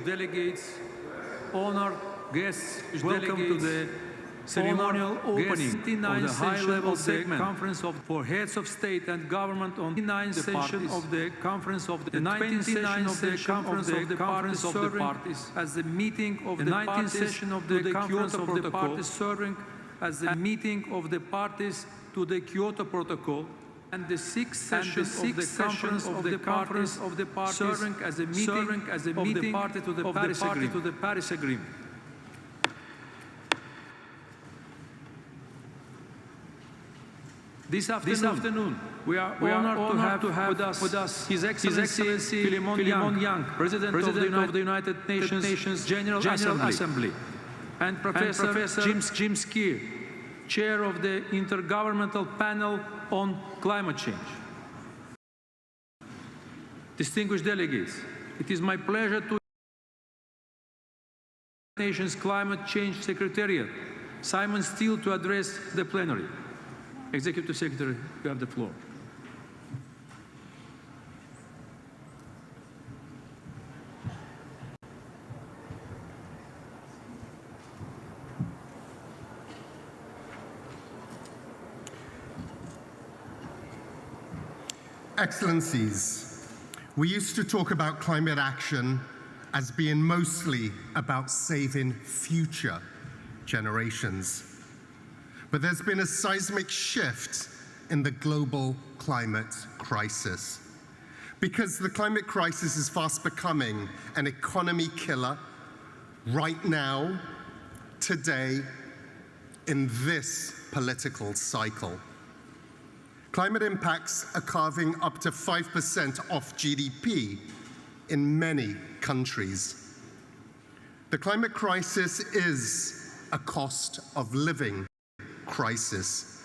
Delegates, honored guests, welcome to the ceremonial opening of the high-level conference for heads of state and government on the 99th session of the conference of the 99th session of the conference of the parties as the meeting of the 19th session of the conference of the parties serving as the meeting of the parties to the Kyoto Protocol, and the sixth session of the conference of the parties serving as a meeting of the party to the Paris Agreement. This afternoon, we are honored to have with us His Excellency Philemon Yang, President of the United Nations General Assembly, and Professor Jim Skier, Chair of the Intergovernmental Panel on Climate Change. Distinguished delegates, it is my pleasure to Nations Climate Change Secretariat, Simon Steele, to address the plenary. Executive Secretary, you have the floor. Excellencies, we used to talk about climate action as being mostly about saving future generations. But there's been a seismic shift in the global climate crisis, because the climate crisis is fast becoming an economy killer right now, today, in this political cycle. Climate impacts are carving up to 5% off GDP in many countries. The climate crisis is a cost of living crisis,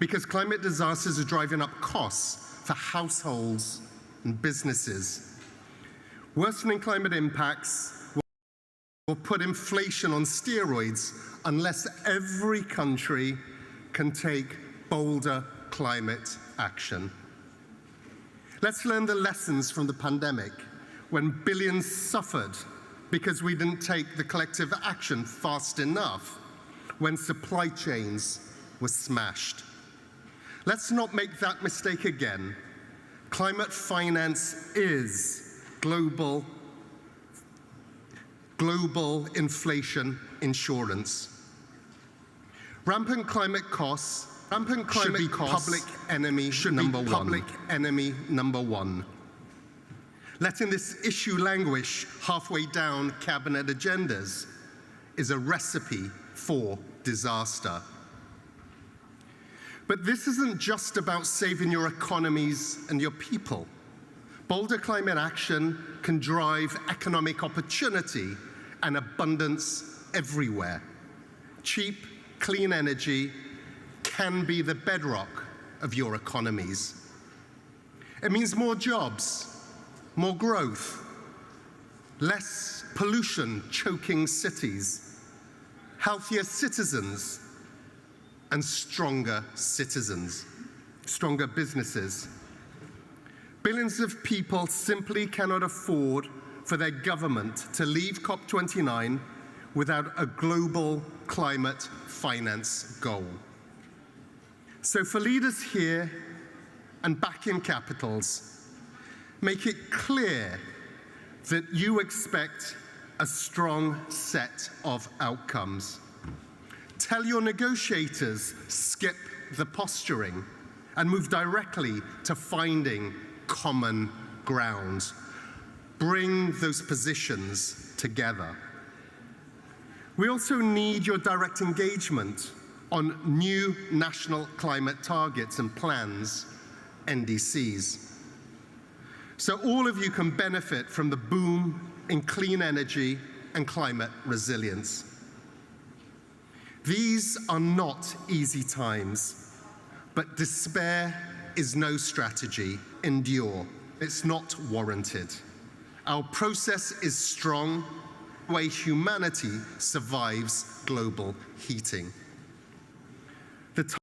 because climate disasters are driving up costs for households and businesses. Worsening climate impacts will put inflation on steroids unless every country can take bolder climate action. Let's learn the lessons from the pandemic, when billions suffered because we didn't take the collective action fast enough, when supply chains were smashed. Let's not make that mistake again. Climate finance is global inflation insurance. Rampant climate costs should be public enemy number one. Letting this issue languish halfway down cabinet agendas is a recipe for disaster. But this isn't just about saving your economies and your people. Bolder climate action can drive economic opportunity and abundance everywhere. Cheap, clean energy can be the bedrock of your economies. It means more jobs, more growth, less pollution choking cities, healthier citizens, and stronger businesses. Billions of people simply cannot afford for their government to leave COP29 without a global climate finance goal. So for leaders here and back in capitals, make it clear that you expect a strong set of outcomes. Tell your negotiators, skip the posturing and move directly to finding common ground. Bring those positions together. We also need your direct engagement on new national climate targets and plans, NDCs. so all of you can benefit from the boom in clean energy and climate resilience. These are not easy times, but despair is no strategy. Endure. It's not warranted. Our process is strong, the way humanity survives global heating. The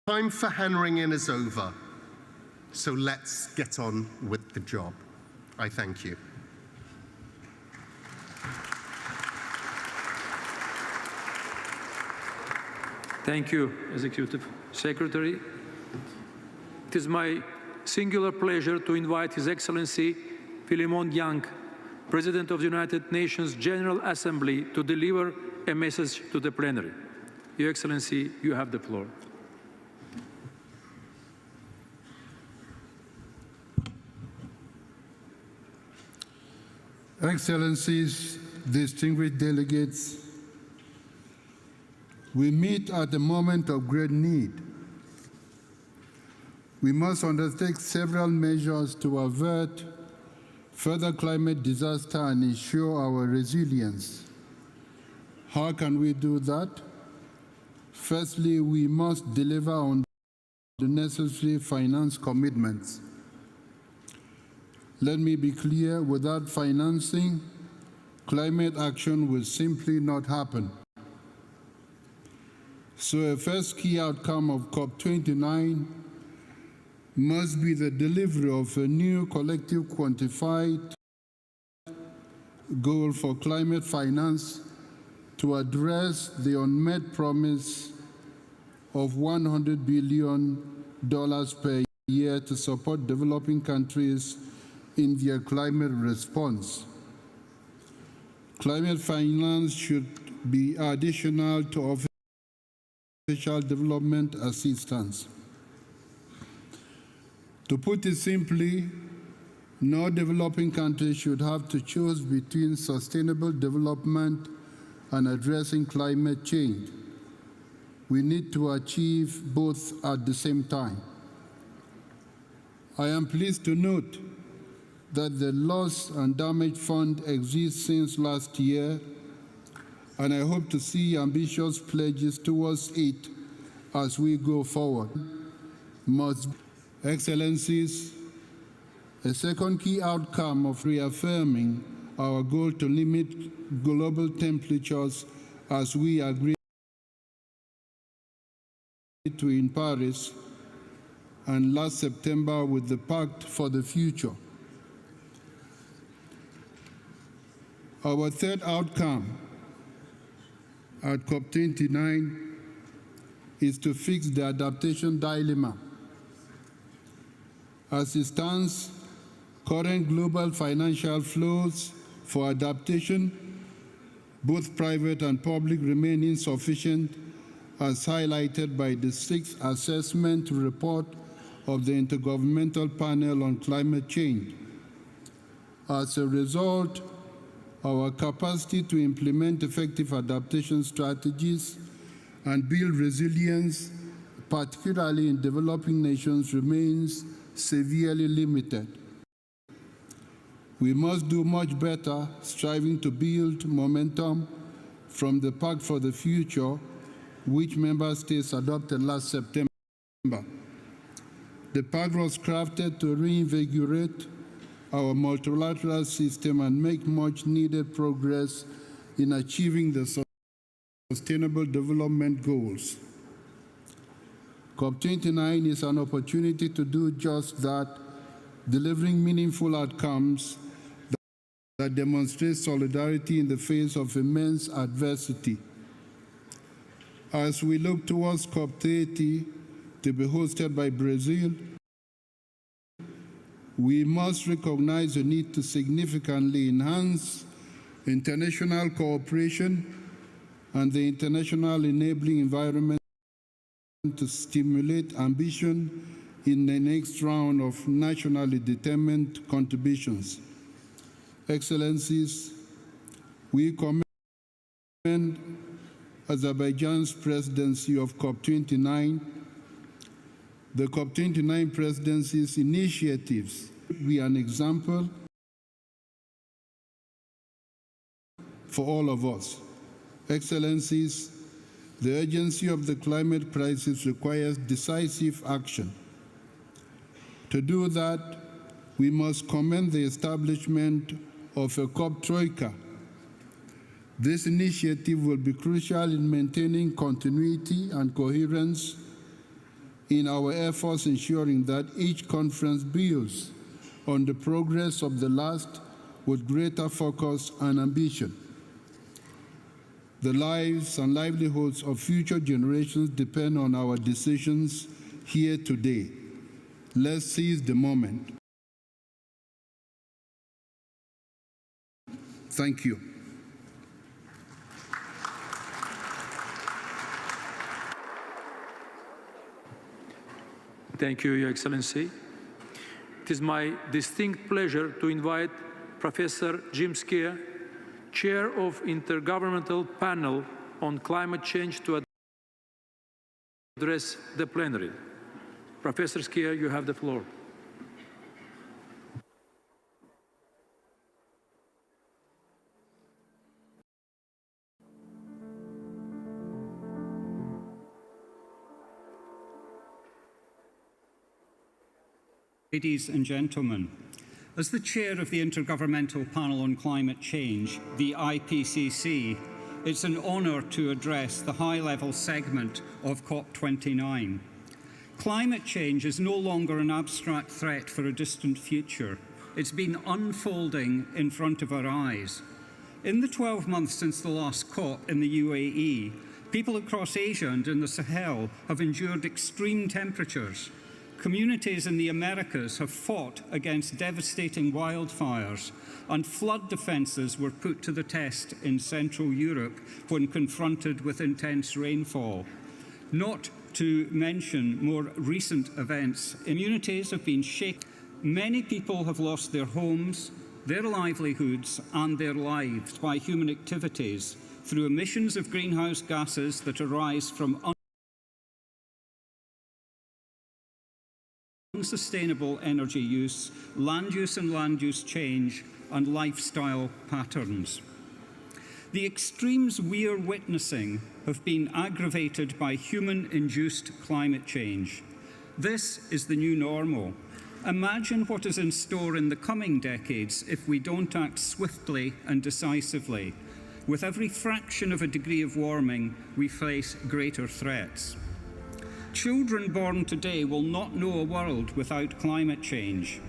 time for hand-wringing is over, so let's get on with the job. I thank you. Thank you, Executive Secretary. It is my singular pleasure to invite His Excellency Philemon Yang, President of the United Nations General Assembly, to deliver a message to the plenary. Your Excellency, you have the floor. Excellencies, distinguished delegates, we meet at a moment of great need. We must undertake several measures to avert further climate disaster and ensure our resilience. How can we do that? Firstly, we must deliver on the necessary finance commitments. Let me be clear, without financing, climate action will simply not happen. So a first key outcome of COP29 must be the delivery of a new collective quantified goal for climate finance to address the unmet promise of $100 billion per year to support developing countries in their climate response. Climate finance should be additional to official development assistance. To put it simply, no developing country should have to choose between sustainable development and addressing climate change. We need to achieve both at the same time. I am pleased to note that the Loss and Damage Fund exists since last year, and I hope to see ambitious pledges towards it as we go forward. Excellencies, a second key outcome of reaffirming our goal to limit global temperatures as we agreed to in Paris and last September with the Pact for the Future. Our third outcome at COP29 is to fix the adaptation dilemma. As it stands, current global financial flows for adaptation, both private and public, remain insufficient, as highlighted by the sixth assessment report of the Intergovernmental Panel on Climate Change. As a result, our capacity to implement effective adaptation strategies and build resilience, particularly in developing nations, remains severely limited. We must do much better, striving to build momentum from the Pact for the Future, which member states adopted last September. The Pact was crafted to reinvigorate our multilateral system and make much needed progress in achieving the Sustainable Development Goals. COP29 is an opportunity to do just that, delivering meaningful outcomes that demonstrate solidarity in the face of immense adversity. As we look towards COP30 to be hosted by Brazil, we must recognize the need to significantly enhance international cooperation and the international enabling environment to stimulate ambition in the next round of nationally determined contributions. Excellencies, we commend Azerbaijan's presidency of COP29 The COP29 presidency's initiatives should be an example for all of us. Excellencies, the urgency of the climate crisis requires decisive action. To do that, we must commend the establishment of a COP Troika. This initiative will be crucial in maintaining continuity and coherence in our efforts, ensuring that each conference builds on the progress of the last with greater focus and ambition. The lives and livelihoods of future generations depend on our decisions here today. Let's seize the moment. Thank you. Thank you, Your Excellency. It is my distinct pleasure to invite Professor Jim Skier, Chair of Intergovernmental Panel on Climate Change, to address the plenary. Professor Skier, you have the floor. Ladies and gentlemen, as the chair of the Intergovernmental Panel on Climate Change, the IPCC, it's an honour to address the high-level segment of COP29. Climate change is no longer an abstract threat for a distant future. It's been unfolding in front of our eyes. In the 12 months since the last COP in the UAE, people across Asia and in the Sahel have endured extreme temperatures. Communities in the Americas have fought against devastating wildfires, and flood defences were put to the test in Central Europe when confronted with intense rainfall. Not to mention more recent events, communities have been shaken. Many people have lost their homes, their livelihoods and their lives by human activities through emissions of greenhouse gases that arise from unsustainable energy use, land use and land use change, and lifestyle patterns. The extremes we are witnessing have been aggravated by human-induced climate change. This is the new normal. Imagine what is in store in the coming decades if we don't act swiftly and decisively. With every fraction of a degree of warming, we face greater threats. Children born today will not know a world without climate change.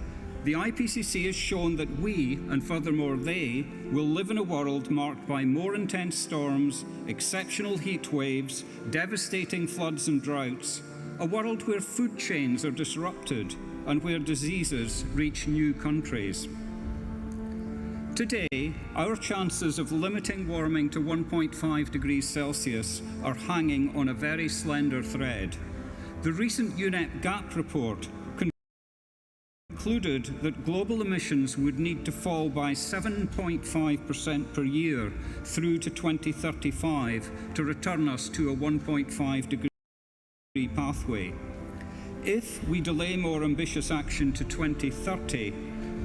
The IPCC has shown that we, and furthermore they, will live in a world marked by more intense storms, exceptional heat waves, devastating floods and droughts, a world where food chains are disrupted and where diseases reach new countries. Today, our chances of limiting warming to 1.5 degrees Celsius are hanging on a very slender thread. The recent UNEP GAP report concluded that global emissions would need to fall by 7.5% per year through to 2035 to return us to a 1.5 degree pathway. If we delay more ambitious action to 2030,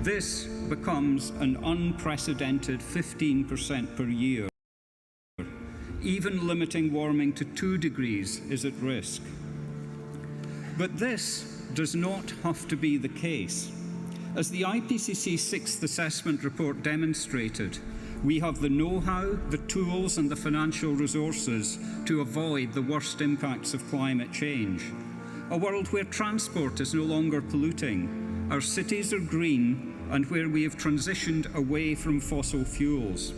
this becomes an unprecedented 15% per year. Even limiting warming to 2 degrees is at risk. But this does not have to be the case. As the IPCC 6th Assessment Report demonstrated, we have the know-how, the tools and the financial resources to avoid the worst impacts of climate change. A world where transport is no longer polluting, our cities are green, and where we have transitioned away from fossil fuels.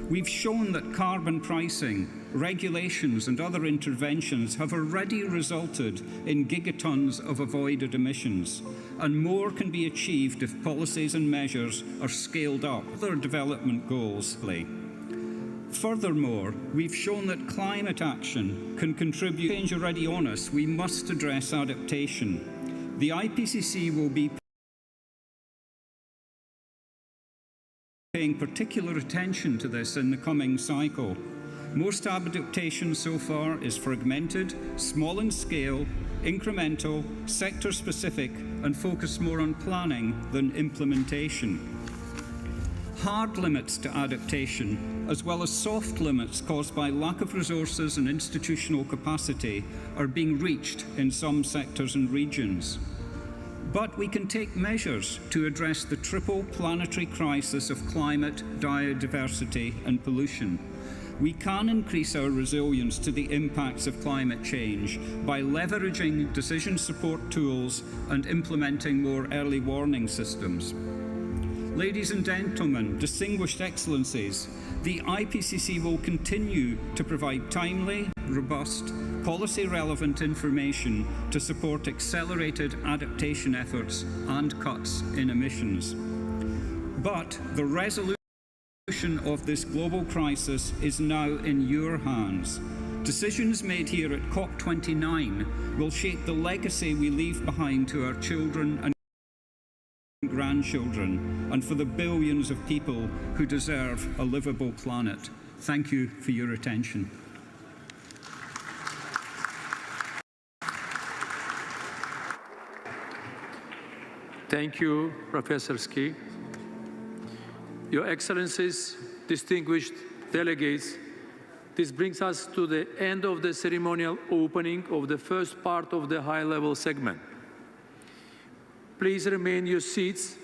We've shown that carbon pricing, regulations and other interventions have already resulted in gigatons of avoided emissions, and more can be achieved if policies and measures are scaled up. Other development goals. Furthermore, we've shown that climate action can contribute to change already on us. We must address adaptation. The IPCC will be paying particular attention to this in the coming cycle. Most adaptation so far is fragmented, small in scale, incremental, sector-specific, and focused more on planning than implementation. Hard limits to adaptation, as well as soft limits caused by lack of resources and institutional capacity, are being reached in some sectors and regions. But we can take measures to address the triple planetary crisis of climate, biodiversity, and pollution. We can increase our resilience to the impacts of climate change by leveraging decision support tools and implementing more early warning systems. Ladies and gentlemen, distinguished excellencies, the IPCC will continue to provide timely, robust, policy-relevant information to support accelerated adaptation efforts and cuts in emissions. But the resolution of this global crisis is now in your hands. Decisions made here at COP29 will shape the legacy we leave behind to our children and grandchildren, and for the billions of people who deserve a livable planet. Thank you for your attention. Thank you, Professor Ski. Your Excellencies, distinguished delegates, this brings us to the end of the ceremonial opening of the first part of the high-level segment. Please remain in your seats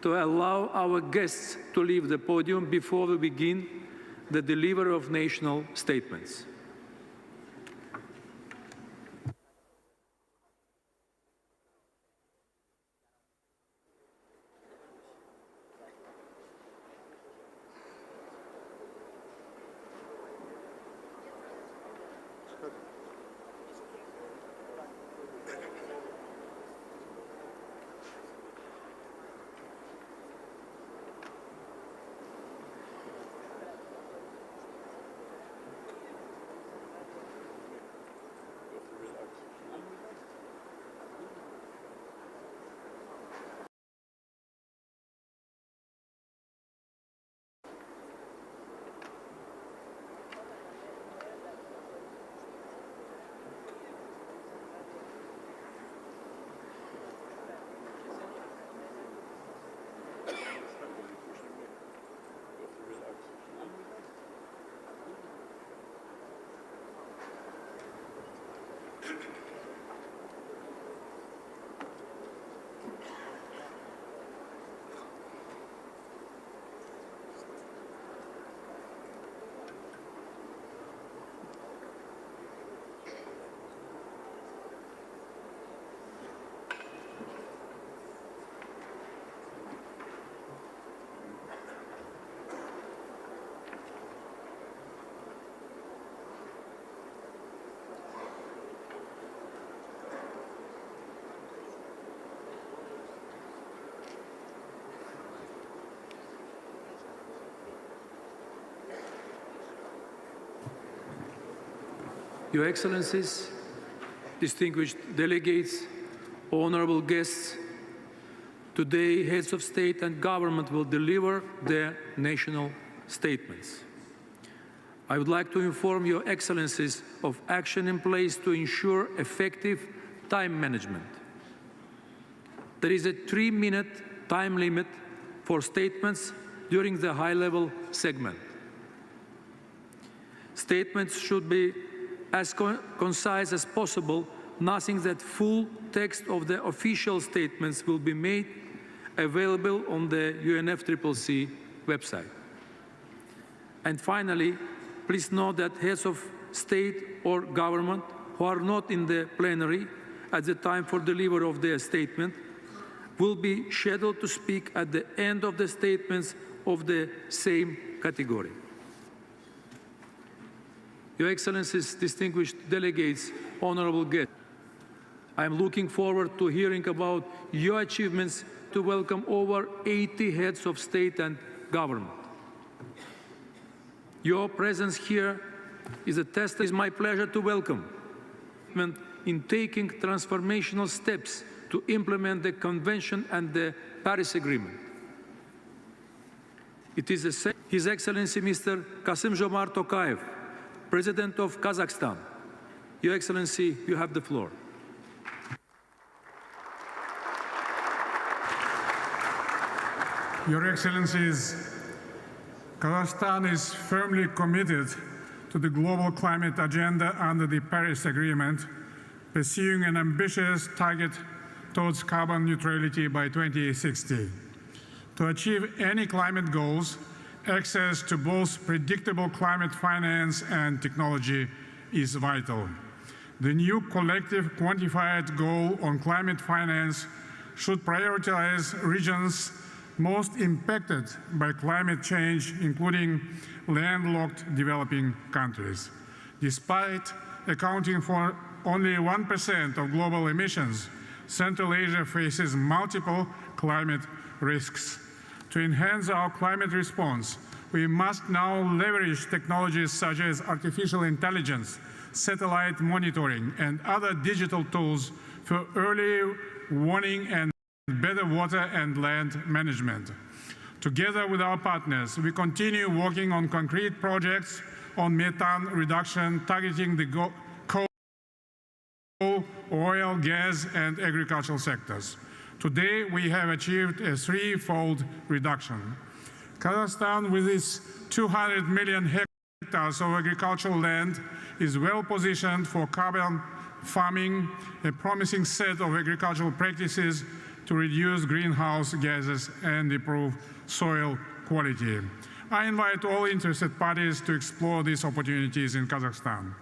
to allow our guests to leave the podium before we begin the delivery of national statements. Your Excellencies, distinguished delegates, honorable guests, today heads of state and government will deliver their national statements. I would like to inform Your Excellencies of action in place to ensure effective time management. There is a 3-minute time limit for statements during the high-level segment. Statements should be as concise as possible, noting that full text of the official statements will be made available on the UNFCCC website. And finally, please note that heads of state or government who are not in the plenary at the time for delivery of their statement will be scheduled to speak at the end of the statements of the same category. Your Excellencies, distinguished delegates, honorable guests, I am looking forward to hearing about your achievements to welcome over 80 heads of state and government. Your presence here is a test. It is my pleasure to welcome in taking transformational steps to implement the Convention and the Paris Agreement. It is His Excellency Mr. Kassym-Jomart Tokayev, President of Kazakhstan. Your Excellency, you have the floor. Your Excellencies, Kazakhstan is firmly committed to the global climate agenda under the Paris Agreement, pursuing an ambitious target towards carbon neutrality by 2060. To achieve any climate goals, access to both predictable climate finance and technology is vital. The new collective quantified goal on climate finance should prioritize regions most impacted by climate change, including landlocked developing countries. Despite accounting for only 1% of global emissions, Central Asia faces multiple climate risks. To enhance our climate response, we must now leverage technologies such as artificial intelligence, satellite monitoring, and other digital tools for early warning and better water and land management. Together with our partners, we continue working on concrete projects on methane reduction, targeting the coal, oil, gas, and agricultural sectors. Today, we have achieved a threefold reduction. Kazakhstan, with its 200 million hectares of agricultural land, is well positioned for carbon farming, a promising set of agricultural practices to reduce greenhouse gases and improve soil quality. I invite all interested parties to explore these opportunities in Kazakhstan.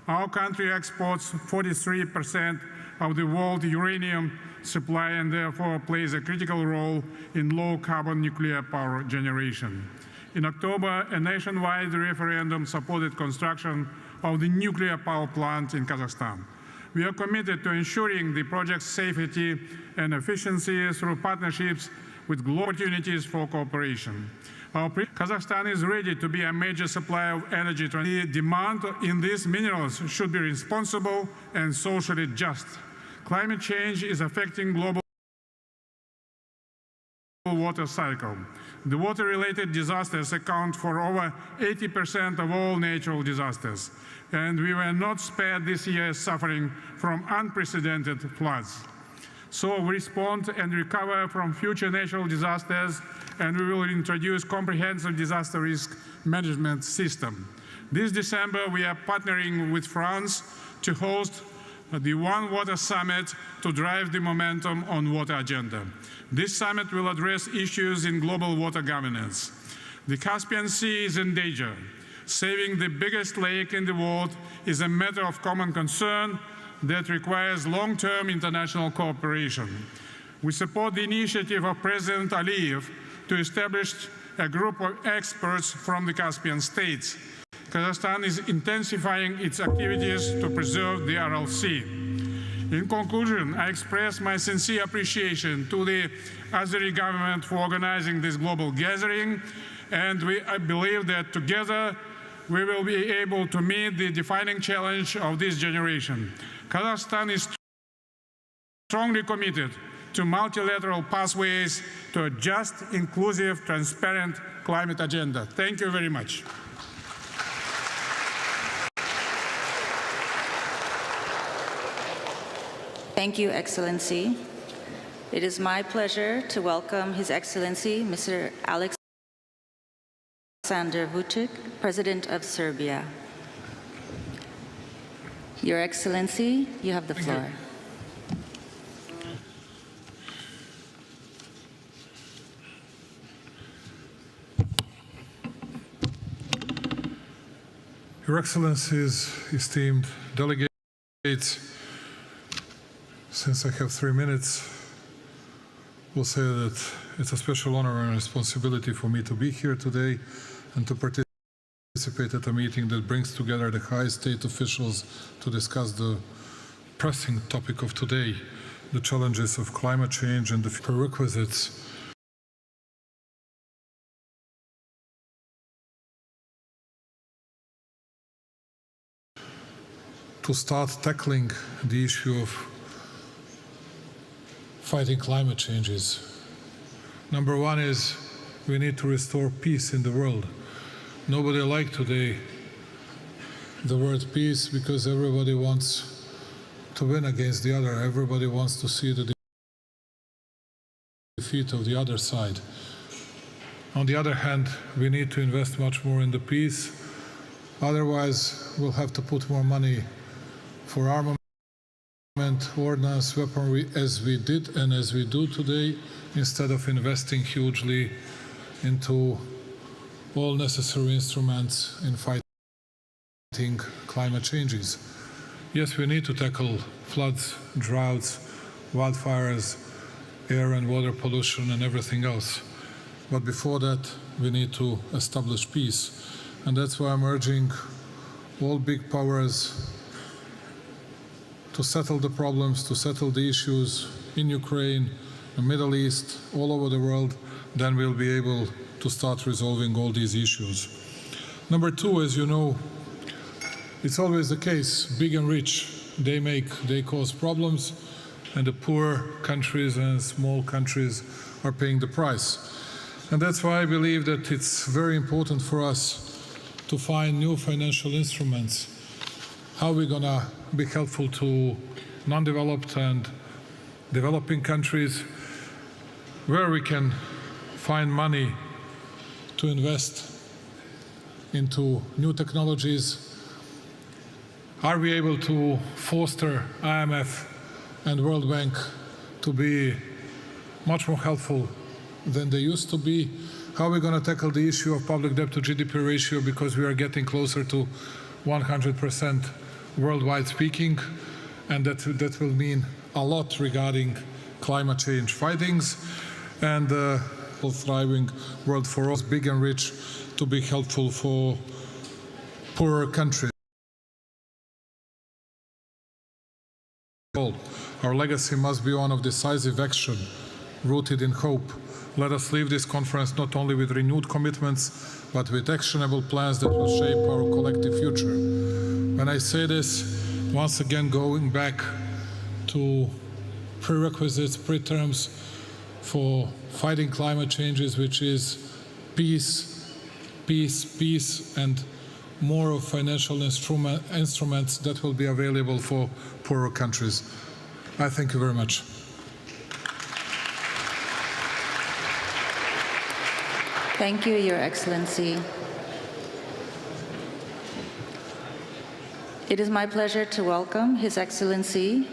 Our country exports 43% of the world uranium supply and therefore plays a critical role in low-carbon nuclear power generation. In October, a nationwide referendum supported construction of the nuclear power plant in Kazakhstan. We are committed to ensuring the project's safety and efficiency through partnerships with global opportunities for cooperation. Kazakhstan is ready to be a major supplier of energy. The demand in these minerals should be responsible and socially just. Climate change is affecting global water cycle. The water-related disasters account for over 80% of all natural disasters, and we were not spared this year suffering from unprecedented floods. So we respond and recover from future natural disasters, and we will introduce comprehensive disaster risk management system. This December, we are partnering with France to host the One Water Summit to drive the momentum on water agenda. This summit will address issues in global water governance. The Caspian Sea is in danger. Saving the biggest lake in the world is a matter of common concern that requires long-term international cooperation. We support the initiative of President Aliyev to establish a group of experts from the Caspian states. Kazakhstan is intensifying its activities to preserve the Aral Sea. In conclusion, I express my sincere appreciation to the Azeri government for organizing this global gathering, and I believe that together we will be able to meet the defining challenge of this generation. Kazakhstan is strongly committed to multilateral pathways to a just, inclusive, transparent climate agenda. Thank you very much. Thank you, Excellency. It is my pleasure to welcome His Excellency, Mr. Alexander Vučić, President of Serbia. Your Excellency, you have the floor. Your Excellencies, esteemed delegates, since I have 3 minutes, will say that it's a special honor and responsibility for me to be here today and to participate at a meeting that brings together the high state officials to discuss the pressing topic of today, the challenges of climate change and the prerequisites to start tackling the issue of fighting climate changes. Number one is we need to restore peace in the world. Nobody likes today the word peace because everybody wants to win against the other. Everybody wants to see the defeat of the other side. On the other hand, we need to invest much more in the peace. Otherwise, we'll have to put more money for armament, ordnance, weaponry, as we did and as we do today, instead of investing hugely into all necessary instruments in fighting climate changes. Yes, we need to tackle floods, droughts, wildfires, air and water pollution and everything else. But before that, we need to establish peace. And that's why I'm urging all big powers to settle the problems, to settle the issues in Ukraine, the Middle East, all over the world. Then we'll be able to start resolving all these issues. Number two, as you know, it's always the case, big and rich, they cause problems, and the poor countries and small countries are paying the price. And that's why I believe that it's very important for us to find new financial instruments. How are we going to be helpful to non-developed and developing countries, where we can find money to invest into new technologies? Are we able to foster IMF and World Bank to be much more helpful than they used to be? How are we going to tackle the issue of public debt to GDP ratio, because we are getting closer to 100% worldwide speaking, and that will mean a lot regarding climate change fightings and a thriving world for us, big and rich, to be helpful for poorer countries. Our legacy must be one of decisive action, rooted in hope. Let us leave this conference not only with renewed commitments, but with actionable plans that will shape our collective future. When I say this, once again going back to prerequisites, pre-terms for fighting climate changes, which is peace, peace, peace, and more of financial instruments that will be available for poorer countries. I thank you very much. Thank you, Your Excellency. It is my pleasure to welcome His Excellency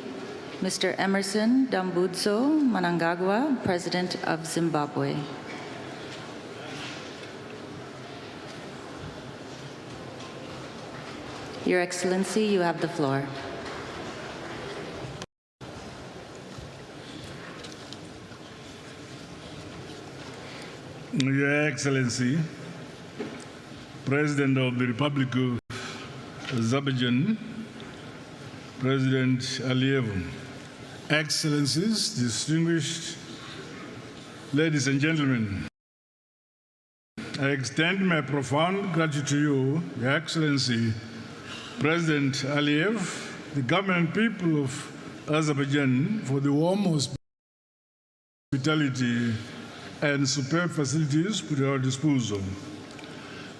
Mr. Emerson Dambudzo Mnangagwa, President of Zimbabwe. Your Excellency, you have the floor. Your Excellency, President of the Republic of Azerbaijan, President Aliyev, Excellencies, distinguished ladies and gentlemen, I extend my profound gratitude to you, Your Excellency, President Aliyev, the government and people of Azerbaijan, for the warm hospitality and superb facilities put at our disposal.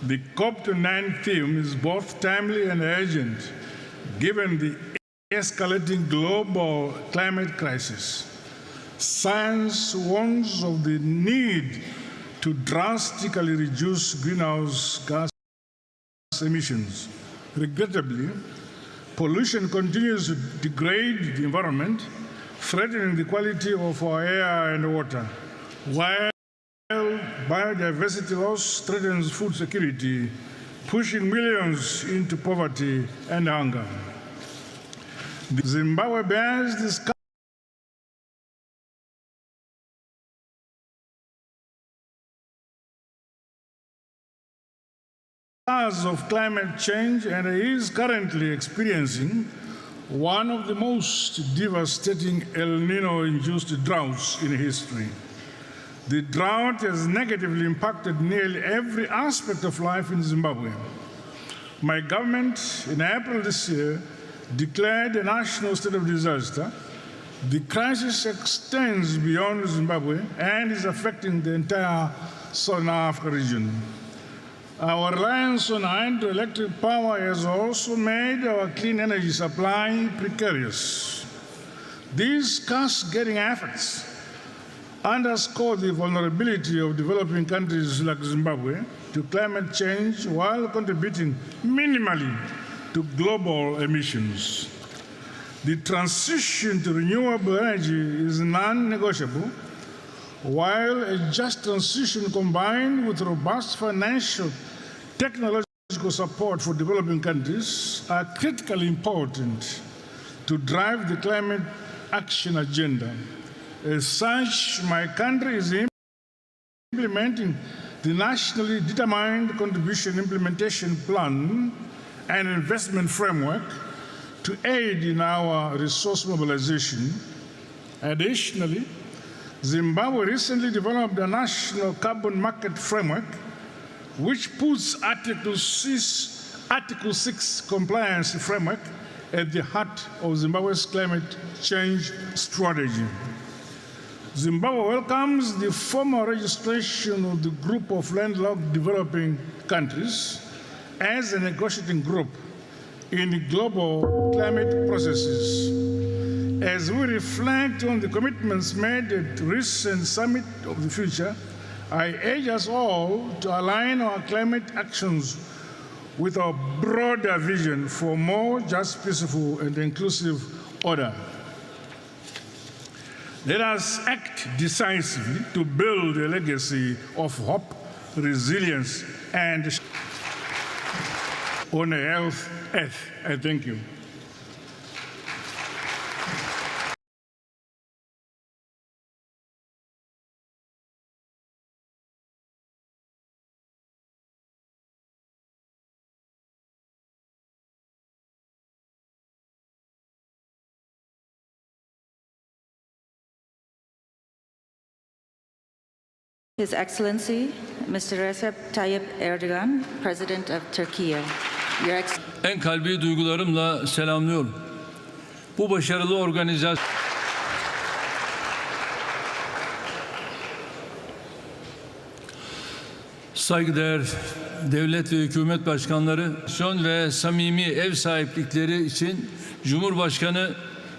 The COP29 theme is both timely and urgent, given the escalating global climate crisis. Science warns of the need to drastically reduce greenhouse gas emissions. Regrettably, pollution continues to degrade the environment, threatening the quality of our air and water, while biodiversity loss threatens food security, pushing millions into poverty and hunger. Zimbabwe bears the scars of climate change and is currently experiencing one of the most devastating El Nino-induced droughts in history. The drought has negatively impacted nearly every aspect of life in Zimbabwe. My government, in April this year, declared a national state of disaster. The crisis extends beyond Zimbabwe and is affecting the entire Southern Africa region. Our reliance on hydroelectric power has also made our clean energy supply precarious. These cascading efforts underscore the vulnerability of developing countries like Zimbabwe to climate change while contributing minimally to global emissions. The transition to renewable energy is non-negotiable, while a just transition combined with robust financial technological support for developing countries are critically important to drive the climate action agenda. As such, my country is implementing the nationally determined contribution implementation plan and investment framework to aid in our resource mobilization. Additionally, Zimbabwe recently developed a national carbon market framework which puts Article 6 compliance framework at the heart of Zimbabwe's climate change strategy. Zimbabwe welcomes the formal registration of the group of landlocked developing countries as a negotiating group in global climate processes. As we reflect on the commitments made at the recent Summit of the Future, I urge us all to align our climate actions with our broader vision for more just, peaceful, and inclusive order. Let us act decisively to build a legacy of hope, resilience, and on a health earth. I thank you. His Excellency, Mr. Recep Tayyip Erdogan, President of Turkey. En kalbi duygularımla selamlıyorum. Bu başarılı organizasyon saygıdeğer devlet ve hükümet başkanları ve samimi ev sahiplikleri için Cumhurbaşkanı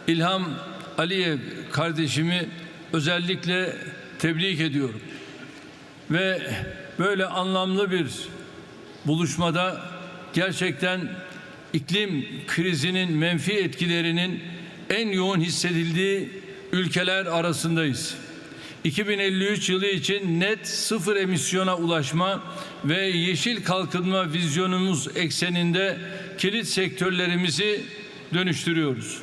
İlham Aliyev kardeşimi özellikle tebrik ediyorum. Ve böyle anlamlı bir buluşmada gerçekten iklim krizinin menfi etkilerinin en yoğun hissedildiği ülkeler arasındayız. 2053 yılı için net sıfır emisyona ulaşma ve yeşil kalkınma vizyonumuz ekseninde kilit sektörlerimizi dönüştürüyoruz.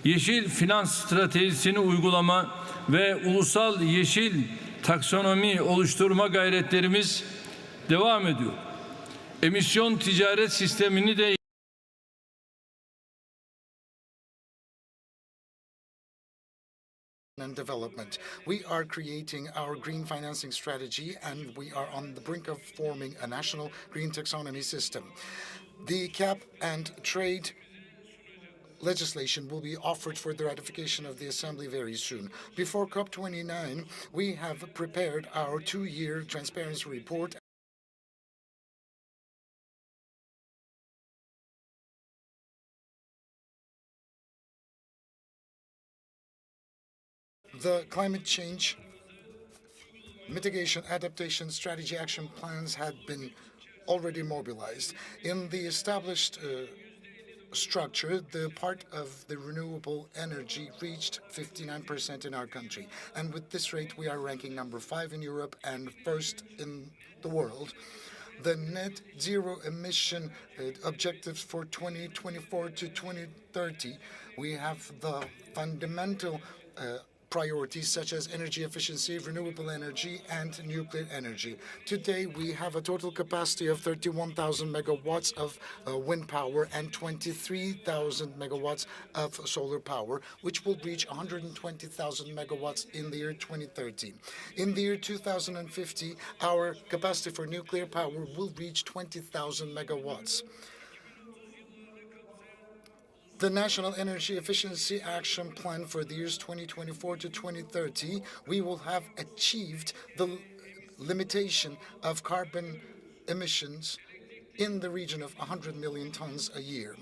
Yeşil finans stratejisini uygulama ve ulusal yeşil taksonomi oluşturma gayretlerimiz devam ediyor. Emisyon ticaret sistemini de and development. We are creating our green financing strategy and we are on the brink of forming a national green taxonomy system. The cap and trade legislation will be offered for the ratification of the Assembly very soon. Before COP29, we have prepared our 2-year transparency report. The climate change mitigation adaptation strategy action plans had been already mobilized. In the established structure, the part of the renewable energy reached 59% in our country. And with this rate, we are ranking number 5 in Europe and first in the world. The net zero emission objectives for 2024 to 2030, we have the fundamental priorities such as energy efficiency, renewable energy, and nuclear energy. Today, we have a total capacity of 31,000 megawatts of wind power and 23,000 megawatts of solar power, which will reach 120,000 megawatts in the year 2030. In the year 2050, our capacity for nuclear power will reach 20,000 megawatts. The National Energy Efficiency Action Plan for the years 2024 to 2030, we will have achieved the limitation of carbon emissions in the region of 100 million tons a year.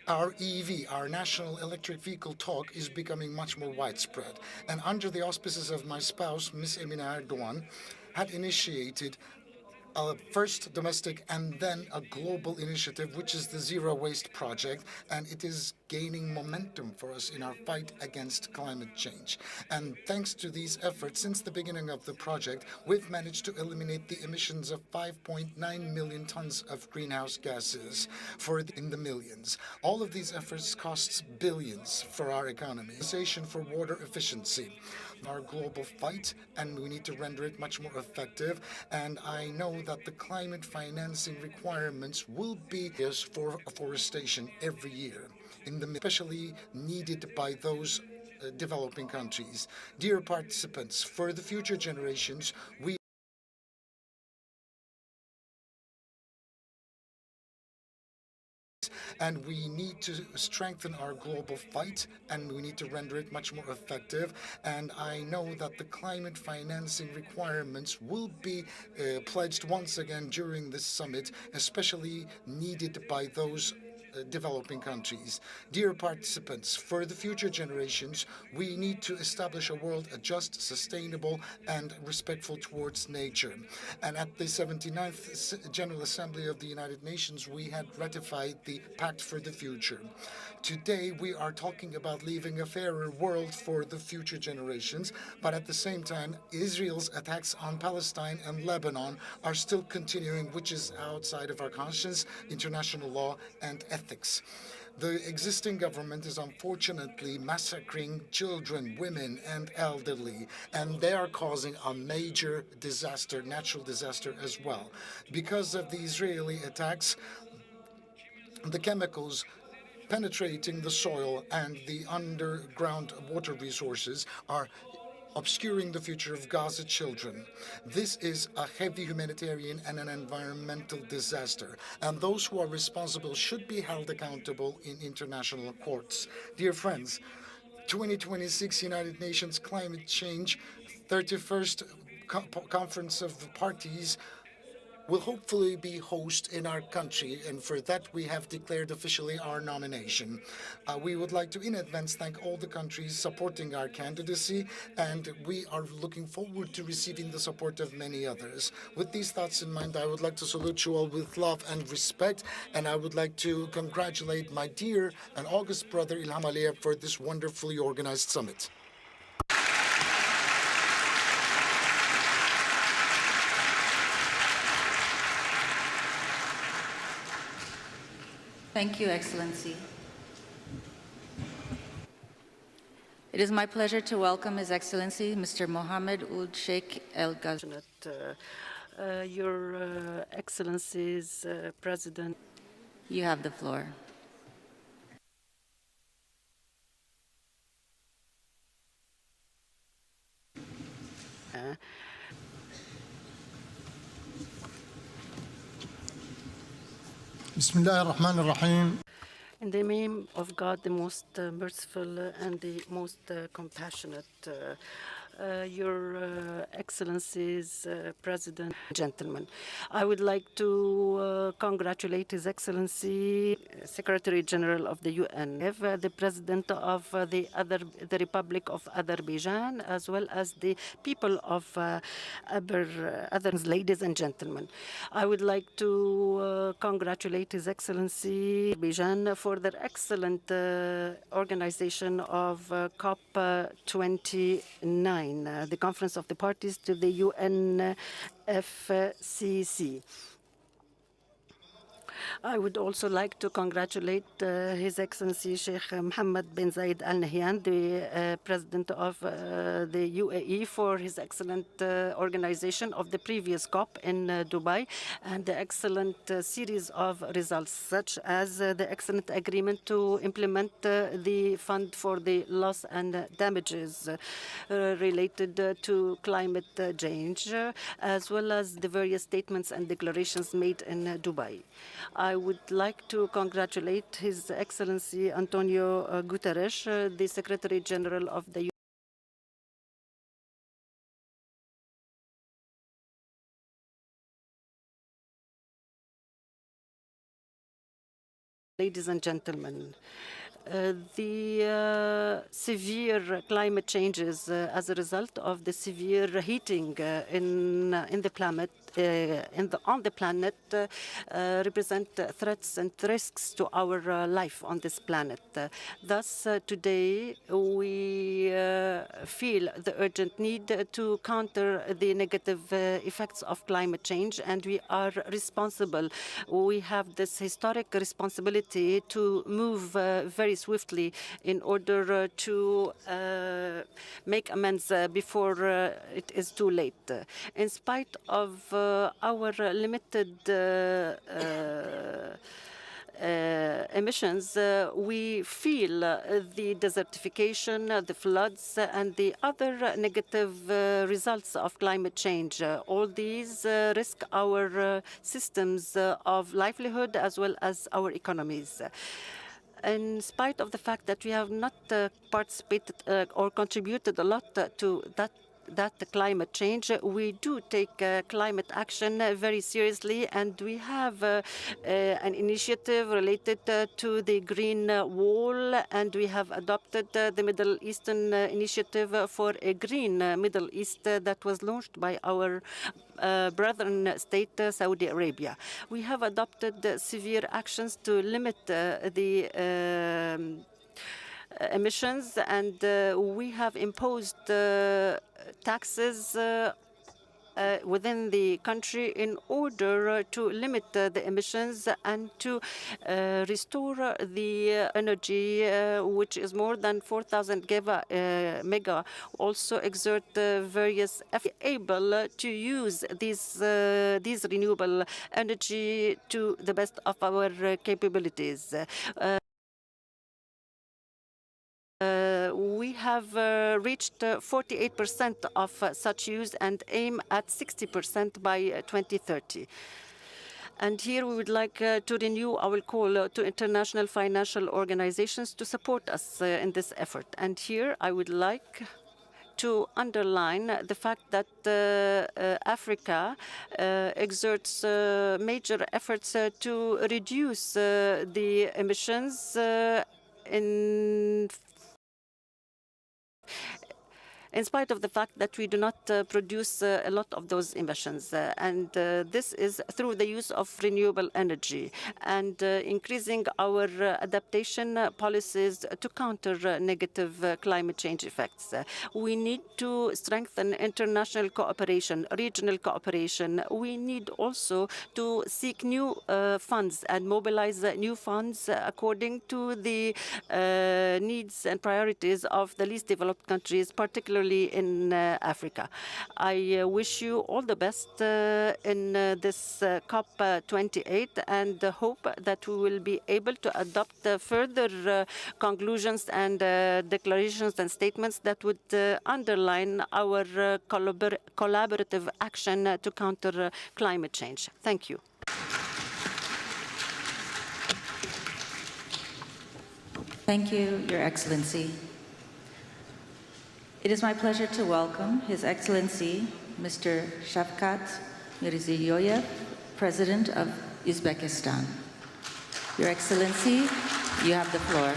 Our EV, our National Electric Vehicle talk, is becoming much more widespread. And under the auspices of my spouse, Ms. Emine Erdogan, had initiated a first domestic and then a global initiative, which is the Zero Waste Project, and it is gaining momentum for us in our fight against climate change. And thanks to these efforts, since the beginning of the project, we've managed to eliminate the emissions of 5.9 million tons of greenhouse gases in the millions. All of these efforts cost billions for our economy. For water efficiency, our global fight, and we need to render it much more effective. And I know that the climate financing requirements will be for afforestation every year, especially needed by those developing countries. Dear participants, for the future generations, and we need to strengthen our global fight, and we need to render it much more effective. And I know that the climate financing requirements will be pledged once again during this summit, especially needed by those developing countries. Dear participants, for the future generations, we need to establish a world just, sustainable, and respectful towards nature. And at the 79th General Assembly of the United Nations, we had ratified the Pact for the Future. Today, we are talking about leaving a fairer world for the future generations, but at the same time, Israel's attacks on Palestine and Lebanon are still continuing, which is outside of our conscience, international law, and ethics. The existing government is unfortunately massacring children, women, and elderly, and they are causing a major disaster, natural disaster as well. Because of the Israeli attacks, the chemicals penetrating the soil and the underground water resources are obscuring the future of Gaza children. This is a heavy humanitarian and an environmental disaster, and those who are responsible should be held accountable in international courts. Dear friends, 2026 United Nations Climate Change 31st Conference of the Parties will hopefully be host in our country, and for that we have declared officially our nomination. We would like to in advance thank all the countries supporting our candidacy, and we are looking forward to receiving the support of many others. With these thoughts in mind, I would like to salute you all with love and respect, and I would like to congratulate my dear and august brother Ilham Aliyev for this wonderfully organized summit. Thank you, Excellency. It is my pleasure to welcome His Excellency, Mr. Mohammed Ould Sheikh El Ghazouani. Your Excellencies, President. You have the floor. Bismillah ar-Rahman ar-Rahim. In the name of God, the most merciful and the most compassionate, Your Excellencies, President, gentlemen, I would like to congratulate His Excellency, Secretary General of the UN, the President of the Republic of Azerbaijan, as well as the people of others, ladies and gentlemen. I would like to congratulate His Excellency Azerbaijan for their excellent organization of COP29. The Conference of the Parties to the UNFCCC. I would also like to congratulate His Excellency Sheikh Mohammed bin Zayed Al Nahyan, the President of the UAE, for his excellent organization of the previous COP in Dubai, and the excellent series of results, such as the excellent agreement to implement the fund for the loss and damages related to climate change, as well as the various statements and declarations made in Dubai. I would like to congratulate His Excellency Antonio Guterres, the Secretary General of the Ladies and gentlemen, the severe climate changes as a result of the severe heating on the planet represent threats and risks to our life on this planet. Thus, today we feel the urgent need to counter the negative effects of climate change, and we are responsible. We have this historic responsibility to move very swiftly in order to make amends before it is too late. In spite of our limited emissions, we feel the desertification, the floods, and the other negative results of climate change. All these risk our systems of livelihood as well as our economies. In spite of the fact that we have not participated or contributed a lot to that climate change, we do take climate action very seriously, and we have an initiative related to the Green Wall, and we have adopted the Middle Eastern Initiative for a Green Middle East that was launched by our brethren state, Saudi Arabia. We have adopted severe actions to limit the emissions, and we have imposed taxes within the country in order to limit the emissions and to restore the energy, which is more than 4,000 mega, also exert various efforts able to use these renewable energy to the best of our capabilities. We have reached 48% of such use and aim at 60% by 2030. And here we would like to renew our call to international financial organizations to support us in this effort. And here I would like to underline the fact that Africa exerts major efforts to reduce the emissions in spite of the fact that we do not produce a lot of those emissions. And this is through the use of renewable energy and increasing our adaptation policies to counter negative climate change effects. We need to strengthen international cooperation, regional cooperation. We need also to seek new funds and mobilize new funds according to the needs and priorities of the least developed countries, particularly in Africa. I wish you all the best in this COP28 and hope that we will be able to adopt further conclusions and declarations and statements that would underline our collaborative action to counter climate change. Thank you. Thank you, Your Excellency. It is my pleasure to welcome His Excellency Mr. Shavkat Mirziyoyev, President of Uzbekistan. Your Excellency, you have the floor.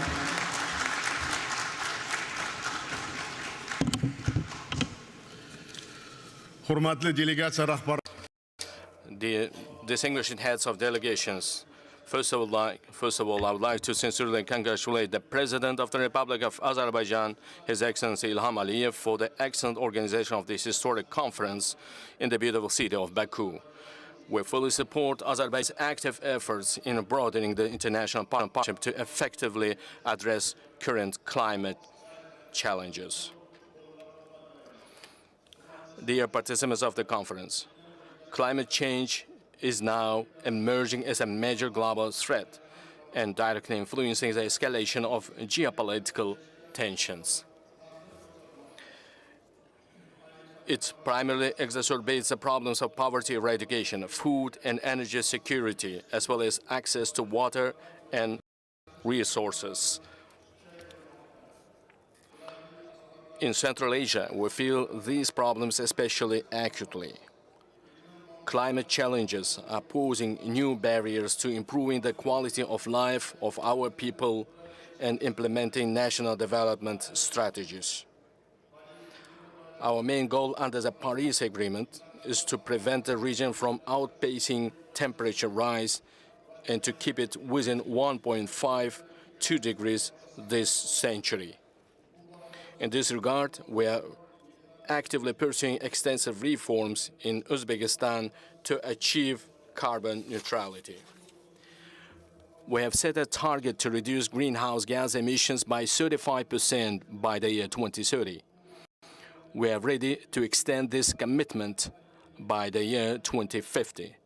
The distinguished heads of delegations, First of all, I would like to sincerely congratulate the President of the Republic of Azerbaijan, His Excellency Ilham Aliyev, for the excellent organization of this historic conference in the beautiful city of Baku. We fully support Azerbaijan's active efforts in broadening the international partnership to effectively address current climate challenges. Dear participants of the conference, climate change is now emerging as a major global threat and directly influencing the escalation of geopolitical tensions. It primarily exacerbates the problems of poverty eradication, food and energy security, as well as access to water and resources. In Central Asia, we feel these problems especially acutely. Climate challenges are posing new barriers to improving the quality of life of our people and implementing national development strategies. Our main goal under the Paris Agreement is to prevent the region from outpacing temperature rise and to keep it within 1.52 degrees this century. In this regard, we are actively pursuing extensive reforms in Uzbekistan to achieve carbon neutrality. We have set a target to reduce greenhouse gas emissions by 35% by the year 2030. We are ready to extend this commitment by the year 2050.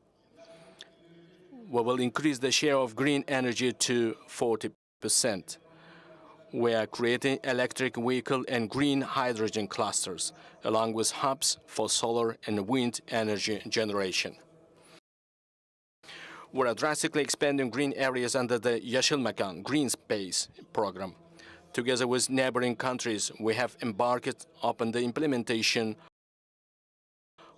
We will increase the share of green energy to 40%. We are creating electric vehicle and green hydrogen clusters, along with hubs for solar and wind energy generation. We are drastically expanding green areas under the Yeşil Mekan Green Space program. Together with neighboring countries, we have embarked upon the implementation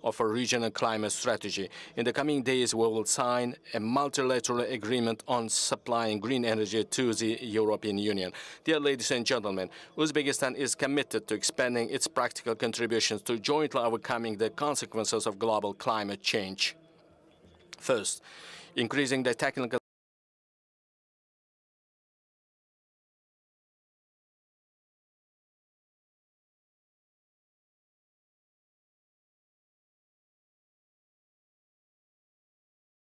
of a regional climate strategy. In the coming days, we will sign a multilateral agreement on supplying green energy to the European Union. Dear ladies and gentlemen, Uzbekistan is committed to expanding its practical contributions to jointly overcoming the consequences of global climate change. First, increasing the technical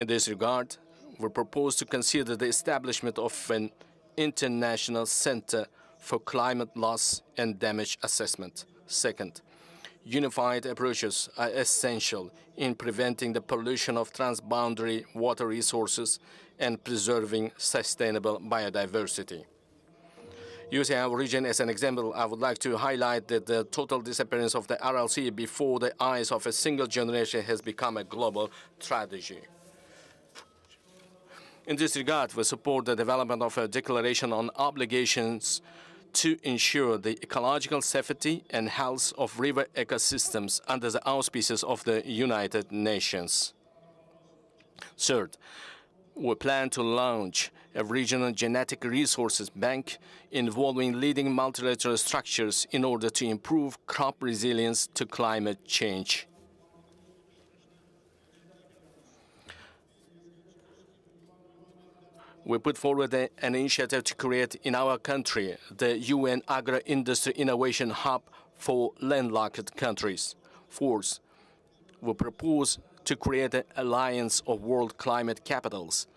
In this regard, we propose to consider the establishment of an international center for climate loss and damage assessment. Second, unified approaches are essential in preventing the pollution of transboundary water resources and preserving sustainable biodiversity. Using our region as an example, I would like to highlight that the total disappearance of the Aral Sea before the eyes of a single generation has become a global tragedy. In this regard, we support the development of a declaration on obligations to ensure the ecological safety and health of river ecosystems under the auspices of the United Nations. Third, we plan to launch a regional genetic resources bank involving leading multilateral structures in order to improve crop resilience to climate change. We put forward an initiative to create in our country the UN Agro-Industry Innovation Hub for landlocked countries. Fourth, we propose to create an alliance of world climate capitals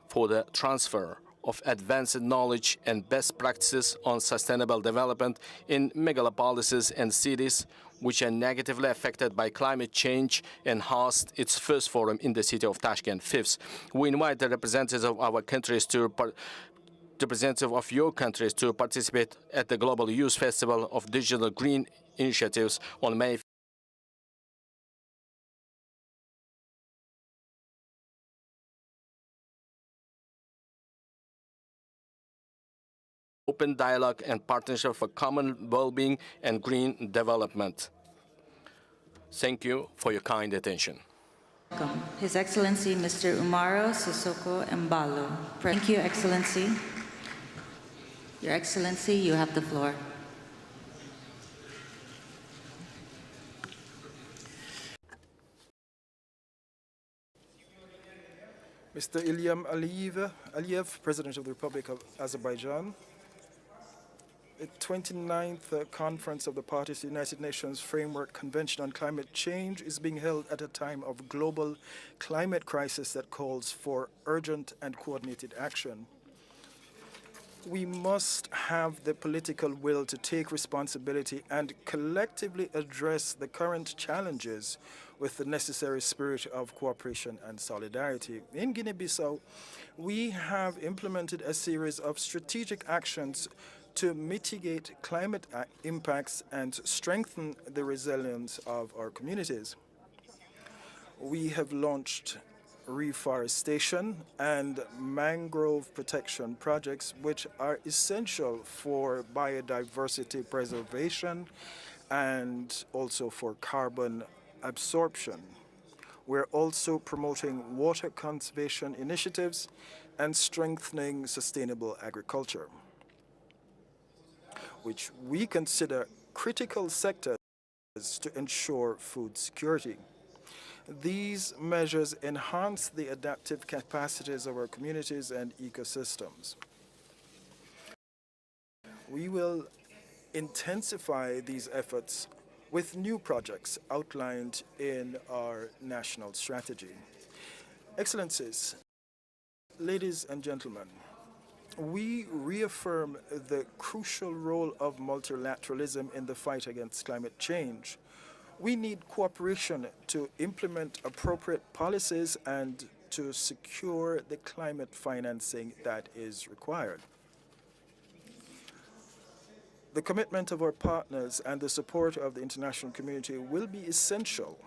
for the transfer of advanced knowledge and best practices on sustainable development in megalopolises and cities which are negatively affected by climate change and host its first forum in the city of Tashkent. Fifth, we invite the representatives of our countries of your countries to participate at the Global Youth Festival of Digital Green Initiatives on May open dialogue and partnership for common well-being and green development. Thank you for your kind attention. Welcome. His Excellency Mr. Umaro Sissoco Embalo. Thank you, Excellency. Your Excellency, you have the floor. Mr. Ilham Aliyev, President of the Republic of Azerbaijan. The 29th Conference of the Parties to the United Nations Framework Convention on Climate Change is being held at a time of global climate crisis that calls for urgent and coordinated action. We must have the political will to take responsibility and collectively address the current challenges with the necessary spirit of cooperation and solidarity. In Guinea-Bissau, we have implemented a series of strategic actions to mitigate climate impacts and strengthen the resilience of our communities. We have launched reforestation and mangrove protection projects, which are essential for biodiversity preservation and also for carbon absorption. We're also promoting water conservation initiatives and strengthening sustainable agriculture, which we consider critical sectors to ensure food security. These measures enhance the adaptive capacities of our communities and ecosystems. We will intensify these efforts with new projects outlined in our national strategy. Excellencies, ladies and gentlemen, we reaffirm the crucial role of multilateralism in the fight against climate change. We need cooperation to implement appropriate policies and to secure the climate financing that is required. The commitment of our partners and the support of the international community will be essential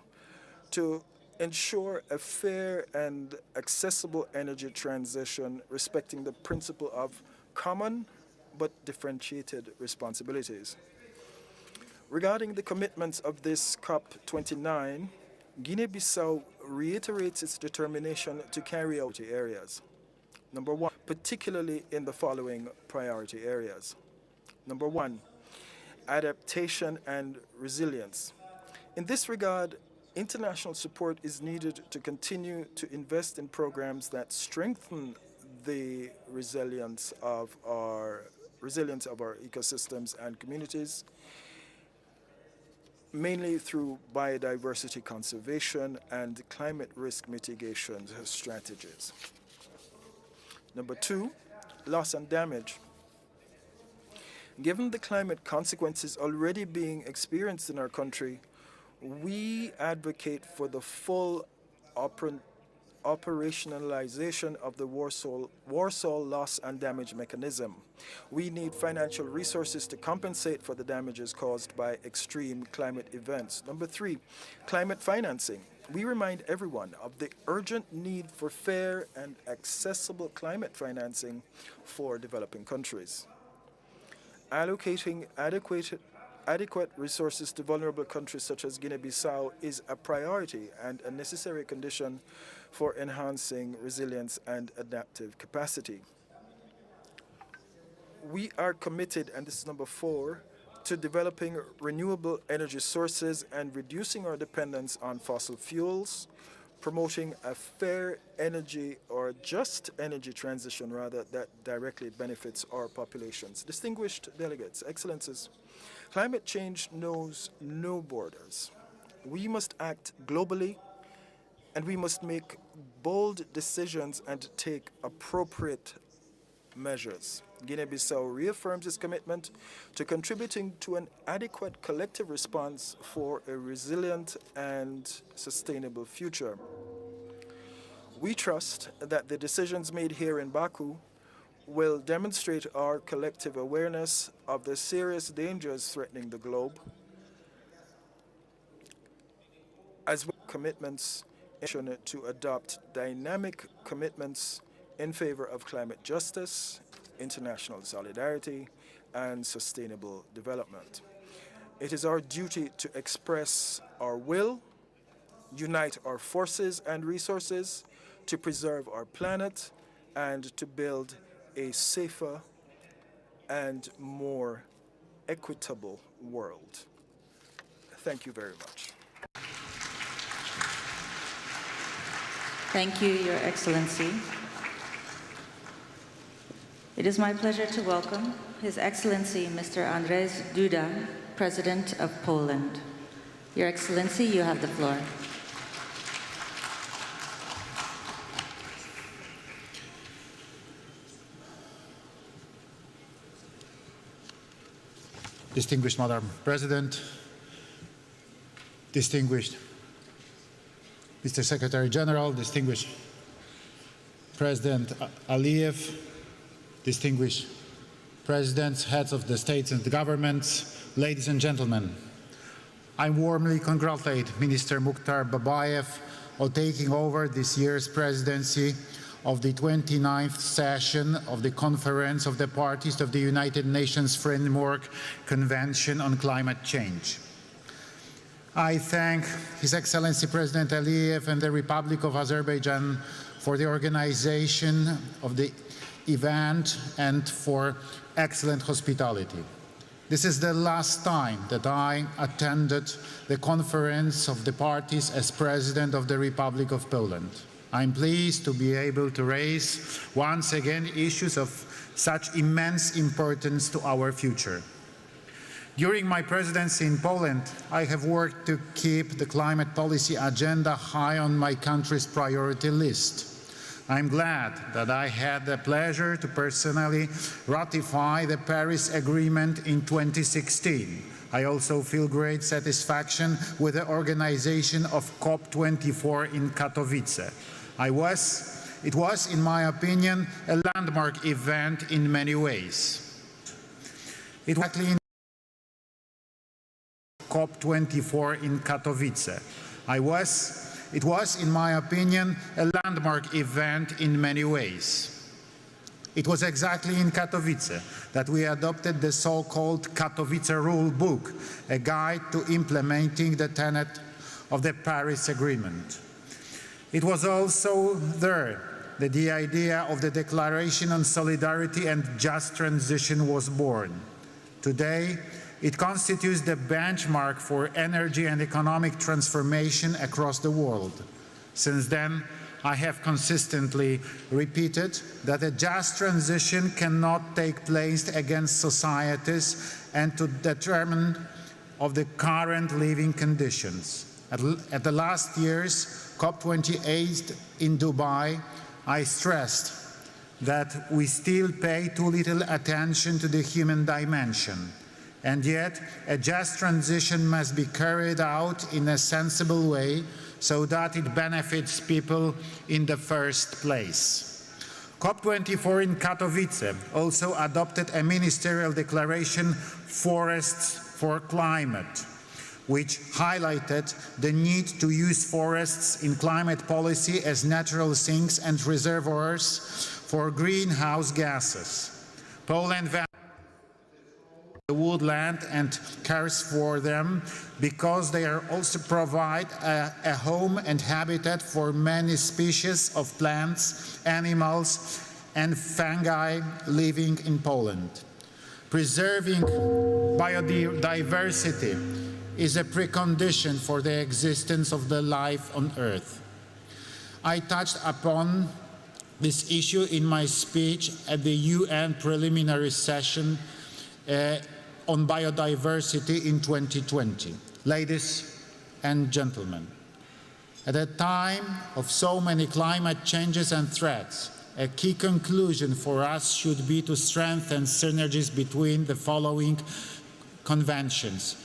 to ensure a fair and accessible energy transition respecting the principle of common but differentiated responsibilities. Regarding the commitments of this COP29, Guinea-Bissau reiterates its determination to carry out the areas. Number one, particularly in the following priority areas. Number one, adaptation and resilience. In this regard, international support is needed to continue to invest in programs that strengthen the resilience of our ecosystems and communities, mainly through biodiversity conservation and climate risk mitigation strategies. Number two, loss and damage. Given the climate consequences already being experienced in our country, we advocate for the full operationalization of the Warsaw loss and damage mechanism. We need financial resources to compensate for the damages caused by extreme climate events. Number three, climate financing. We remind everyone of the urgent need for fair and accessible climate financing for developing countries. Allocating adequate resources to vulnerable countries such as Guinea-Bissau is a priority and a necessary condition for enhancing resilience and adaptive capacity. We are committed, and this is number four, to developing renewable energy sources and reducing our dependence on fossil fuels, promoting a fair energy or just energy transition, rather, that directly benefits our populations. Distinguished delegates, excellencies, climate change knows no borders. We must act globally, and we must make bold decisions and take appropriate measures. Guinea-Bissau reaffirms its commitment to contributing to an adequate collective response for a resilient and sustainable future. We trust that the decisions made here in Baku will demonstrate our collective awareness of the serious dangers threatening the globe, as well as commitments to adopt dynamic commitments in favor of climate justice, international solidarity, and sustainable development. It is our duty to express our will, unite our forces and resources to preserve our planet and to build a safer and more equitable world. Thank you very much. Thank you, Your Excellency. It is my pleasure to welcome His Excellency Mr. Andrzej Duda, President of Poland. Your Excellency, you have the floor. Distinguished Madam President, distinguished Mr. Secretary General, distinguished President Aliyev, distinguished presidents, heads of the states and the governments, ladies and gentlemen, I warmly congratulate Minister Mukhtar Babayev on taking over this year's presidency of the 29th session of the Conference of the Parties of the United Nations Framework Convention on Climate Change. I thank His Excellency President Aliyev and the Republic of Azerbaijan for the organization of the event and for excellent hospitality. This is the last time that I attended the conference of the parties as President of the Republic of Poland. I'm pleased to be able to raise once again issues of such immense importance to our future. During my presidency in Poland, I have worked to keep the climate policy agenda high on my country's priority list. I'm glad that I had the pleasure to personally ratify the Paris Agreement in 2016. I also feel great satisfaction with the organization of COP24 in Katowice. It was, in my opinion, a landmark event in many ways. It was in COP24 in Katowice. It was, in my opinion, a landmark event in many ways. It was exactly in Katowice that we adopted the so-called Katowice Rule Book, a guide to implementing the tenet of the Paris Agreement. It was also there that the idea of the Declaration on Solidarity and Just Transition was born. Today, it constitutes the benchmark for energy and economic transformation across the world. Since then, I have consistently repeated that a just transition cannot take place against societies and to determine of the current living conditions. At the last year's COP28 in Dubai, I stressed that we still pay too little attention to the human dimension. And yet, a just transition must be carried out in a sensible way so that it benefits people in the first place. COP24 in Katowice also adopted a ministerial declaration, Forests for Climate, which highlighted the need to use forests in climate policy as natural sinks and reservoirs for greenhouse gases. Poland the woodland and cares for them because they are also provide a home and habitat for many species of plants, animals and fungi living in Poland. Preserving biodiversity is a precondition for the existence of the life on Earth. I touched upon this issue in my speech at the UN preliminary session on biodiversity in 2020. Ladies and gentlemen, at a time of so many climate changes and threats, a key conclusion for us should be to strengthen synergies between the following conventions.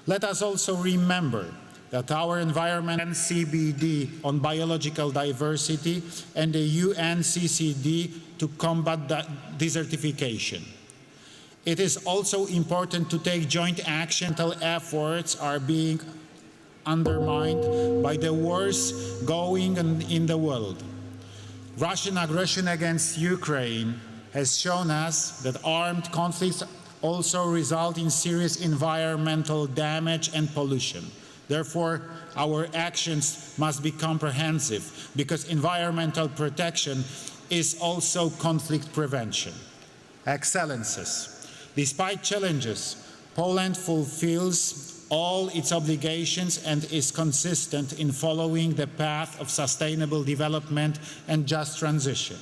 Let us also remember that our environment CBD on biological diversity and the UNCCD to combat desertification. It is also important to take joint action until efforts are being undermined by the wars going on in the world. Russian aggression against Ukraine has shown us that armed conflicts also result in serious environmental damage and pollution. Therefore, our actions must be comprehensive because environmental protection is also conflict prevention. Excellencies, despite challenges, Poland fulfills all its obligations and is consistent in following the path of sustainable development and just transition.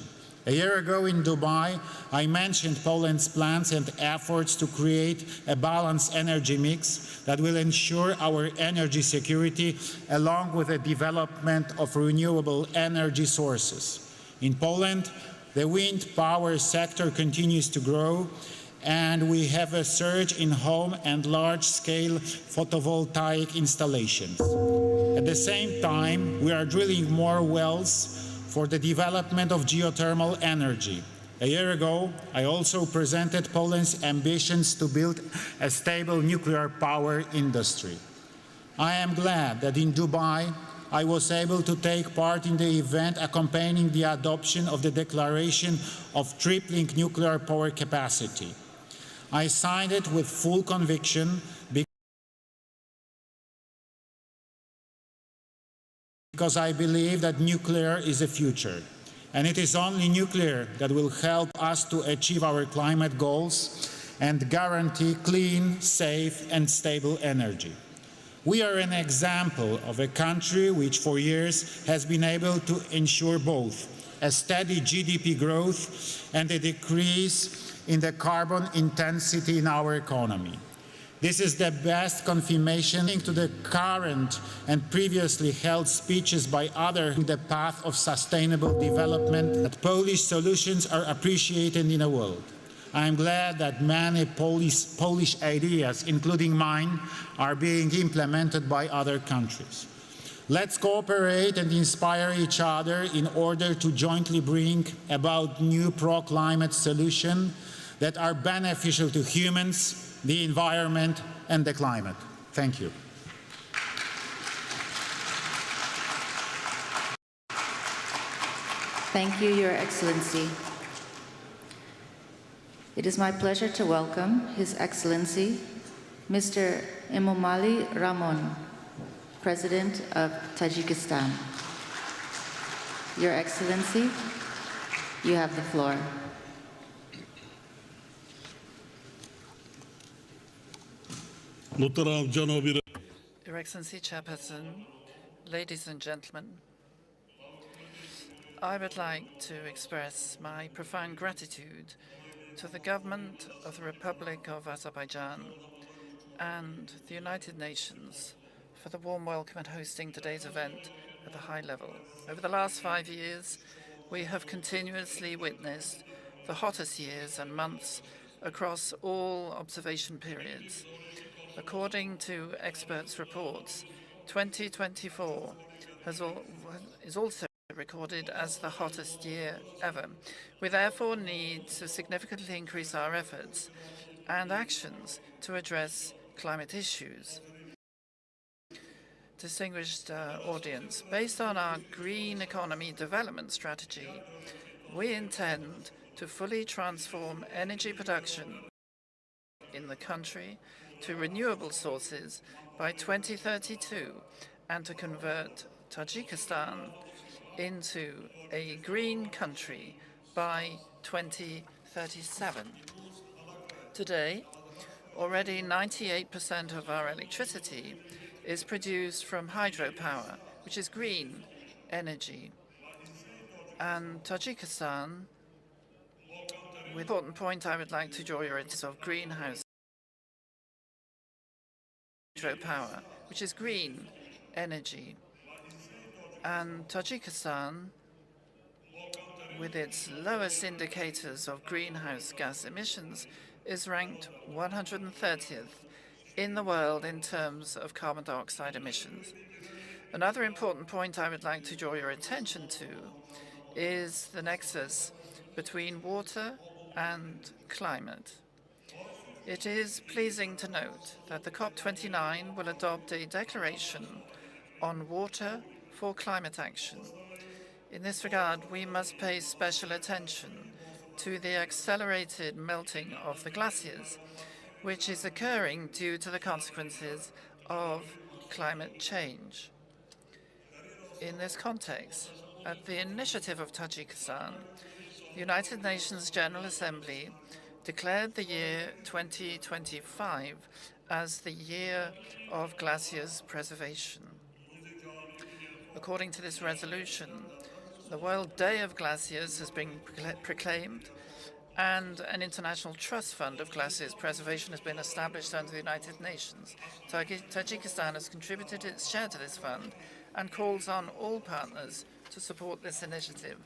A year ago in Dubai, I mentioned Poland's plans and efforts to create a balanced energy mix that will ensure our energy security along with the development of renewable energy sources. In Poland, the wind power sector continues to grow, and we have a surge in home and large-scale photovoltaic installations. At the same time, we are drilling more wells for the development of geothermal energy. A year ago, I also presented Poland's ambitions to build a stable nuclear power industry. I am glad that in Dubai, I was able to take part in the event accompanying the adoption of the Declaration of Tripling Nuclear Power Capacity. I signed it with full conviction because I believe that nuclear is the future. And it is only nuclear that will help us to achieve our climate goals and guarantee clean, safe, and stable energy. We are an example of a country which for years has been able to ensure both a steady GDP growth and a decrease in the carbon intensity in our economy. This is the best confirmation to the current and previously held speeches by others on the path of sustainable development, that Polish solutions are appreciated in the world. I am glad that many Polish ideas, including mine, are being implemented by other countries. Let's cooperate and inspire each other in order to jointly bring about new pro-climate solutions that are beneficial to humans, the environment, and the climate. Thank you. Thank you, Your Excellency. It is my pleasure to welcome His Excellency, Mr. Emomali Rahmon, President of Tajikistan. Your Excellency, you have the floor. Your Excellency, Chairperson, ladies and gentlemen, I would like to express my profound gratitude to the government of the Republic of Azerbaijan and the United Nations for the warm welcome and hosting today's event at the high level. Over the last 5 years, we have continuously witnessed the hottest years and months across all observation periods. According to experts' reports, 2024 is also recorded as the hottest year ever. We therefore need to significantly increase our efforts and actions to address climate issues. Distinguished audience, based on our green economy development strategy, we intend to fully transform energy production in the country to renewable sources by 2032 and to convert Tajikistan into a green country by 2037. Today, already 98% of our electricity is produced from hydropower, which is green energy. And Tajikistan, with an important point I would like to draw your attention of greenhouse hydropower, which is green energy. And Tajikistan, with its lowest indicators of greenhouse gas emissions, is ranked 130th in the world in terms of carbon dioxide emissions. Another important point I would like to draw your attention to is the nexus between water and climate. It is pleasing to note that the COP29 will adopt a declaration on water for climate action. In this regard, we must pay special attention to the accelerated melting of the glaciers, which is occurring due to the consequences of climate change. In this context, at the initiative of Tajikistan, the United Nations General Assembly declared the year 2025 as the Year of Glaciers Preservation. According to this resolution, the World Day of Glaciers has been proclaimed, and an international trust fund of glaciers preservation has been established under the United Nations. Tajikistan has contributed its share to this fund and calls on all partners to support this initiative.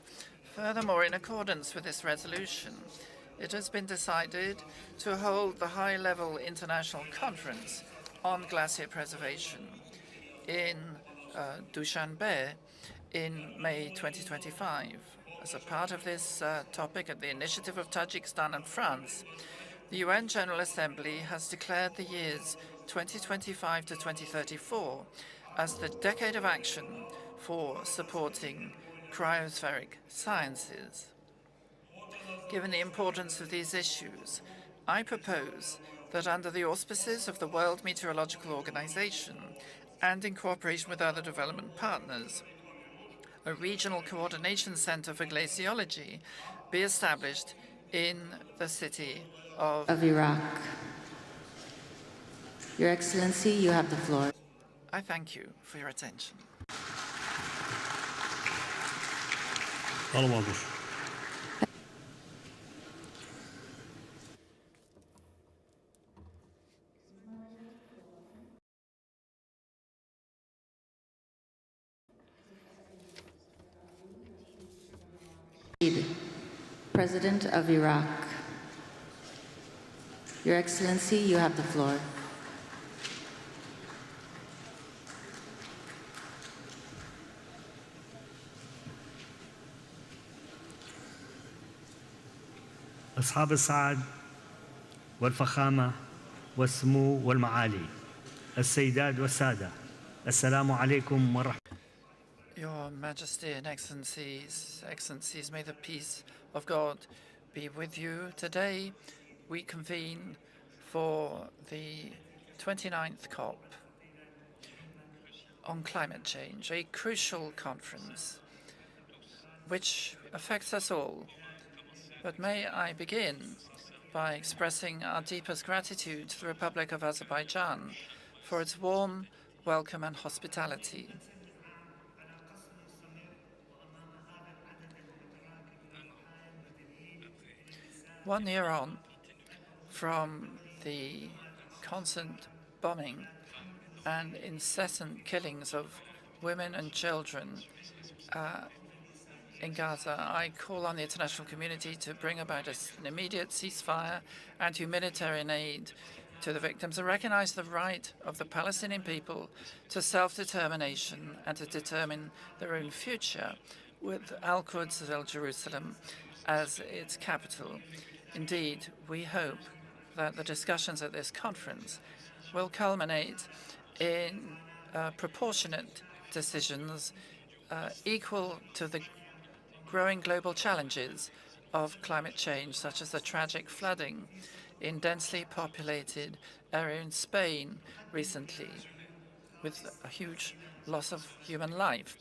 Furthermore, in accordance with this resolution, it has been decided to hold the high-level international conference on glacier preservation in Dushanbe in May 2025. As a part of this topic, at the initiative of Tajikistan and France, the UN General Assembly has declared the years 2025 to 2034 as the decade of action for supporting cryospheric sciences. Given the importance of these issues, I propose that under the auspices of the World Meteorological Organization and in cooperation with other development partners, a regional coordination center for glaciology be established in the city of Iraq. Your Excellency, you have the floor. I thank you for your attention. President of Iraq. Your Excellency, you have the floor. أصحاب السعادة والفخامة والسمو والمعالي السيدات والسادة السلام عليكم ورحمة Your Majesty and Excellencies, may the peace of God be with you. Today, we convene for the 29th COP on climate change, a crucial conference which affects us all. But may I begin by expressing our deepest gratitude to the Republic of Azerbaijan for its warm welcome and hospitality. One year on from the constant bombing and incessant killings of women and children in Gaza, I call on the international community to bring about an immediate ceasefire and humanitarian aid to the victims and recognize the right of the Palestinian people to self-determination and to determine their own future, with Al-Quds Jerusalem as its capital. Indeed, we hope that the discussions at this conference will culminate in proportionate decisions equal to the growing global challenges of climate change, such as the tragic flooding in densely populated area in Spain recently, with a huge loss of human life.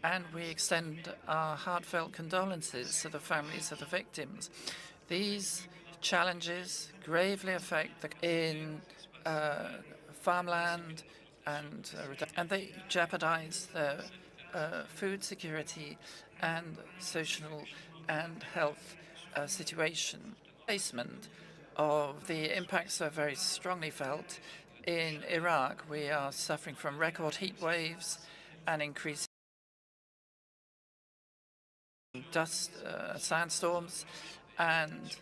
And we extend our heartfelt condolences to the families of the victims. These challenges gravely affect farmland, and they jeopardize their food security and social and health situation. Placement of the impacts are very strongly felt. In Iraq, we are suffering from record heat waves and increasing dust, sandstorms, and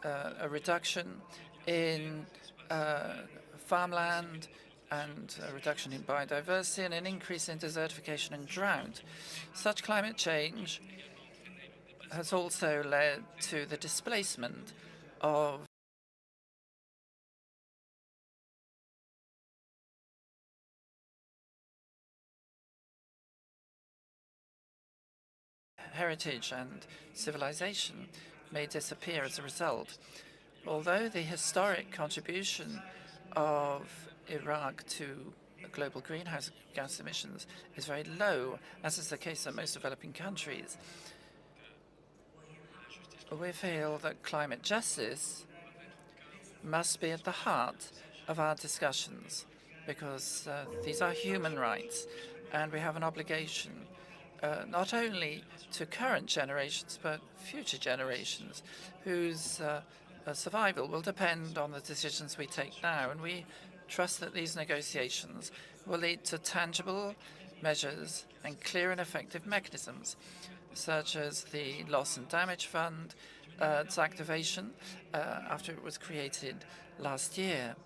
a reduction in farmland, and a reduction in biodiversity, and an increase in desertification and drought. Such climate change has also led to the displacement of heritage and civilization may disappear as a result. Although the historic contribution of Iraq to global greenhouse gas emissions is very low, as is the case in most developing countries, we feel that climate justice must be at the heart of our discussions, because these are human rights, and we have an obligation not only to current generations, but future generations, whose survival will depend on the decisions we take now. And we trust that these negotiations will lead to tangible measures and clear and effective mechanisms, such as the Loss and Damage Fund, its activation after it was created last year.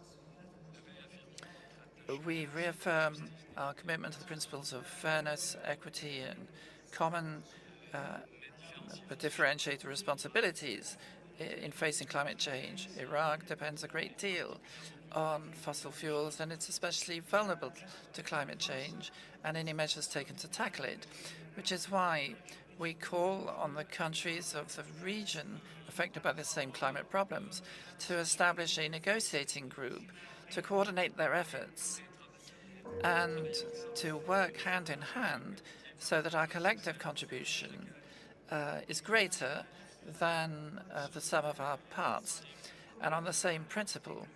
We reaffirm our commitment to the principles of fairness, equity, and common but differentiated responsibilities in facing climate change. Iraq depends a great deal on fossil fuels, and it's especially vulnerable to climate change and any measures taken to tackle it, which is why we call on the countries of the region affected by the same climate problems to establish a negotiating group to coordinate their efforts and to work hand in hand so that our collective contribution is greater than the sum of our parts. And on the same principle,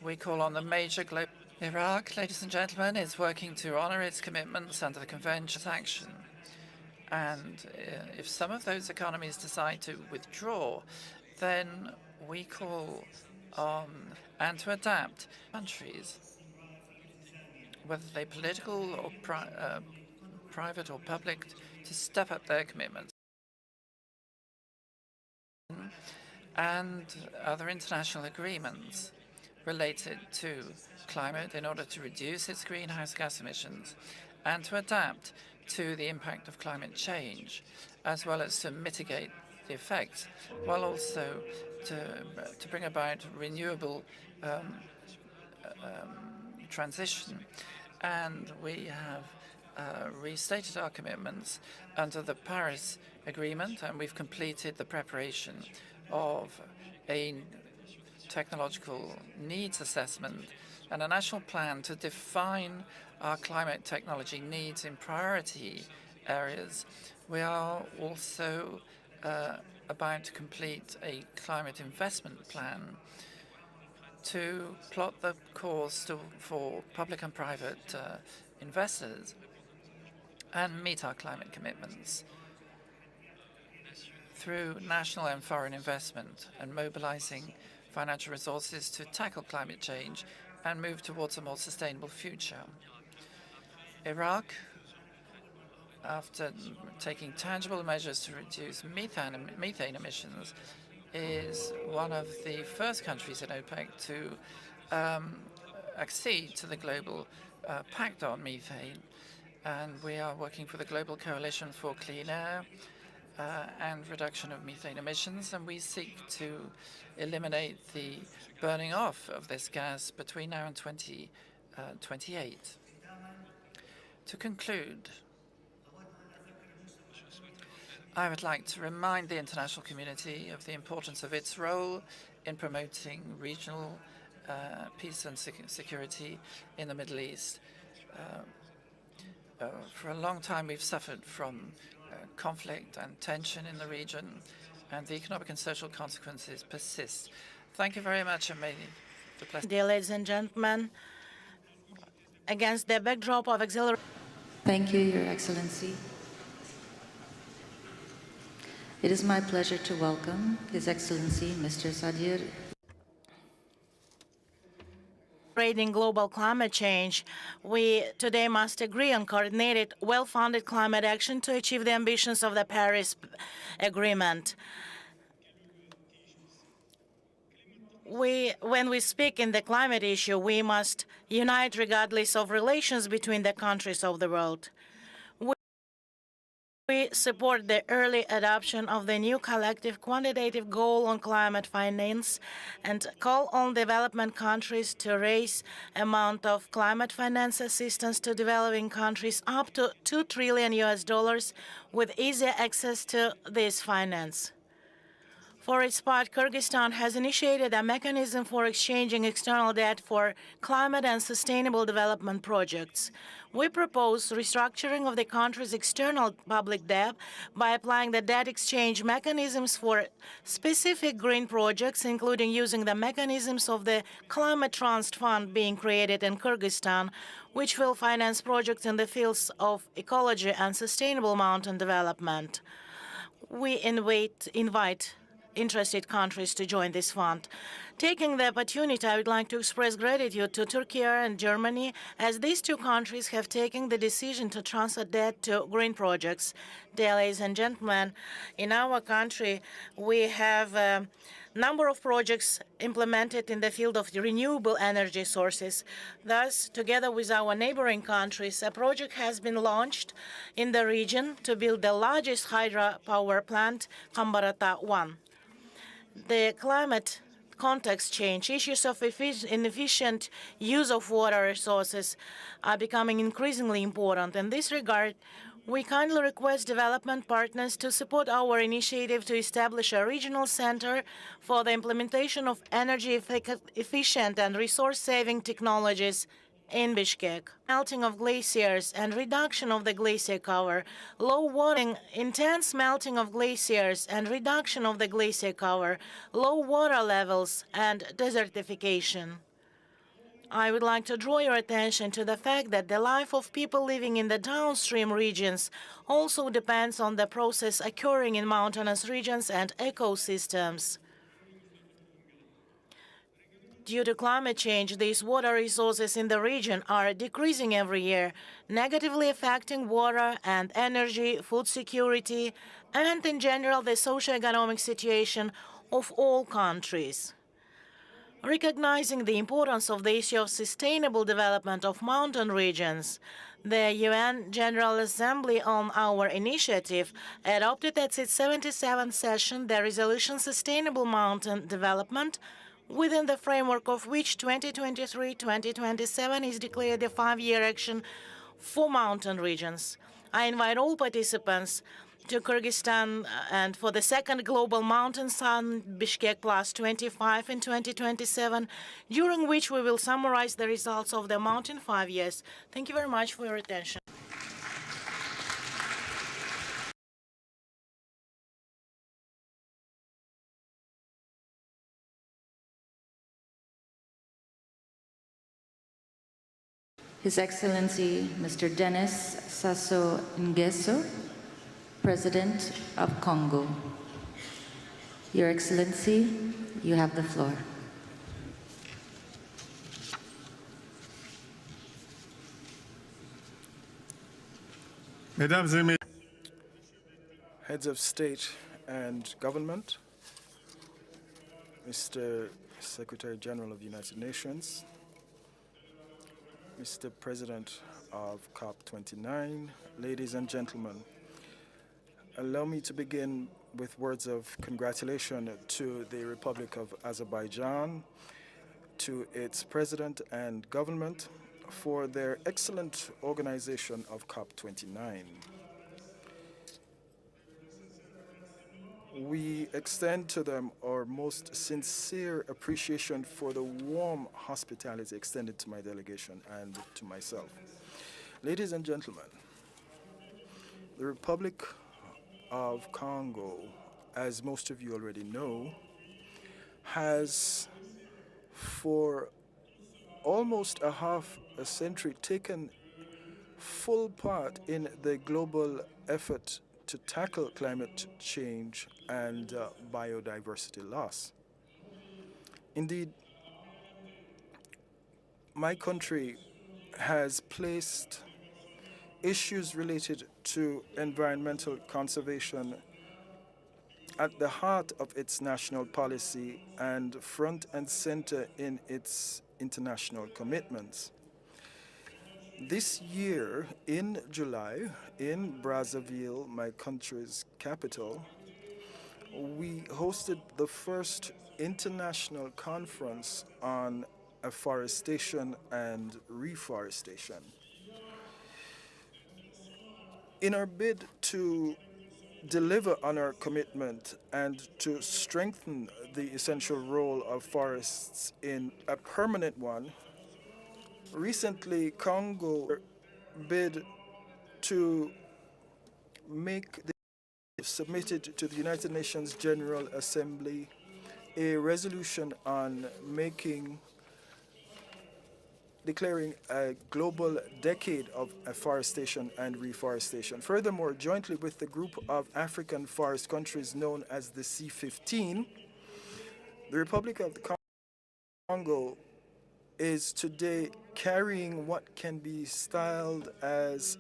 we call on the major global... Iraq, ladies and gentlemen, is working to honor its commitments under the Convention's action. And if some of those economies decide to withdraw, then we call on and to adapt countries, whether they political or private or public, to step up their commitments. And other international agreements related to climate in order to reduce its greenhouse gas emissions and to adapt to the impact of climate change, as well as to mitigate the effects, while also to bring about renewable transition. And we have restated our commitments under the Paris Agreement, and we've completed the preparation of a technological needs assessment and a national plan to define our climate technology needs in priority areas. We are also about to complete a climate investment plan to plot the course for public and private investors and meet our climate commitments through national and foreign investment and mobilizing financial resources to tackle climate change and move towards a more sustainable future. Iraq, after taking tangible measures to reduce methane emissions, is one of the first countries in OPEC to accede to the global pact on methane. And we are working for the Global Coalition for Clean Air and reduction of methane emissions, and we seek to eliminate the burning off of this gas between now and 2028. To conclude, I would like to remind the international community of the importance of its role in promoting regional peace and security in the Middle East. For a long time, we've suffered from conflict and tension in the region, and the economic and social consequences persist. Thank you very much, and may the blessing. Dear ladies and gentlemen, against the backdrop of exhilaration. Thank you, Your Excellency. It is my pleasure to welcome His Excellency Mr. Sadir. In global climate change, we today must agree on coordinated, well-funded climate action to achieve the ambitions of the Paris Agreement. When we speak in the climate issue, we must unite regardless of relations between the countries of the world. We support the early adoption of the new collective quantitative goal on climate finance and call on development countries to raise amount of climate finance assistance to developing countries up to $2 trillion with easier access to this finance. For its part, Kyrgyzstan has initiated a mechanism for exchanging external debt for climate and sustainable development projects. We propose restructuring of the country's external public debt by applying the debt exchange mechanisms for specific green projects, including using the mechanisms of the Climate Trust Fund being created in Kyrgyzstan, which will finance projects in the fields of ecology and sustainable mountain development. We invite interested countries to join this fund. Taking the opportunity, I would like to express gratitude to Turkey and Germany, as these two countries have taken the decision to transfer debt to green projects. Dear ladies and gentlemen, in our country, we have a number of projects implemented in the field of renewable energy sources. Thus, together with our neighboring countries, a project has been launched in the region to build the largest hydropower plant, Kambarata 1. The climate context change, issues of inefficient use of water resources are becoming increasingly important. In this regard, we kindly request development partners to support our initiative to establish a regional center for the implementation of energy-efficient and resource-saving technologies in Bishkek. Melting of glaciers and reduction of the glacier cover, low water, intense melting of glaciers and reduction of the glacier cover, low water levels, and desertification. I would like to draw your attention to the fact that the life of people living in the downstream regions also depends on the process occurring in mountainous regions and ecosystems. Due to climate change, these water resources in the region are decreasing every year, negatively affecting water and energy, food security, and in general the socio-economic situation of all countries. Recognizing the importance of the issue of sustainable development of mountain regions, the UN General Assembly, on our initiative, adopted at its 77th session the resolution Sustainable Mountain Development, within the framework of which 2023-2027 is declared a 5-year action for mountain regions. I invite all participants to Kyrgyzstan and for the second Global Mountain Summit Bishkek Plus 25 in 2027, during which we will summarize the results of the Mountain 5 years. Thank you very much for your attention. His Excellency Mr. Denis Sassou Nguesso, President of Congo. Your Excellency, you have the floor. Heads of State and Government, Mr. Secretary General of the United Nations, Mr. President of COP29, ladies and gentlemen, allow me to begin with words of congratulation to the Republic of Azerbaijan, to its president and government for their excellent organization of COP29. We extend to them our most sincere appreciation for the warm hospitality extended to my delegation and to myself. Ladies and gentlemen, the Republic of Congo, as most of you already know, has for almost a half a century taken full part in the global effort to tackle climate change and biodiversity loss. Indeed, my country has placed issues related to environmental conservation at the heart of its national policy and front and center in its international commitments. This year, in July, in Brazzaville, my country's capital, we hosted the first international conference on afforestation and reforestation. In our bid to deliver on our commitment and to strengthen the essential role of forests in a permanent one, recently Congo bid to make submitted to the United Nations General Assembly a resolution on declaring a global decade of afforestation and reforestation. Furthermore, jointly with the group of African forest countries known as the C15, the Republic of the Congo is today carrying what can be styled as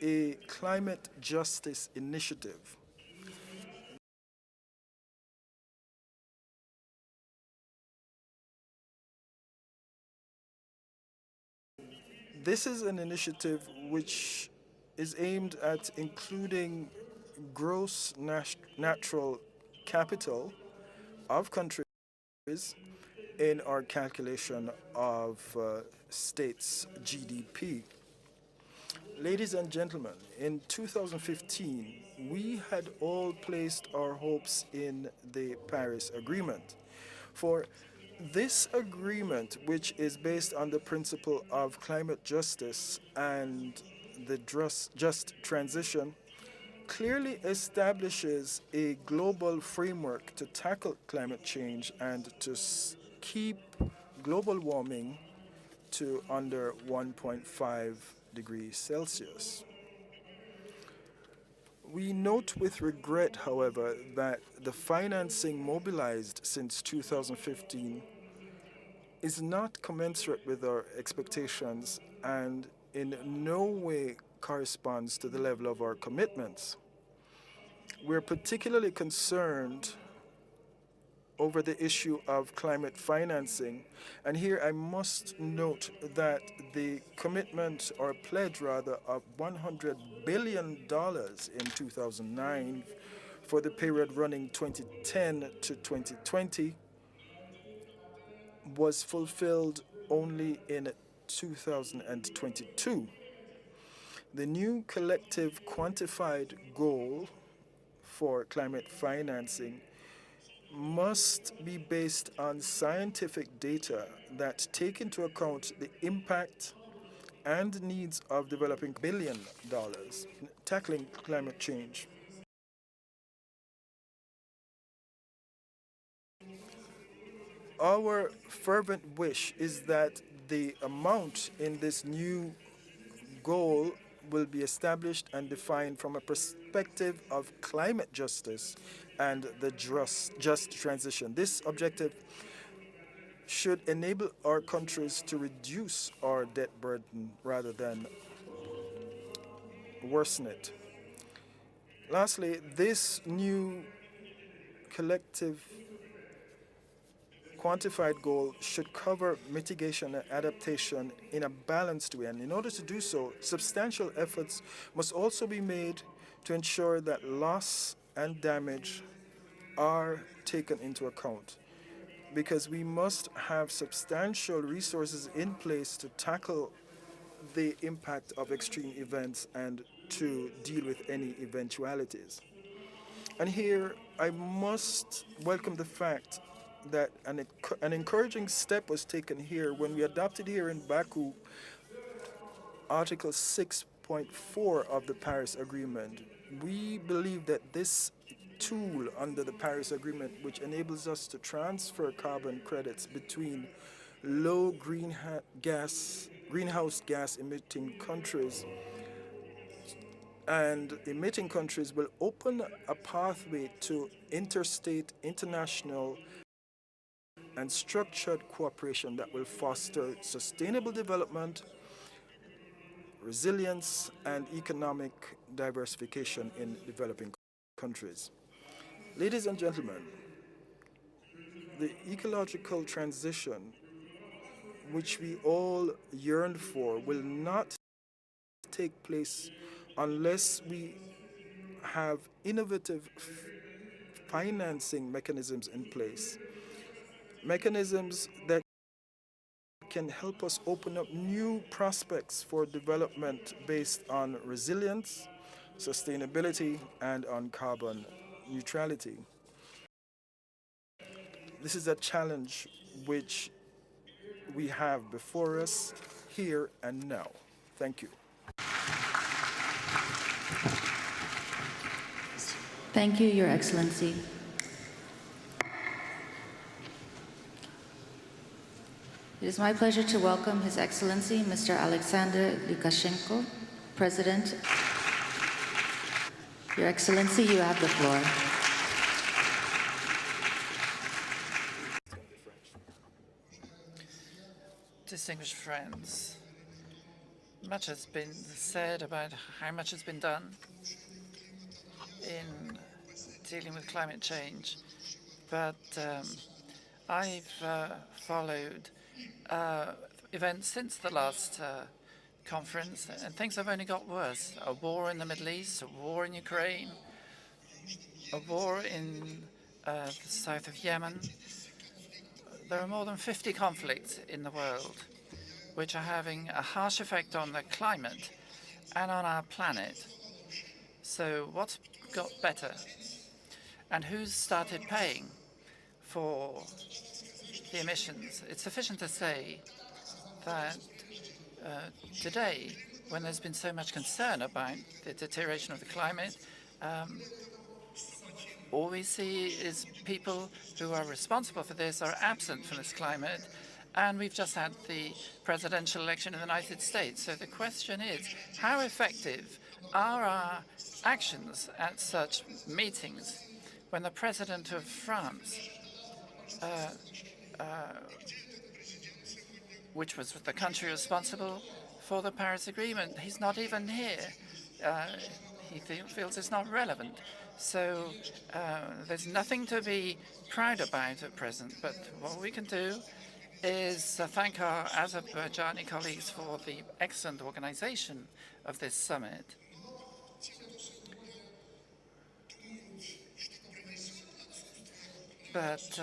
a climate justice initiative. This is an initiative which is aimed at including gross natural capital of countries in our calculation of states' GDP. Ladies and gentlemen, in 2015, we had all placed our hopes in the Paris Agreement. For This agreement, which is based on the principle of climate justice and the just transition, clearly establishes a global framework to tackle climate change and to keep global warming to under 1.5 degrees Celsius. We note with regret, however, that the financing mobilized since 2015 is not commensurate with our expectations and in no way corresponds to the level of our commitments. We're particularly concerned over the issue of climate financing. And here I must note that the commitment, or pledge rather, of $100 billion in 2009 for the period running 2010 to 2020 was fulfilled only in 2022. The new collective quantified goal for climate financing must be based on scientific data that take into account the impact and needs of developing $1 billion tackling climate change. Our fervent wish is that the amount in this new goal will be established and defined from a perspective of climate justice and the just transition. This objective should enable our countries to reduce our debt burden rather than worsen it. Lastly, this new collective quantified goal should cover mitigation and adaptation in a balanced way. And in order to do so, substantial efforts must also be made to ensure that loss and damage are taken into account, because we must have substantial resources in place to tackle the impact of extreme events and to deal with any eventualities. And here I must welcome the fact that an encouraging step was taken here when we adopted here in Baku Article 6.4 of the Paris Agreement. We believe that this tool under the Paris Agreement, which enables us to transfer carbon credits between low greenhouse gas emitting countries and emitting countries, will open a pathway to interstate, international, and structured cooperation that will foster sustainable development, resilience, and economic diversification in developing countries. Ladies and gentlemen, the ecological transition which we all yearn for will not take place unless we have innovative financing mechanisms in place. Mechanisms that can help us open up new prospects for development based on resilience, sustainability, and on carbon neutrality. This is a challenge which we have before us here and now. Thank you. Thank you, Your Excellency. It is my pleasure to welcome His Excellency, Mr. Alexander Lukashenko, President. Your Excellency, you have the floor. Distinguished friends, much has been said about how much has been done in dealing with climate change, but I've followed events since the last conference, and things have only got worse. A war in the Middle East, a war in Ukraine, a war in the south of Yemen. There are more than 50 conflicts in the world which are having a harsh effect on the climate and on our planet. So what's got better? And who's started paying for the emissions. It's sufficient to say that today, when there's been so much concern about the deterioration of the climate, all we see is people who are responsible for this are absent from this climate, and we've just had the presidential election in the United States. So the question is, how effective are our actions at such meetings when the president of France, which was the country responsible for the Paris Agreement, he's not even here. He feels it's not relevant. So there's nothing to be proud about at present, but what we can do is thank our Azerbaijani colleagues for the excellent organization of this summit. But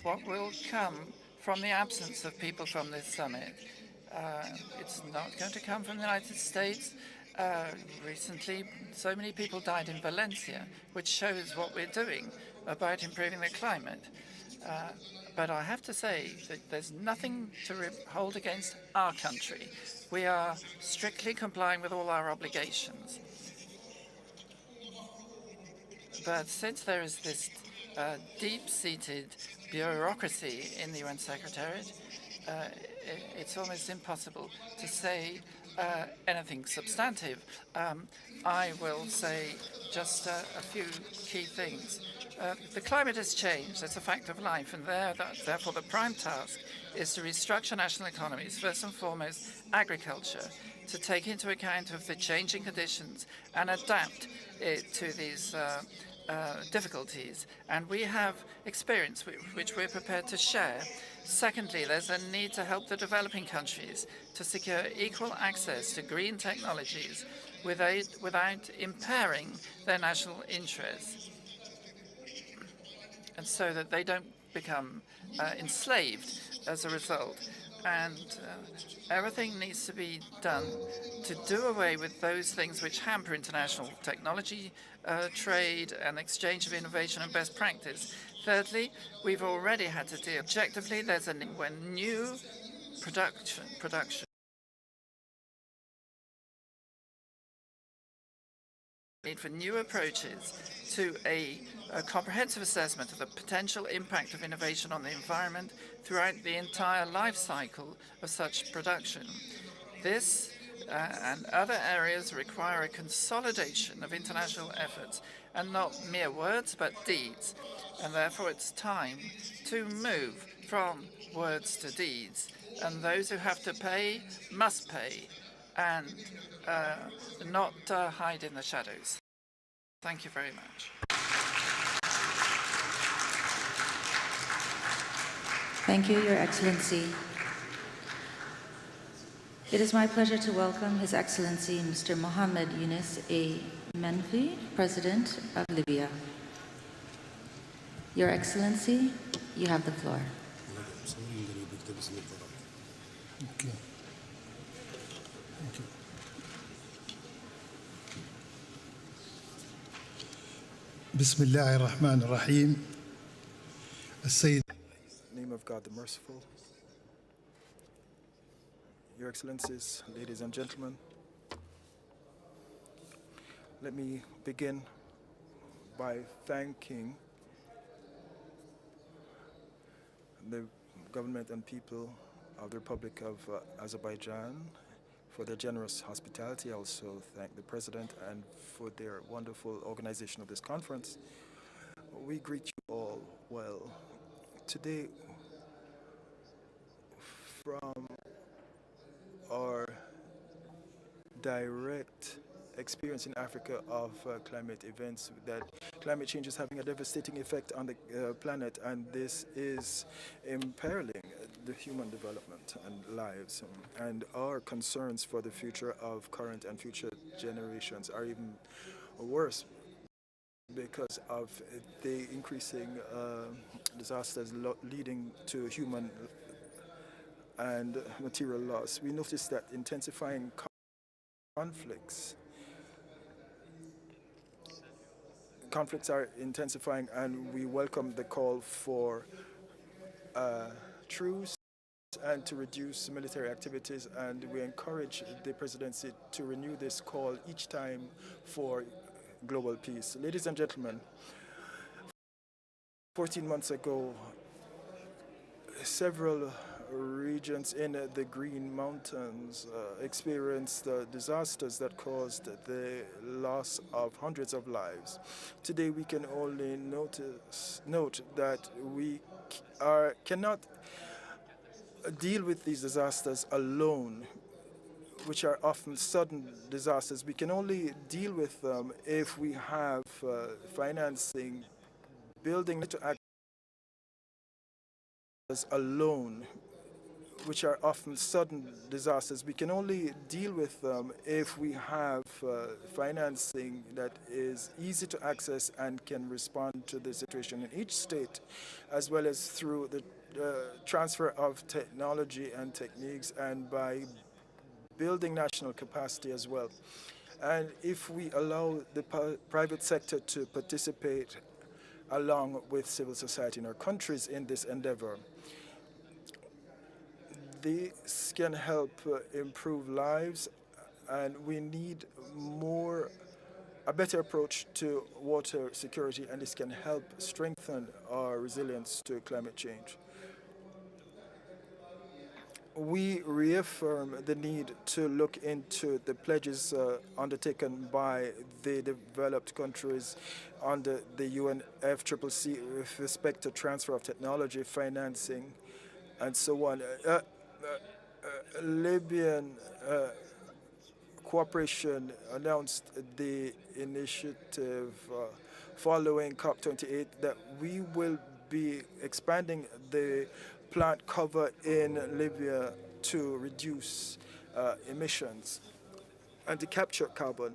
what will come from the absence of people from this summit? It's not going to come from the United States. Recently, so many people died in Valencia, which shows what we're doing about improving the climate. But I have to say that there's nothing to hold against our country. We are strictly complying with all our obligations. But since there is this deep-seated bureaucracy in the UN Secretariat, it's almost impossible to say anything substantive. I will say just a few key things. The climate has changed. It's a fact of life, and therefore the prime task is to restructure national economies, first and foremost agriculture, to take into account of the changing conditions and adapt it to these difficulties. And we have experience which we're prepared to share. Secondly, there's a need to help the developing countries to secure equal access to green technologies without impairing their national interests, and so that they don't become enslaved as a result. And everything needs to be done to do away with those things which hamper international technology trade and exchange of innovation and best practice. Thirdly, we've already had to deal objectively. There's a need when new production need for new approaches to a comprehensive assessment of the potential impact of innovation on the environment throughout the entire life cycle of such production. This and other areas require a consolidation of international efforts, and not mere words but deeds. And therefore it's time to move from words to deeds. And those who have to pay must pay, and not hide in the shadows. Thank you very much. Thank you, Your Excellency. It is my pleasure to welcome His Excellency Mr. Mohammed Yunus A. Menfi, President of Libya. Your Excellency, you have the floor. Okay. Thank you. بسم الله الرحمن الرحيم السيد. In the name of God the Merciful. Your Excellencies, ladies and gentlemen, let me begin by thanking the government and people of the Republic of Azerbaijan for their generous hospitality. I also thank the President and for their wonderful organization of this conference. We greet you all well. Today, from our direct experience in Africa of climate events, that climate change is having a devastating effect on the planet, and this is imperiling the human development and lives. And our concerns for the future of current and future generations are even worse because of the increasing disasters leading to human and material loss. We notice that intensifying conflicts are intensifying, and we welcome the call for truce and to reduce military activities, and we encourage the presidency to renew this call each time for global peace. Ladies and gentlemen, 14 months ago, several regions in the Green Mountains experienced disasters that caused the loss of hundreds of lives. Today we can only note that we cannot deal with these disasters alone, which are often sudden disasters. We can only deal with them if we have financing, building to act alone, which are often sudden disasters. We can only deal with them if we have financing that is easy to access and can respond to the situation in each state, as well as through the transfer of technology and techniques, and by building national capacity as well. And if we allow the private sector to participate along with civil society in our countries in this endeavor, this can help improve lives, and we need a better approach to water security, and this can help strengthen our resilience to climate change. We reaffirm the need to look into the pledges undertaken by the developed countries under the UNFCCC with respect to transfer of technology, financing, and so on. Libyan cooperation announced the initiative following COP28 that we will be expanding the plant cover in Libya to reduce emissions and to capture carbon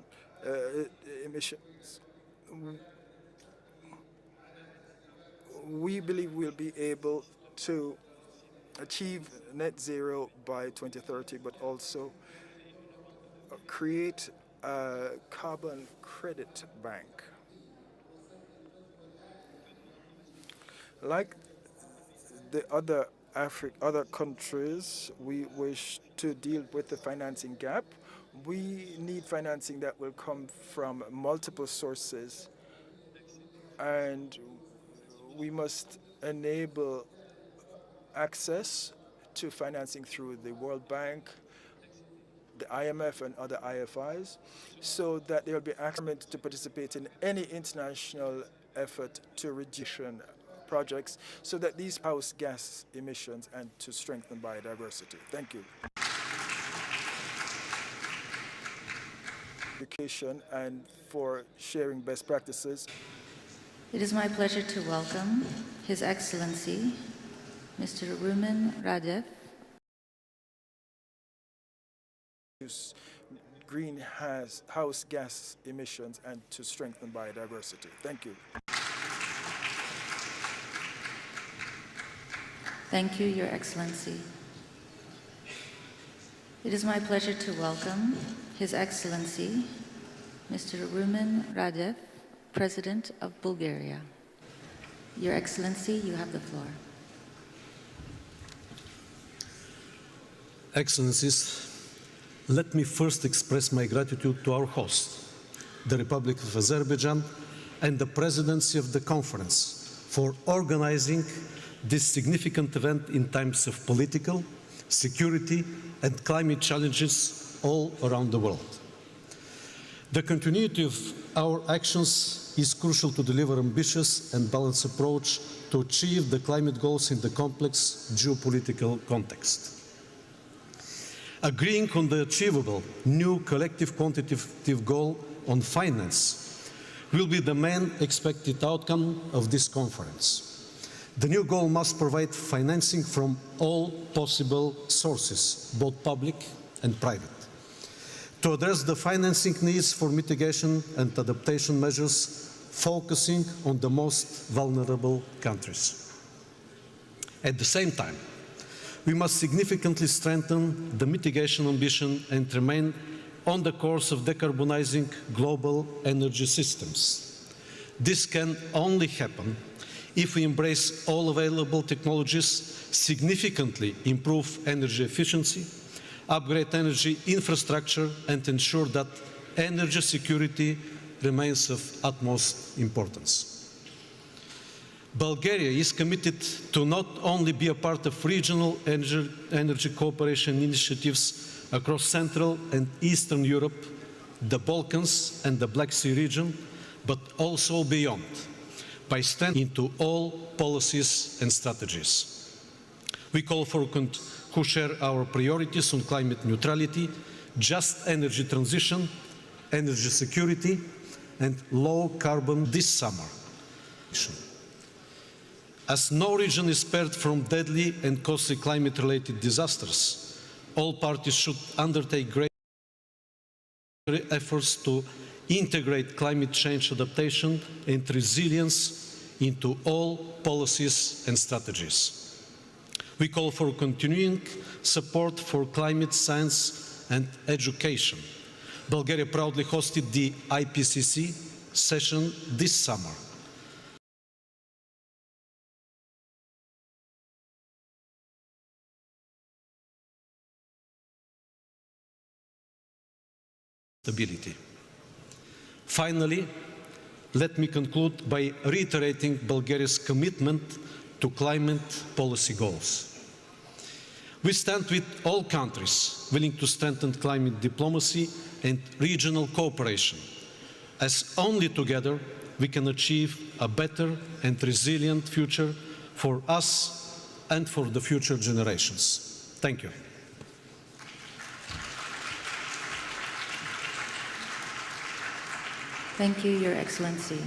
emissions. We believe we'll be able to achieve net zero by 2030, but also create a carbon credit bank. Like the other countries, we wish to deal with the financing gap. We need financing that will come from multiple sources, and we must enable access to financing through the World Bank, the IMF, and other IFIs, so that there will be access to participate in any international effort to reduce projects, so that these house gas emissions and to strengthen biodiversity. Thank you. Education and for sharing best practices. It is my pleasure to welcome His Excellency, Mr. Rumen Radev. Greenhouse gas emissions and to strengthen biodiversity. Thank you. Thank you, Your Excellency. It is my pleasure to welcome His Excellency, Mr. Rumen Radev, President of Bulgaria. Your Excellency, you have the floor. Excellencies, let me first express my gratitude to our host, the Republic of Azerbaijan, and the Presidency of the Conference for organizing this significant event in times of political, security, and climate challenges all around the world. The continuity of our actions is crucial to deliver ambitious and balanced approach to achieve the climate goals in the complex geopolitical context. Agreeing on the achievable new collective quantitative goal on finance will be the main expected outcome of this conference. The new goal must provide financing from all possible sources, both public and private, to address the financing needs for mitigation and adaptation measures, focusing on the most vulnerable countries. At the same time, we must significantly strengthen the mitigation ambition and remain on the course of decarbonizing global energy systems. This can only happen if we embrace all available technologies, significantly improve energy efficiency, upgrade energy infrastructure, and ensure that energy security remains of utmost importance. Bulgaria is committed to not only be a part of regional energy cooperation initiatives across Central and Eastern Europe, the Balkans and the Black Sea region, but also beyond, by standing into all policies and strategies. We call for who share our priorities on climate neutrality, just energy transition, energy security, and low carbon this summer. As no region is spared from deadly and costly climate-related disasters, all parties should undertake great efforts to integrate climate change adaptation and resilience into all policies and strategies. We call for continuing support for climate science and education. Bulgaria proudly hosted the IPCC session this summer. Stability. Finally, let me conclude by reiterating Bulgaria's commitment to climate policy goals. We stand with all countries willing to strengthen climate diplomacy and regional cooperation, as only together we can achieve a better and resilient future for us and for the future generations. Thank you. Thank you, Your Excellency.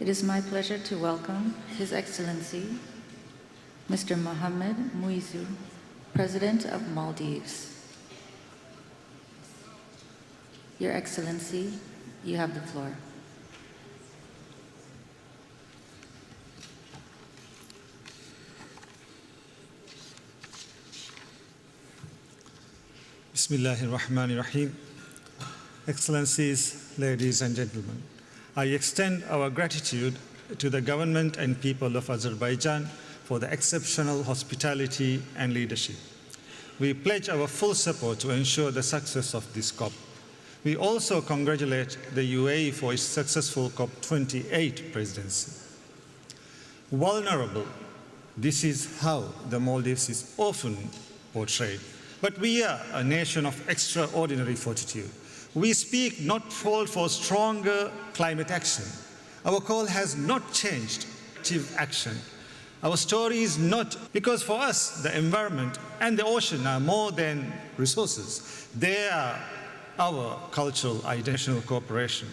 It is my pleasure to welcome His Excellency, Mr. Mohamed Muizu, President of Maldives. Your Excellency, you have the floor. Bismillahirrahmanirrahim. Excellencies, ladies and gentlemen, I extend our gratitude to the government and people of Azerbaijan for the exceptional hospitality and leadership. We pledge our full support to ensure the success of this COP. We also congratulate the UAE for its successful COP28 presidency. Vulnerable, this is how the Maldives is often portrayed. But we are a nation of extraordinary fortitude. We speak not for stronger climate action. Our call has not changed. Active action. Our story is not, because for us, the environment and the ocean are more than resources. They are our cultural identity, cooperation.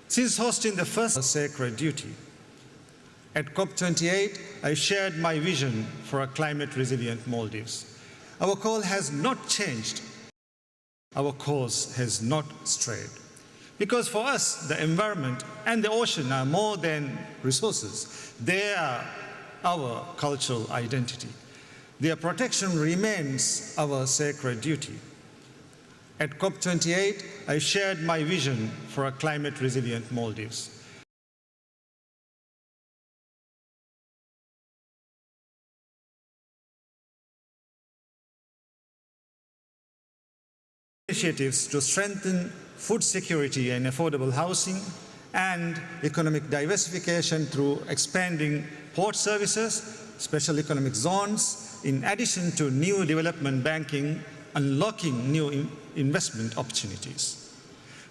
Since hosting the first sacred duty, at COP28, I shared my vision for a climate-resilient Maldives. Our call has not changed. Our course has not strayed. Because for us, the environment and the ocean are more than resources. They are our cultural identity. Their protection remains our sacred duty. At COP28, I shared my vision for a climate-resilient Maldives. Initiatives to strengthen food security and affordable housing and economic diversification through expanding port services, special economic zones, in addition to new development banking, unlocking new investment opportunities.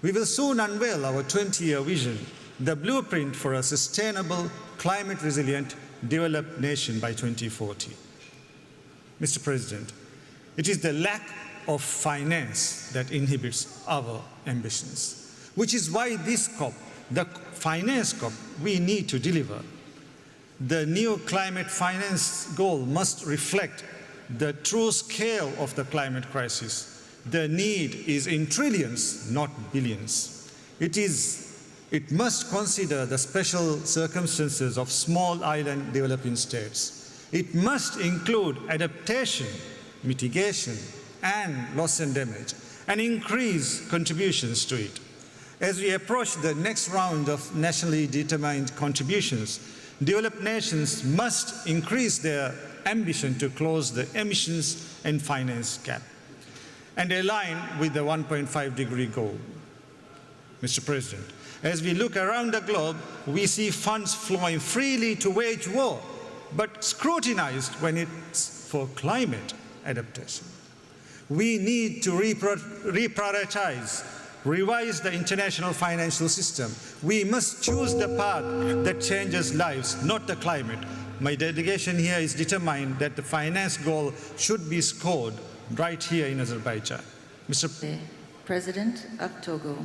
We will soon unveil our 20-year vision, the blueprint for a sustainable, climate-resilient, developed nation by 2040. Mr. President, it is the lack of finance that inhibits our ambitions, which is why this COP, the finance COP, we need to deliver. The new climate finance goal must reflect the true scale of the climate crisis. The need is in trillions, not billions. It must consider the special circumstances of small island developing states. It must include adaptation, mitigation, and loss and damage, and increase contributions to it. As we approach the next round of nationally determined contributions, developed nations must increase their ambition to close the emissions and finance gap and align with the 1.5-degree goal. Mr. President, as we look around the globe, we see funds flowing freely to wage war, but scrutinized when it's for climate adaptation. We need to reprioritize, revise the international financial system. We must choose the path that changes lives, not the climate. My delegation here is determined that the finance goal should be scored right here in Azerbaijan. The President of Togo.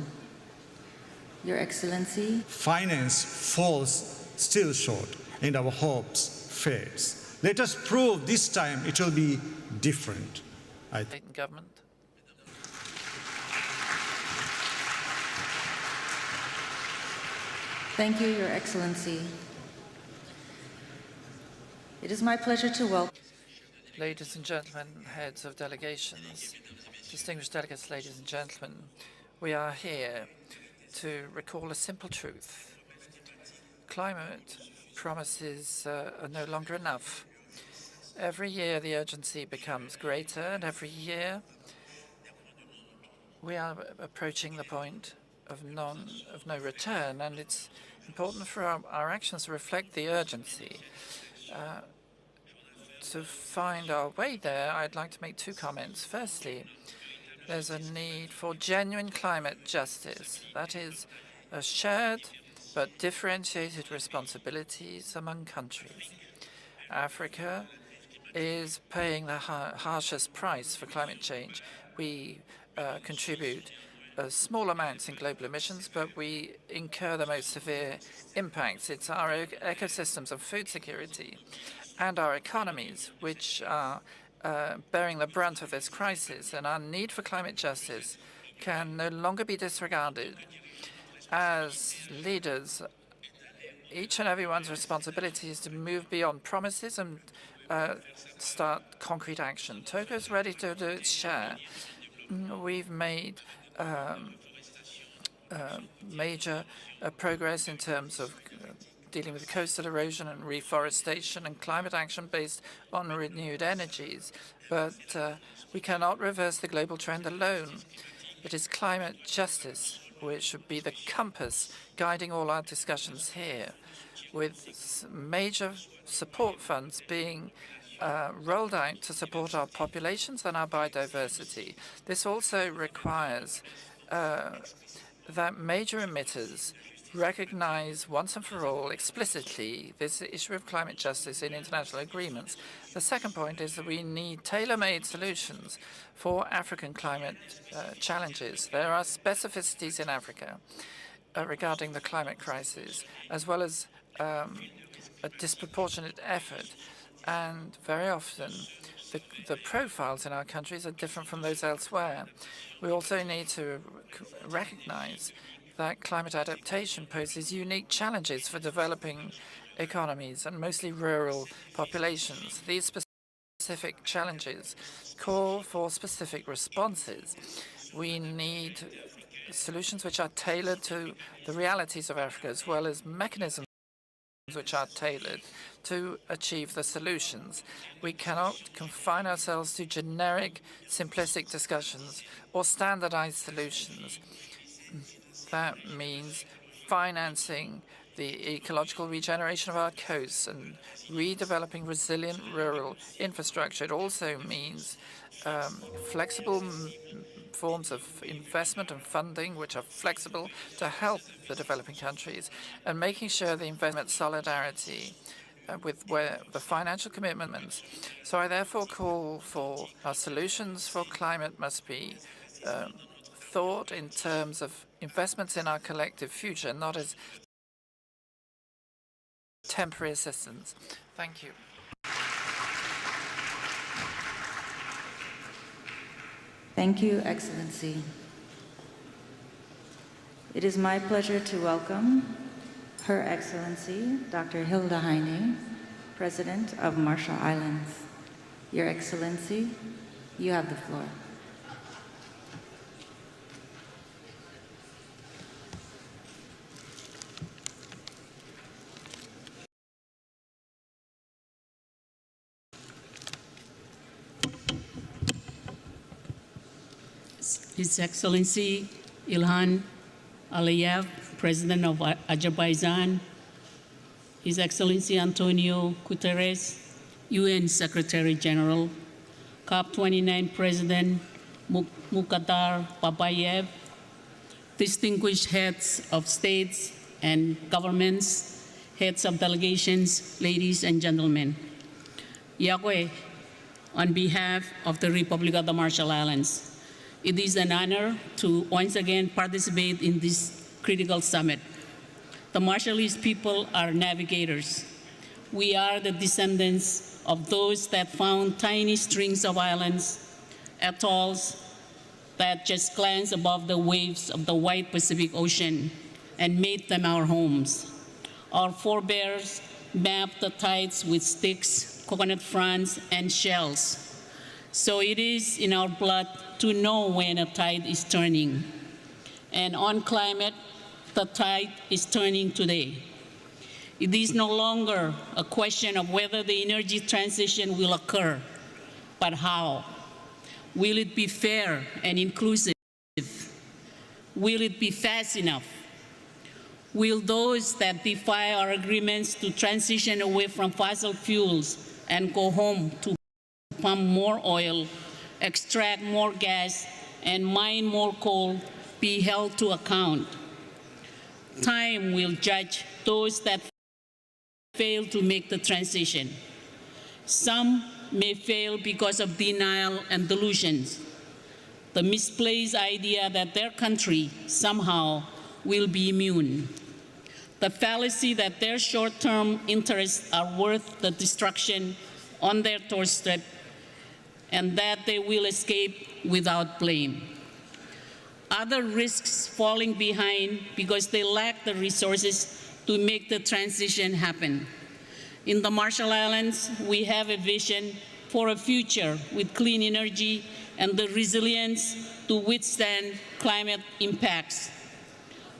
Your Excellency. Finance falls still short and our hopes fails. Let us prove this time it will be different. Government. Thank you, Your Excellency. It is my pleasure to welcome. Ladies and gentlemen, heads of delegations, distinguished delegates, ladies and gentlemen, we are here to recall a simple truth. Climate promises are no longer enough. Every year the urgency becomes greater, and every year we are approaching the point of no return, and it's important for our actions to reflect the urgency. To find our way there, I'd like to make two comments. Firstly, there's a need for genuine climate justice. That is, a shared but differentiated responsibilities among countries. Africa is paying the harshest price for climate change. We contribute small amounts in global emissions, but we incur the most severe impacts. It's our ecosystems of food security and our economies which are bearing the brunt of this crisis, and our need for climate justice can no longer be disregarded. As leaders, each and everyone's responsibility is to move beyond promises and start concrete action. Togo is ready to do its share. We've made major progress in terms of dealing with coastal erosion and reforestation and climate action based on renewed energies. But we cannot reverse the global trend alone. It is climate justice which should be the compass guiding all our discussions here, with major support funds being rolled out to support our populations and our biodiversity. This also requires that major emitters recognize once and for all explicitly this issue of climate justice in international agreements. The second point is that we need tailor-made solutions for African climate challenges. There are specificities in Africa regarding the climate crisis, as well as a disproportionate effort. And very often, the profiles in our countries are different from those elsewhere. We also need to recognize that climate adaptation poses unique challenges for developing economies and mostly rural populations. These specific challenges call for specific responses. We need solutions which are tailored to the realities of Africa, as well as mechanisms which are tailored to achieve the solutions. We cannot confine ourselves to generic, simplistic discussions or standardized solutions. That means financing the ecological regeneration of our coasts and redeveloping resilient rural infrastructure. It also means flexible forms of investment and funding which are flexible to help the developing countries, and making sure the investment solidarity with the financial commitments. So I therefore call for our solutions for climate must be thought in terms of investments in our collective future, not as temporary assistance. Thank you. Thank you, Excellency. It is my pleasure to welcome Her Excellency, Dr. Hilda Heine, President of Marshall Islands. Your Excellency, you have the floor. His Excellency Ilham Aliyev, President of Azerbaijan, His Excellency Antonio Guterres, UN Secretary General, COP29 President Mukhtar Babayev, distinguished heads of states and governments, heads of delegations, ladies and gentlemen. Yahweh, on behalf of the Republic of the Marshall Islands, it is an honor to once again participate in this critical summit. The Marshallese people are navigators. We are the descendants of those that found tiny strings of islands, atolls that just glance above the waves of the wide Pacific Ocean and made them our homes. Our forebears mapped the tides with sticks, coconut fronds, and shells. So it is in our blood to know when a tide is turning. And on climate, the tide is turning today. It is no longer a question of whether the energy transition will occur, but how. Will it be fair and inclusive? Will it be fast enough? Will those that defy our agreements to transition away from fossil fuels and go home to pump more oil, extract more gas, and mine more coal be held to account? Time will judge those that fail to make the transition. Some may fail because of denial and delusions, the misplaced idea that their country somehow will be immune, the fallacy that their short-term interests are worth the destruction on their doorstep, and that they will escape without blame. Other risks falling behind because they lack the resources to make the transition happen. In the Marshall Islands, we have a vision for a future with clean energy and the resilience to withstand climate impacts.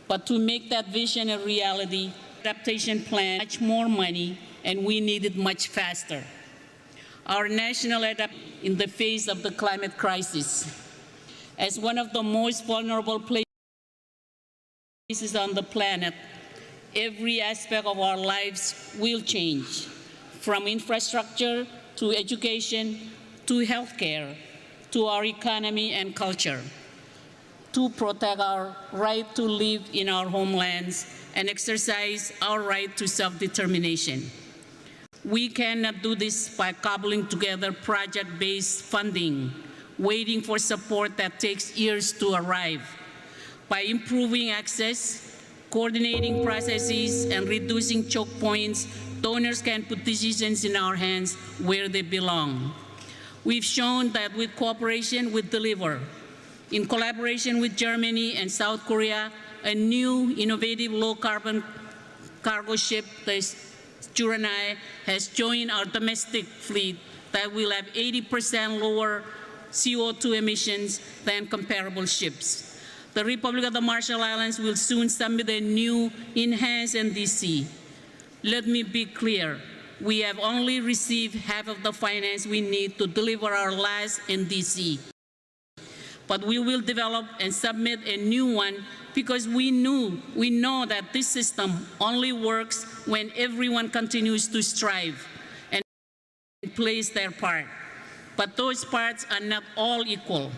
But to make that vision a reality, adaptation plan, much more money, and we need it much faster. Our national adaptation in the face of the climate crisis. As one of the most vulnerable places on the planet, every aspect of our lives will change, from infrastructure to education to healthcare to our economy and culture, to protect our right to live in our homelands and exercise our right to self-determination. We cannot do this by cobbling together project-based funding, waiting for support that takes years to arrive. By improving access, coordinating processes, and reducing choke points, donors can put decisions in our hands where they belong. We've shown that with cooperation, we deliver. In collaboration with Germany and South Korea, a new innovative low-carbon cargo ship, the Suriname, has joined our domestic fleet that will have 80% lower CO2 emissions than comparable ships. The Republic of the Marshall Islands will soon submit a new enhanced NDC. Let me be clear, we have only received half of the finance we need to deliver our last NDC. But we will develop and submit a new one because we know that this system only works when everyone continues to strive and plays their part. But those parts are not all equal.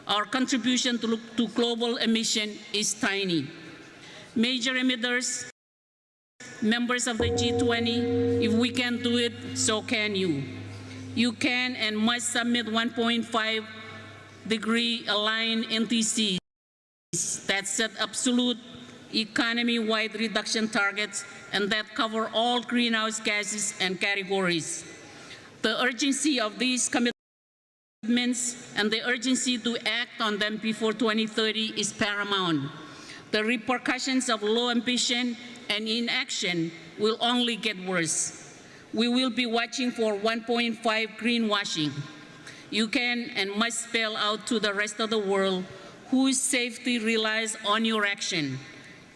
Our contribution to global emission is tiny. Major emitters, members of the G20, if we can do it, so can you. You can and must submit 1.5-degree aligned NTCs that set absolute economy-wide reduction targets and that cover all greenhouse gases and categories. The urgency of these commitments and the urgency to act on them before 2030 is paramount. The repercussions of low ambition and inaction will only get worse. We will be watching for 1.5 greenwashing. You can and must spell out to the rest of the world whose safety relies on your action,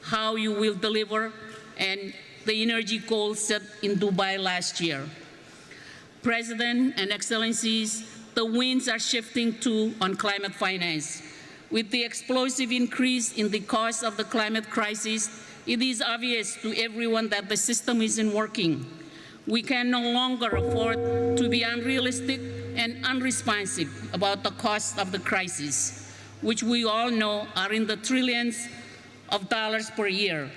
how you will deliver, and the energy goals set in Dubai last year. President and Excellencies, the winds are shifting too on climate finance. With the explosive increase in the cost of the climate crisis, it is obvious to everyone that the system isn't working. We can no longer afford to be unrealistic and unresponsive about the cost of the crisis, which we all know are in the trillions of dollars per year.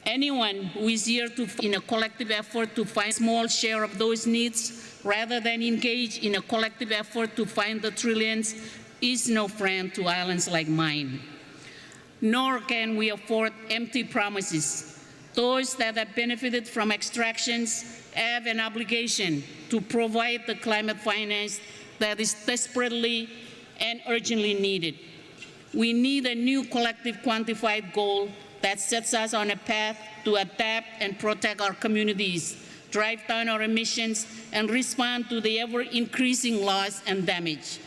Anyone who is here in a collective effort to find a small share of those needs rather than engage in a collective effort to find the trillions is no friend to islands like mine. Nor can we afford empty promises. Those that have benefited from extractions have an obligation to provide the climate finance that is desperately and urgently needed. We need a new collective quantified goal that sets us on a path to adapt and protect our communities, drive down our emissions, and respond to the ever-increasing loss and damage.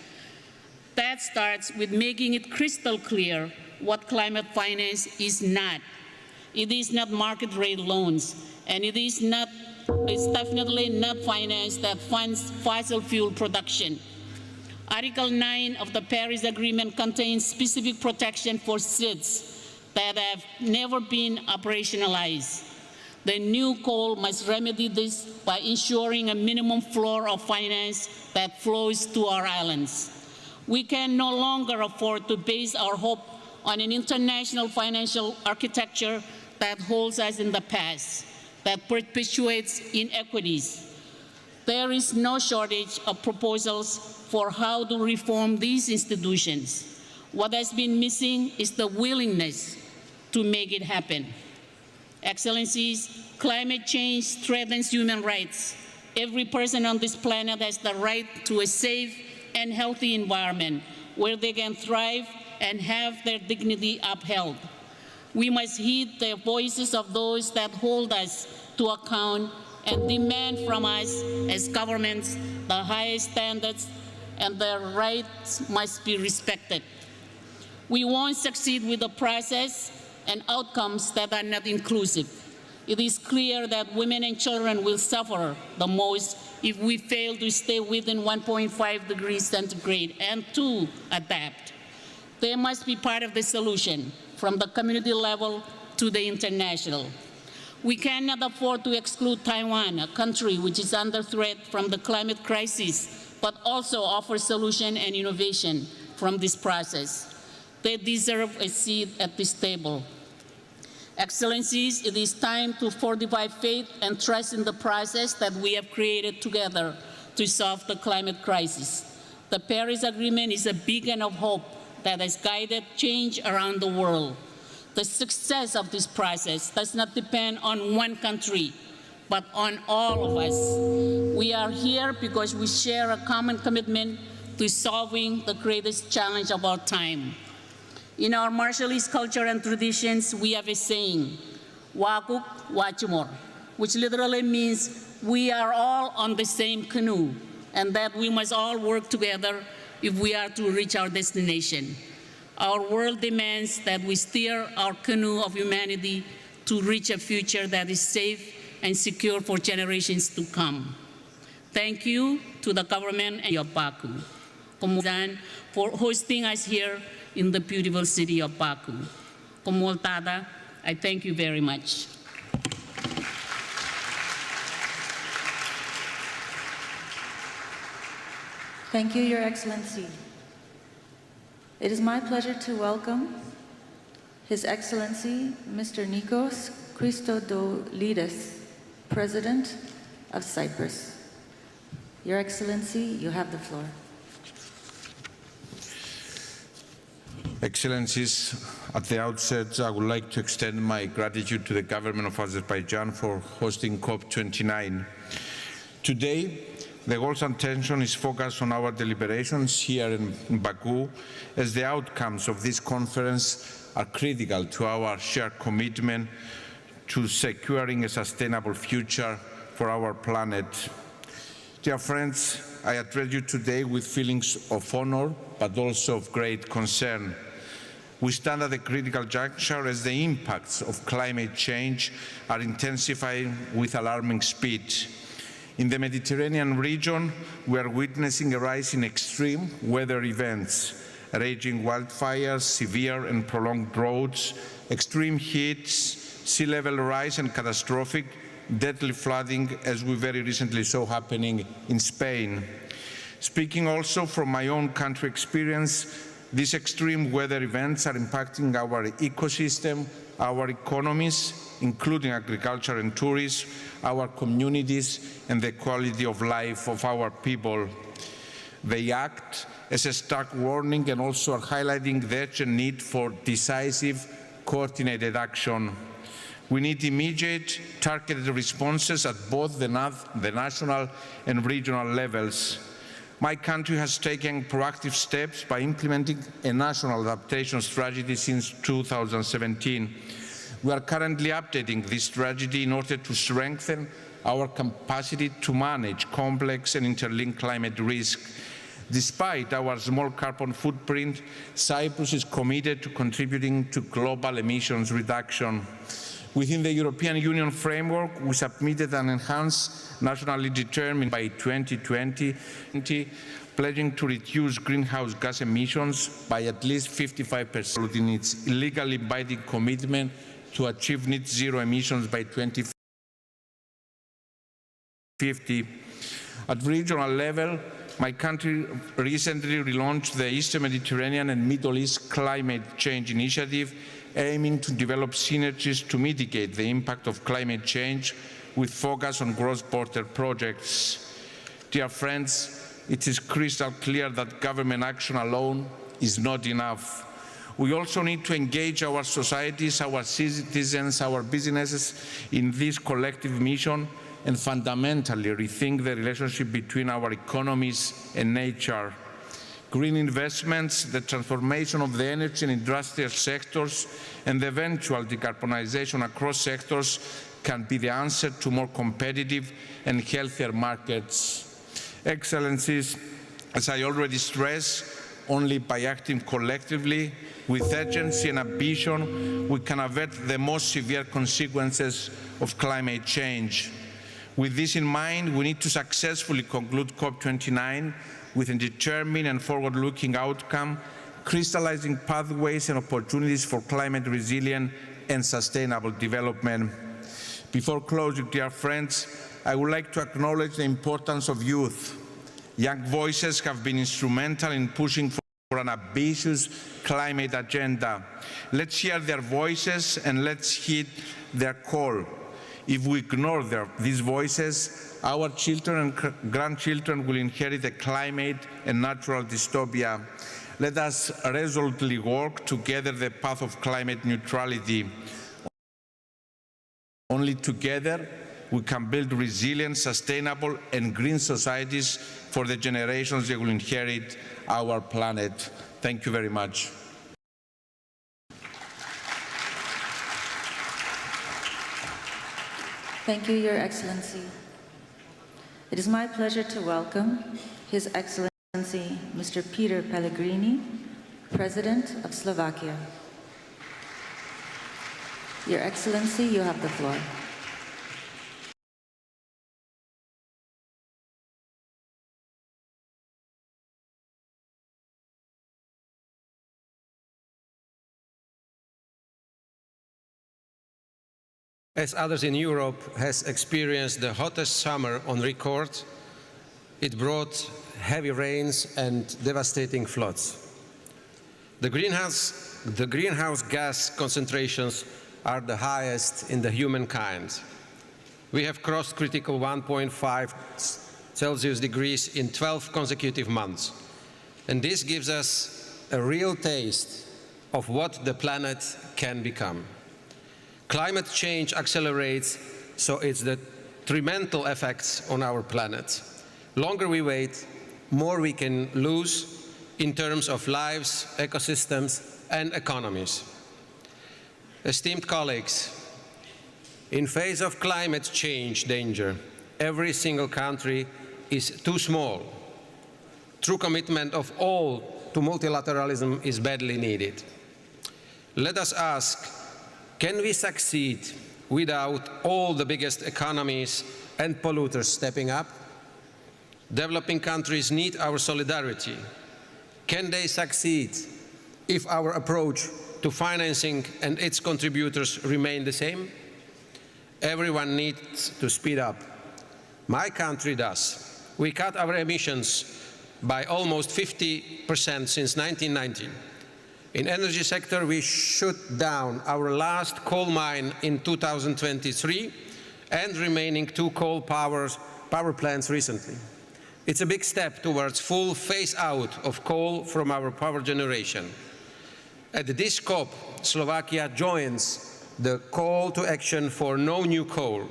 That starts with making it crystal clear what climate finance is not. It is not market rate loans, and it's definitely not finance that funds fossil fuel production. Article 9 of the Paris Agreement contains specific protection for seeds that have never been operationalized. The new call must remedy this by ensuring a minimum floor of finance that flows to our islands. We can no longer afford to base our hope on an international financial architecture that holds us in the past, that perpetuates inequities. There is no shortage of proposals for how to reform these institutions. What has been missing is the willingness to make it happen. Excellencies, climate change threatens human rights. Every person on this planet has the right to a safe and healthy environment where they can thrive and have their dignity upheld. We must heed the voices of those that hold us to account and demand from us as governments the highest standards, and their rights must be respected. We won't succeed with the process and outcomes that are not inclusive. It is clear that women and children will suffer the most if we fail to stay within 1.5 degrees centigrade and to adapt. They must be part of the solution from the community level to the international. We cannot afford to exclude Taiwan, a country which is under threat from the climate crisis, but also offers solution and innovation from this process. They deserve a seat at this table. Excellencies, it is time to fortify faith and trust in the process that we have created together to solve the climate crisis. The Paris Agreement is a beacon of hope that has guided change around the world. The success of this process does not depend on one country, but on all of us. We are here because we share a common commitment to solving the greatest challenge of our time. In our Marshallese culture and traditions, we have a saying, Wakuk Wachimor, which literally means we are all on the same canoe, and that we must all work together if we are to reach our destination. Our world demands that we steer our canoe of humanity to reach a future that is safe and secure for generations to come. Thank you to the government and of Baku for hosting us here in the beautiful city of Baku. Komoltada, I thank you very much. Thank you, Your Excellency. It is my pleasure to welcome His Excellency, Mr. Nikos Christodoulidis, President of Cyprus. Your Excellency, you have the floor. Excellencies, at the outset, I would like to extend my gratitude to the government of Azerbaijan for hosting COP29. Today, the goal's attention is focused on our deliberations here in Baku, as the outcomes of this conference are critical to our shared commitment to securing a sustainable future for our planet. Dear friends, I address you today with feelings of honor, but also of great concern. We stand at a critical juncture as the impacts of climate change are intensifying with alarming speed. In the Mediterranean region, we are witnessing a rise in extreme weather events, raging wildfires, severe and prolonged droughts, extreme heats, sea level rise and catastrophic, deadly flooding, as we very recently saw happening in Spain. Speaking also from my own country experience, these extreme weather events are impacting our ecosystem, our economies, including agriculture and tourism, our communities, and the quality of life of our people. They act as a stark warning and also are highlighting the urgent need for decisive, coordinated action. We need immediate, targeted responses at both the national and regional levels. My country has taken proactive steps by implementing a national adaptation strategy since 2017. We are currently updating this strategy in order to strengthen our capacity to manage complex and interlinked climate risk. Despite our small carbon footprint, Cyprus is committed to contributing to global emissions reduction. Within the European Union framework, we submitted an enhanced nationally determined by 2020, pledging to reduce greenhouse gas emissions by at least 55% in its legally binding commitment to achieve net zero emissions by 2050. At regional level, my country recently relaunched the Eastern Mediterranean and Middle East Climate Change Initiative, aiming to develop synergies to mitigate the impact of climate change with focus on cross-border projects. Dear friends, it is crystal clear that government action alone is not enough. We also need to engage our societies, our citizens, our businesses in this collective mission and fundamentally rethink the relationship between our economies and nature. Green investments, the transformation of the energy and industrial sectors, and the eventual decarbonization across sectors can be the answer to more competitive and healthier markets. Excellencies, as I already stressed, only by acting collectively with urgency and ambition, we can avert the most severe consequences of climate change. With this in mind, we need to successfully conclude COP29 with a determined and forward-looking outcome, crystallizing pathways and opportunities for climate resilient and sustainable development. Before closing, dear friends, I would like to acknowledge the importance of youth. Young voices have been instrumental in pushing for an ambitious climate agenda. Let's hear their voices and let's heed their call. If we ignore these voices, our children and grandchildren will inherit a climate and natural dystopia. Let us resolutely walk together the path of climate neutrality. Only together we can build resilient, sustainable and green societies for the generations that will inherit our planet. Thank you very much. Thank you, Your Excellency. It is my pleasure to welcome His Excellency Mr. Peter Pellegrini, President of Slovakia. Your Excellency, you have the floor. As others in Europe has experienced the hottest summer on record, it brought heavy rains and devastating floods. The greenhouse gas concentrations are the highest in the humankind. We have crossed critical 1.5 Celsius degrees in 12 consecutive months. And this gives us a real taste of what the planet can become. Climate change accelerates, so it's the detrimental effects on our planet. Longer we wait, more we can lose in terms of lives, ecosystems, and economies. Esteemed colleagues, in face of climate change danger, every single country is too small. True commitment of all to multilateralism is badly needed. Let us ask, can we succeed without all the biggest economies and polluters stepping up? Developing countries need our solidarity. Can they succeed if our approach to financing and its contributors remain the same? Everyone needs to speed up. My country does. We cut our emissions by almost 50% since 1990. In the energy sector, we shut down our last coal mine in 2023 and remaining 2 coal power plants recently. It's a big step towards full phase-out of coal from our power generation. At this COP, Slovakia joins the call to action for no new coal.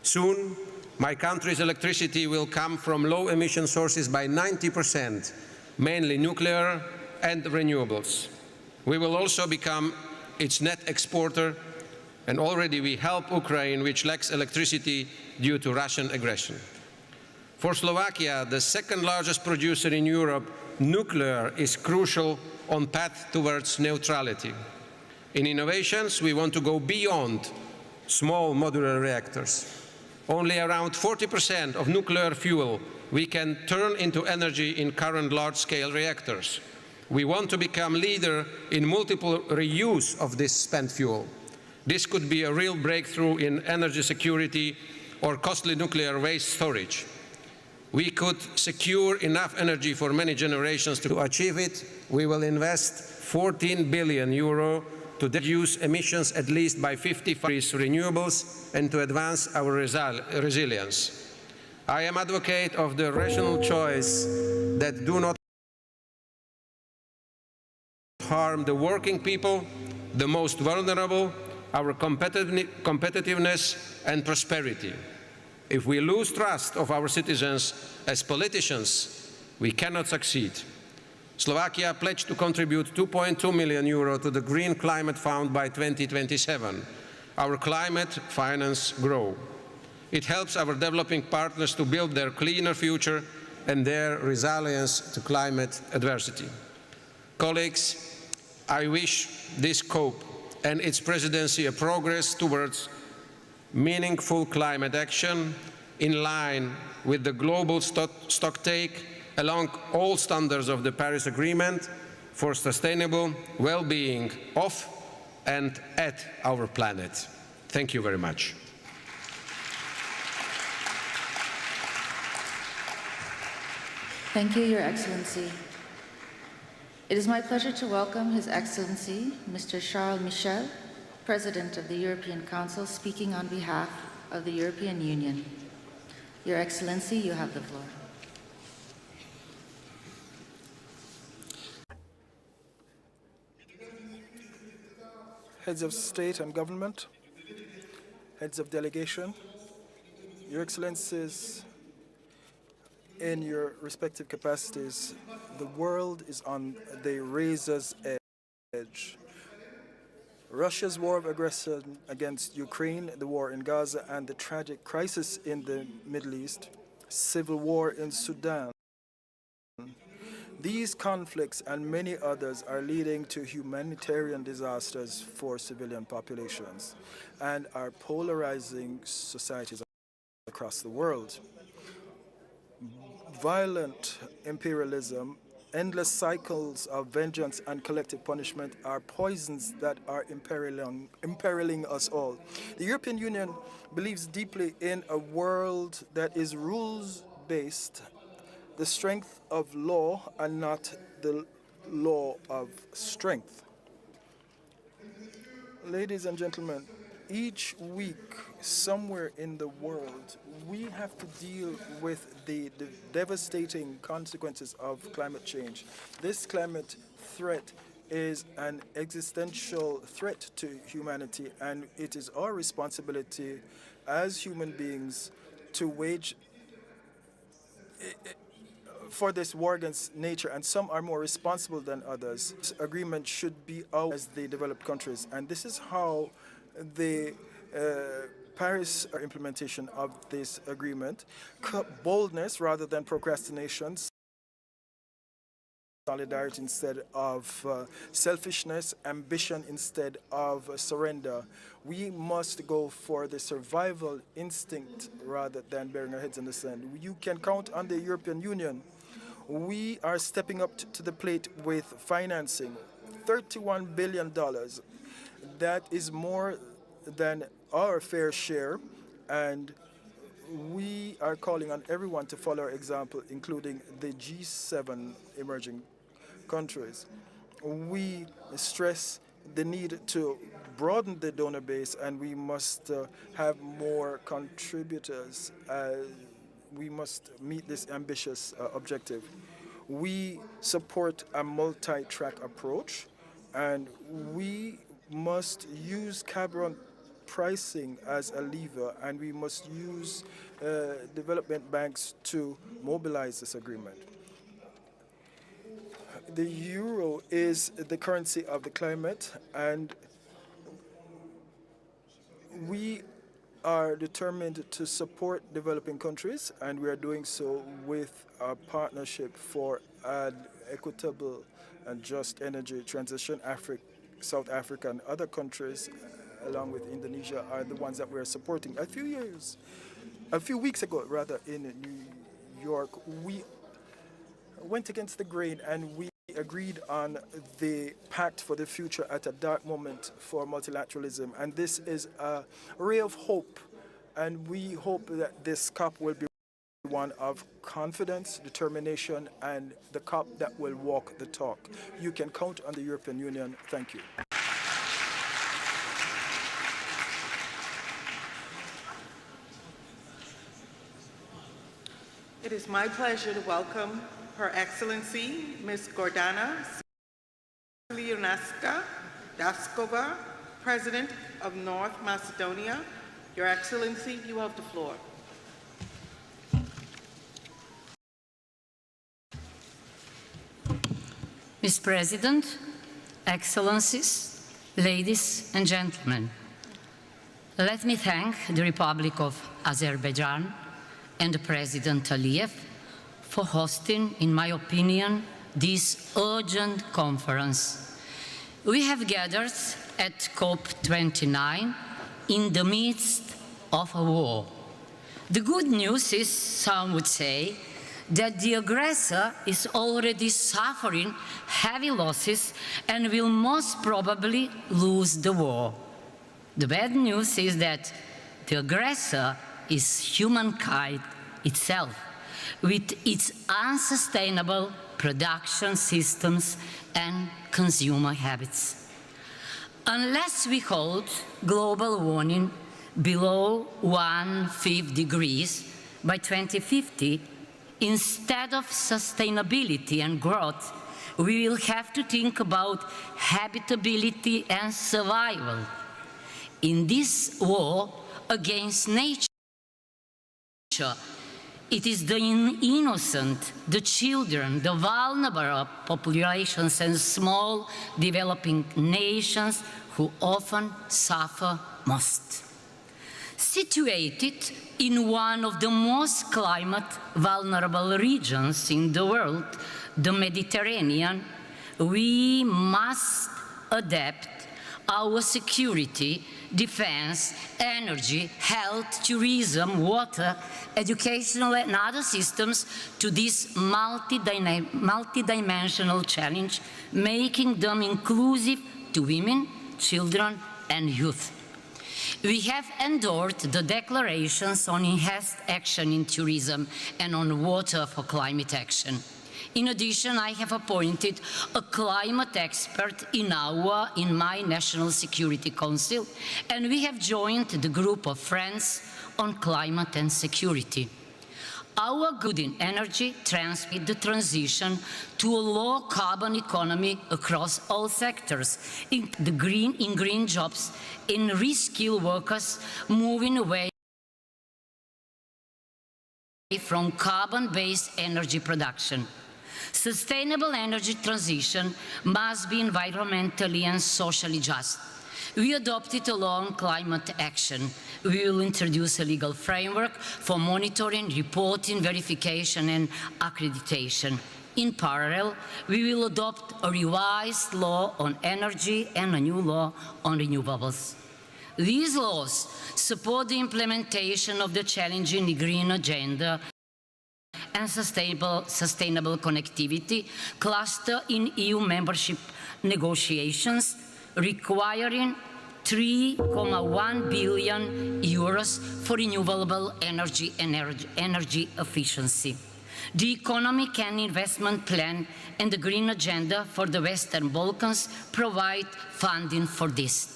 Soon, my country's electricity will come from low-emission sources by 90%, mainly nuclear and renewables. We will also become its net exporter, and already we help Ukraine, which lacks electricity due to Russian aggression. For Slovakia, the second largest producer in Europe, nuclear is crucial on path towards neutrality. In innovations, we want to go beyond small modular reactors. Only around 40% of nuclear fuel we can turn into energy in current large-scale reactors. We want to become leader in multiple reuse of this spent fuel. This could be a real breakthrough in energy security or costly nuclear waste storage. We could secure enough energy for many generations. To achieve it, we will invest 14 billion euro to reduce emissions at least by 55% renewables and to advance our resilience. I am an advocate of the rational choice that do not harm the working people, the most vulnerable, our competitiveness and prosperity. If we lose trust of our citizens as politicians, we cannot succeed. Slovakia pledged to contribute 2.2 million euro to the Green Climate Fund by 2027. Our climate finance grow. It helps our developing partners to build their cleaner future and their resilience to climate adversity. Colleagues, I wish this COP and its presidency a progress towards meaningful climate action in line with the global stocktake along all standards of the Paris Agreement for sustainable well-being of and at our planet. Thank you very much. Thank you, Your Excellency. It is my pleasure to welcome His Excellency, Mr. Charles Michel, President of the European Council, speaking on behalf of the European Union. Your Excellency, you have the floor. Heads of state and government, heads of delegation, Your Excellencies, in your respective capacities, the world is on the razor's edge. Russia's war of aggression against Ukraine, the war in Gaza, and the tragic crisis in the Middle East, civil war in Sudan. These conflicts and many others are leading to humanitarian disasters for civilian populations and are polarizing societies across the world. Violent imperialism, endless cycles of vengeance and collective punishment are poisons that are imperiling us all. The European Union believes deeply in a world that is rules-based, the strength of law and not the law of strength. Ladies and gentlemen, each week somewhere in the world, we have to deal with the devastating consequences of climate change. This climate threat is an existential threat to humanity, and it is our responsibility as human beings to wage for this war against nature, and some are more responsible than others. This agreement should be out as the developed countries, and this is how the Paris implementation of this agreement, boldness rather than procrastination, solidarity instead of selfishness, ambition instead of surrender. We must go for the survival instinct rather than burying our heads in the sand. You can count on the European Union. We are stepping up to the plate with financing, $31 billion. That is more than our fair share, and we are calling on everyone to follow our example, including the G7 emerging countries. We stress the need to broaden the donor base, and we must have more contributors. We must meet this ambitious objective. We support a multi-track approach, and we must use carbon pricing as a lever, and we must use development banks to mobilize this agreement. The euro is the currency of the climate, and we are determined to support developing countries, and we are doing so with a partnership for an equitable and just energy transition. South Africa and other countries, along with Indonesia, are the ones that we are supporting. A few weeks ago, rather, in New York, we went against the grain and we agreed on the Pact for the Future at a dark moment for multilateralism. And this is a ray of hope. And we hope that this COP will be one of confidence, determination, and the COP that will walk the talk. You can count on the European Union. Thank you. It is my pleasure to welcome Her Excellency, Ms. Gordana Siliunaska Daskova, President of North Macedonia. Your Excellency, you have the floor. Mr. President, Excellencies, ladies and gentlemen, let me thank the Republic of Azerbaijan and President Aliyev for hosting, in my opinion, this urgent conference. We have gathered at COP29 in the midst of a war. The good news is, some would say, that the aggressor is already suffering heavy losses and will most probably lose the war. The bad news is that the aggressor is humankind itself, with its unsustainable production systems and consumer habits. Unless we hold global warming below 1.5 degrees by 2050, instead of sustainability and growth, we will have to think about habitability and survival. In this war against nature, it is the innocent, the children, the vulnerable populations and small developing nations who often suffer most. Situated in one of the most climate vulnerable regions in the world, the Mediterranean, we must adapt our security, defense, energy, health, tourism, water, educational and other systems to this multidimensional challenge, making them inclusive to women, children, and youth. We have endorsed the declarations on enhanced action in tourism and on water for climate action. In addition, I have appointed a climate expert in my National Security Council, and we have joined the group of friends on climate and security. Our good in energy transmit the transition to a low-carbon economy across all sectors, in green jobs, in reskill workers moving away from carbon-based energy production. Sustainable energy transition must be environmentally and socially just. We adopted a long climate action. We will introduce a legal framework for monitoring, reporting, verification, and accreditation. In parallel, we will adopt a revised law on energy and a new law on renewables. These laws support the implementation of the challenging green agenda and sustainable connectivity cluster in EU membership negotiations, requiring 3.1 billion euros for renewable energy and energy efficiency. The Economic and Investment Plan and the Green Agenda for the Western Balkans provide funding for this.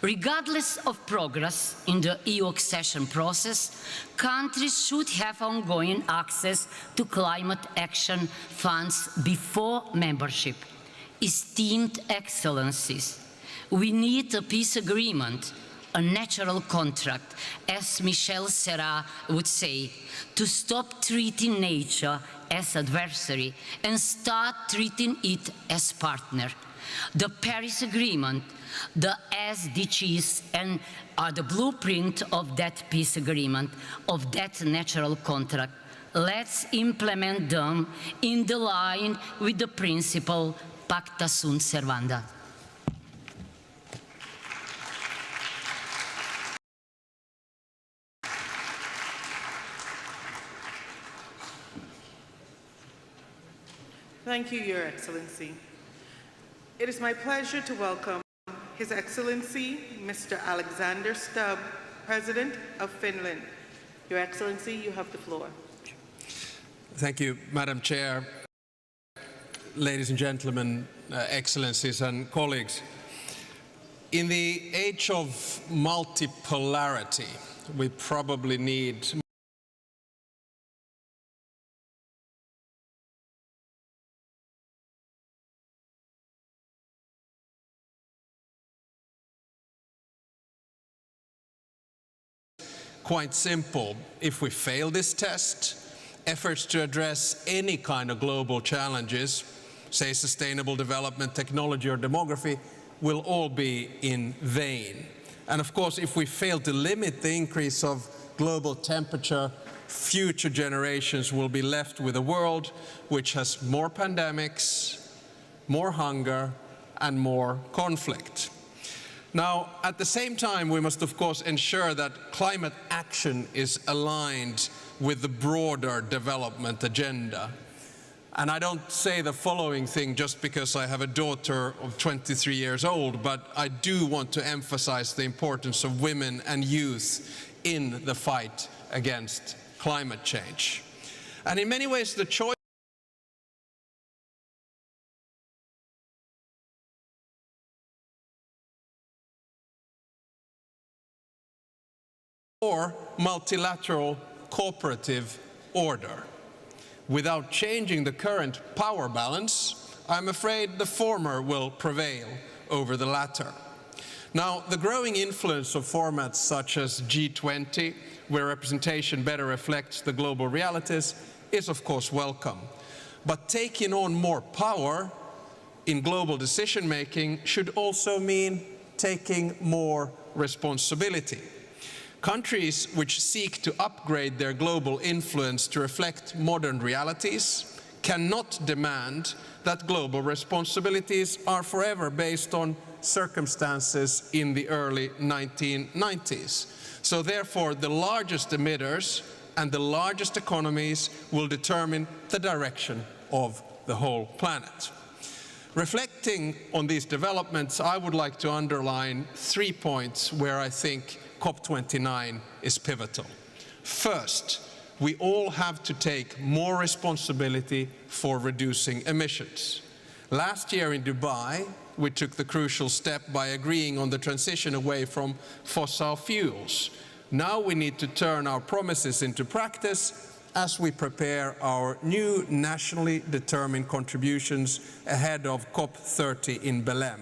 Regardless of progress in the EU accession process, countries should have ongoing access to climate action funds before membership. Esteemed Excellencies, we need a peace agreement, a natural contract, as Michel Serra would say, to stop treating nature as adversary and start treating it as partner. The Paris Agreement, the SDGs, and are the blueprint of that peace agreement, of that natural contract. Let's implement them in the line with the principle Pacta sunt servanda. Thank you, Your Excellency. It is my pleasure to welcome His Excellency, Mr. Alexander Stubb, President of Finland. Your Excellency, you have the floor. Thank you, Madam Chair. Ladies and gentlemen, Excellencies and colleagues. In the age of multipolarity, we probably need quite simple. If we fail this test, efforts to address any kind of global challenges, say sustainable development, technology or demography, will all be in vain. And of course, if we fail to limit the increase of global temperature, future generations will be left with a world which has more pandemics, more hunger, and more conflict. Now, at the same time, we must of course ensure that climate action is aligned with the broader development agenda. And I don't say the following thing just because I have a daughter of 23 years old, but I do want to emphasize the importance of women and youth in the fight against climate change. And in many ways, the choice or multilateral cooperative order. Without changing the current power balance, I'm afraid the former will prevail over the latter. Now, the growing influence of formats such as G20, where representation better reflects the global realities, is of course welcome. But taking on more power in global decision-making should also mean taking more responsibility. Countries which seek to upgrade their global influence to reflect modern realities cannot demand that global responsibilities are forever based on circumstances in the early 1990s. So therefore, the largest emitters and the largest economies will determine the direction of the whole planet. Reflecting on these developments, I would like to underline 3 points where I think COP29 is pivotal. First, we all have to take more responsibility for reducing emissions. Last year in Dubai, we took the crucial step by agreeing on the transition away from fossil fuels. Now we need to turn our promises into practice as we prepare our new nationally determined contributions ahead of COP30 in Belém.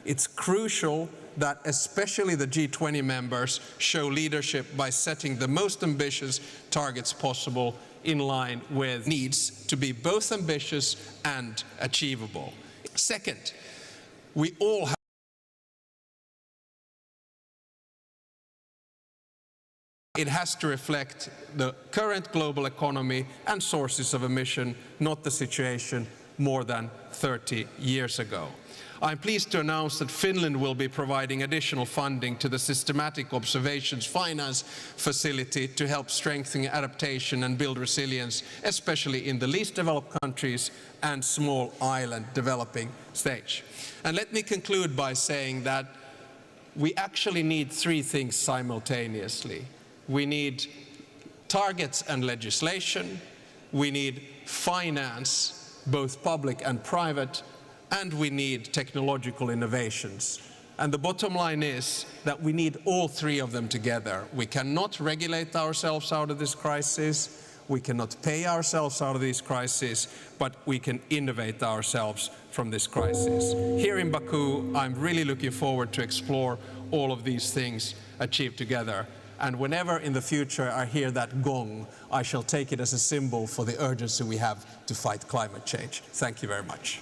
It's crucial that especially the G20 members show leadership by setting the most ambitious targets possible in line with needs to be both ambitious and achievable. Second, we all have it has to reflect the current global economy and sources of emission, not the situation more than 30 years ago. I'm pleased to announce that Finland will be providing additional funding to the Systematic Observations Finance Facility to help strengthen adaptation and build resilience, especially in the least developed countries and small island developing stage. And let me conclude by saying that we actually need three things simultaneously. We need targets and legislation, we need finance, both public and private, and we need technological innovations. And the bottom line is that we need all three of them together. We cannot regulate ourselves out of this crisis, we cannot pay ourselves out of this crisis, but we can innovate ourselves from this crisis. Here in Baku, I'm really looking forward to explore all of these things achieved together. And whenever in the future I hear that gong, I shall take it as a symbol for the urgency we have to fight climate change. Thank you very much.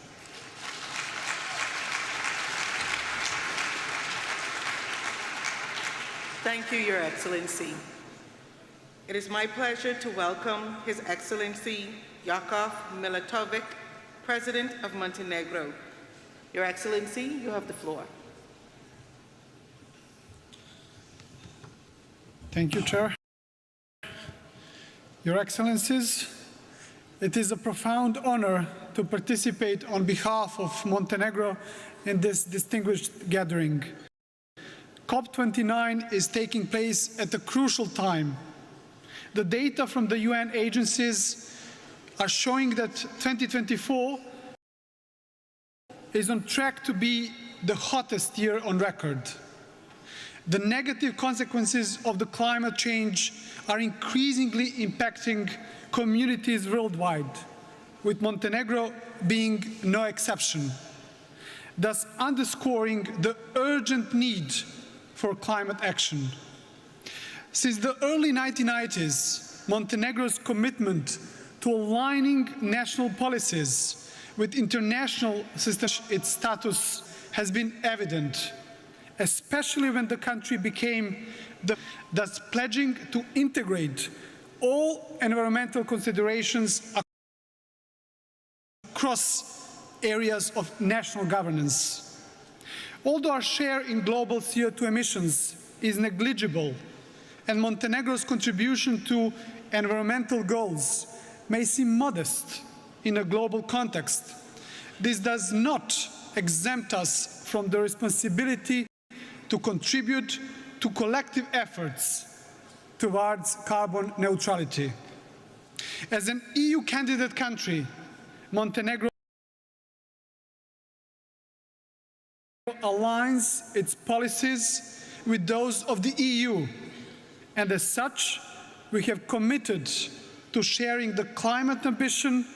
Thank you, Your Excellency. It is my pleasure to welcome His Excellency Jakov Milatovic, President of Montenegro. Your Excellency, you have the floor. Thank you, Chair. Your Excellencies, it is a profound honor to participate on behalf of Montenegro in this distinguished gathering. COP29 is taking place at a crucial time. The data from the UN agencies are showing that 2024 is on track to be the hottest year on record. The negative consequences of the climate change are increasingly impacting communities worldwide, with Montenegro being no exception, thus underscoring the urgent need for climate action. Since the early 1990s, Montenegro's commitment to aligning national policies with international systems, its status has been evident, especially when the country became thus pledging to integrate all environmental considerations across areas of national governance. Although our share in global CO2 emissions is negligible and Montenegro's contribution to environmental goals may seem modest in a global context, this does not exempt us from the responsibility to contribute to collective efforts towards carbon neutrality. As an EU candidate country, Montenegro aligns its policies with those of the EU, and as such, we have committed to sharing the climate ambition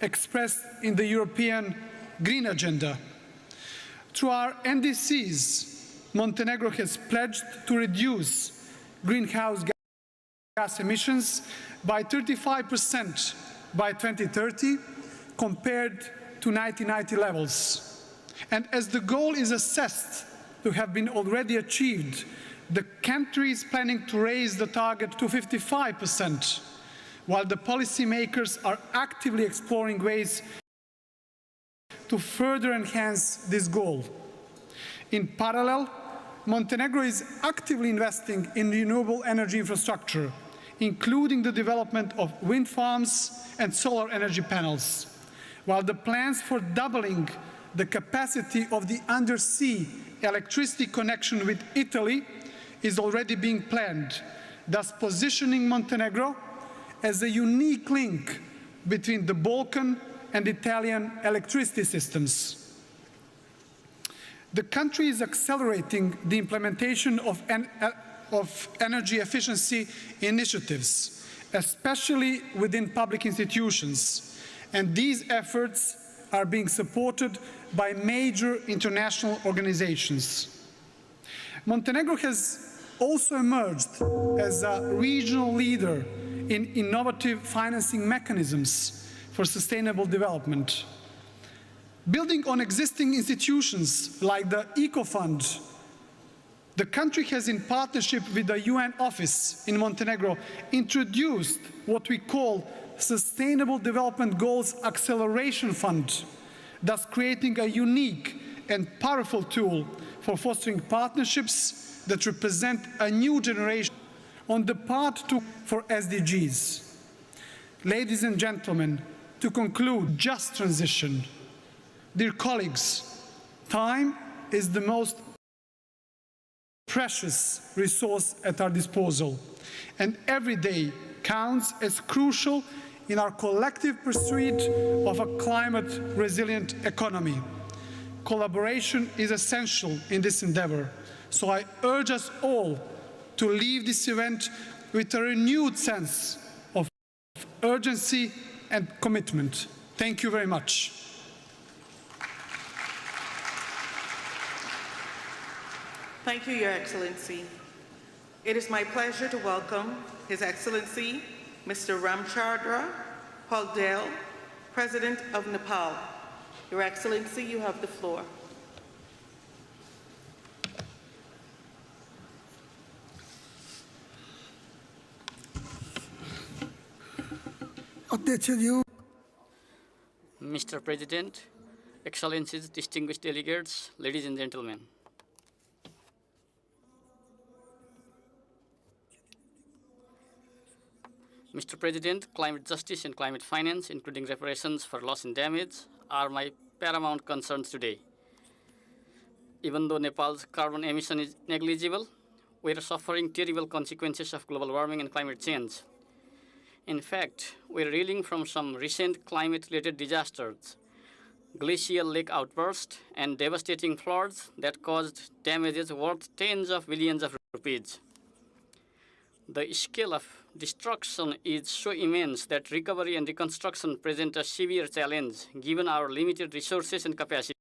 expressed in the European Green Agenda. Through our NDCs, Montenegro has pledged to reduce greenhouse gas emissions by 35% by 2030 compared to 1990 levels. And as the goal is assessed to have been already achieved, the country is planning to raise the target to 55%, while the policymakers are actively exploring ways to further enhance this goal. In parallel, Montenegro is actively investing in renewable energy infrastructure, including the development of wind farms and solar energy panels, while the plans for doubling the capacity of the undersea electricity connection with Italy is already being planned, thus positioning Montenegro as a unique link between the Balkan and Italian electricity systems. The country is accelerating the implementation of energy efficiency initiatives, especially within public institutions, and these efforts are being supported by major international organizations. Montenegro has also emerged as a regional leader in innovative financing mechanisms for sustainable development. Building on existing institutions like the Eco Fund, the country has, in partnership with the UN office in Montenegro, introduced what we call Sustainable Development Goals Acceleration Fund, thus creating a unique and powerful tool for fostering partnerships that represent a new generation on the path for SDGs. Ladies and gentlemen, to conclude, just transition. Dear colleagues, time is the most precious resource at our disposal, and every day counts as crucial in our collective pursuit of a climate-resilient economy. Collaboration is essential in this endeavor, so I urge us all to leave this event with a renewed sense of urgency and commitment. Thank you very much. Thank you, Your Excellency. It is my pleasure to welcome His Excellency Mr. Ramchandra Paldale, President of Nepal. Your Excellency, you have the floor. Mr. President, Excellencies, distinguished delegates, ladies and gentlemen. Mr. President, climate justice and climate finance, including reparations for loss and damage, are my paramount concerns today. Even though Nepal's carbon emission is negligible, we are suffering terrible consequences of global warming and climate change. In fact, we are reeling from some recent climate-related disasters, glacial lake outbursts, and devastating floods that caused damages worth tens of billions of rupees. The scale of destruction is so immense that recovery and reconstruction present a severe challenge given our limited resources and capacity.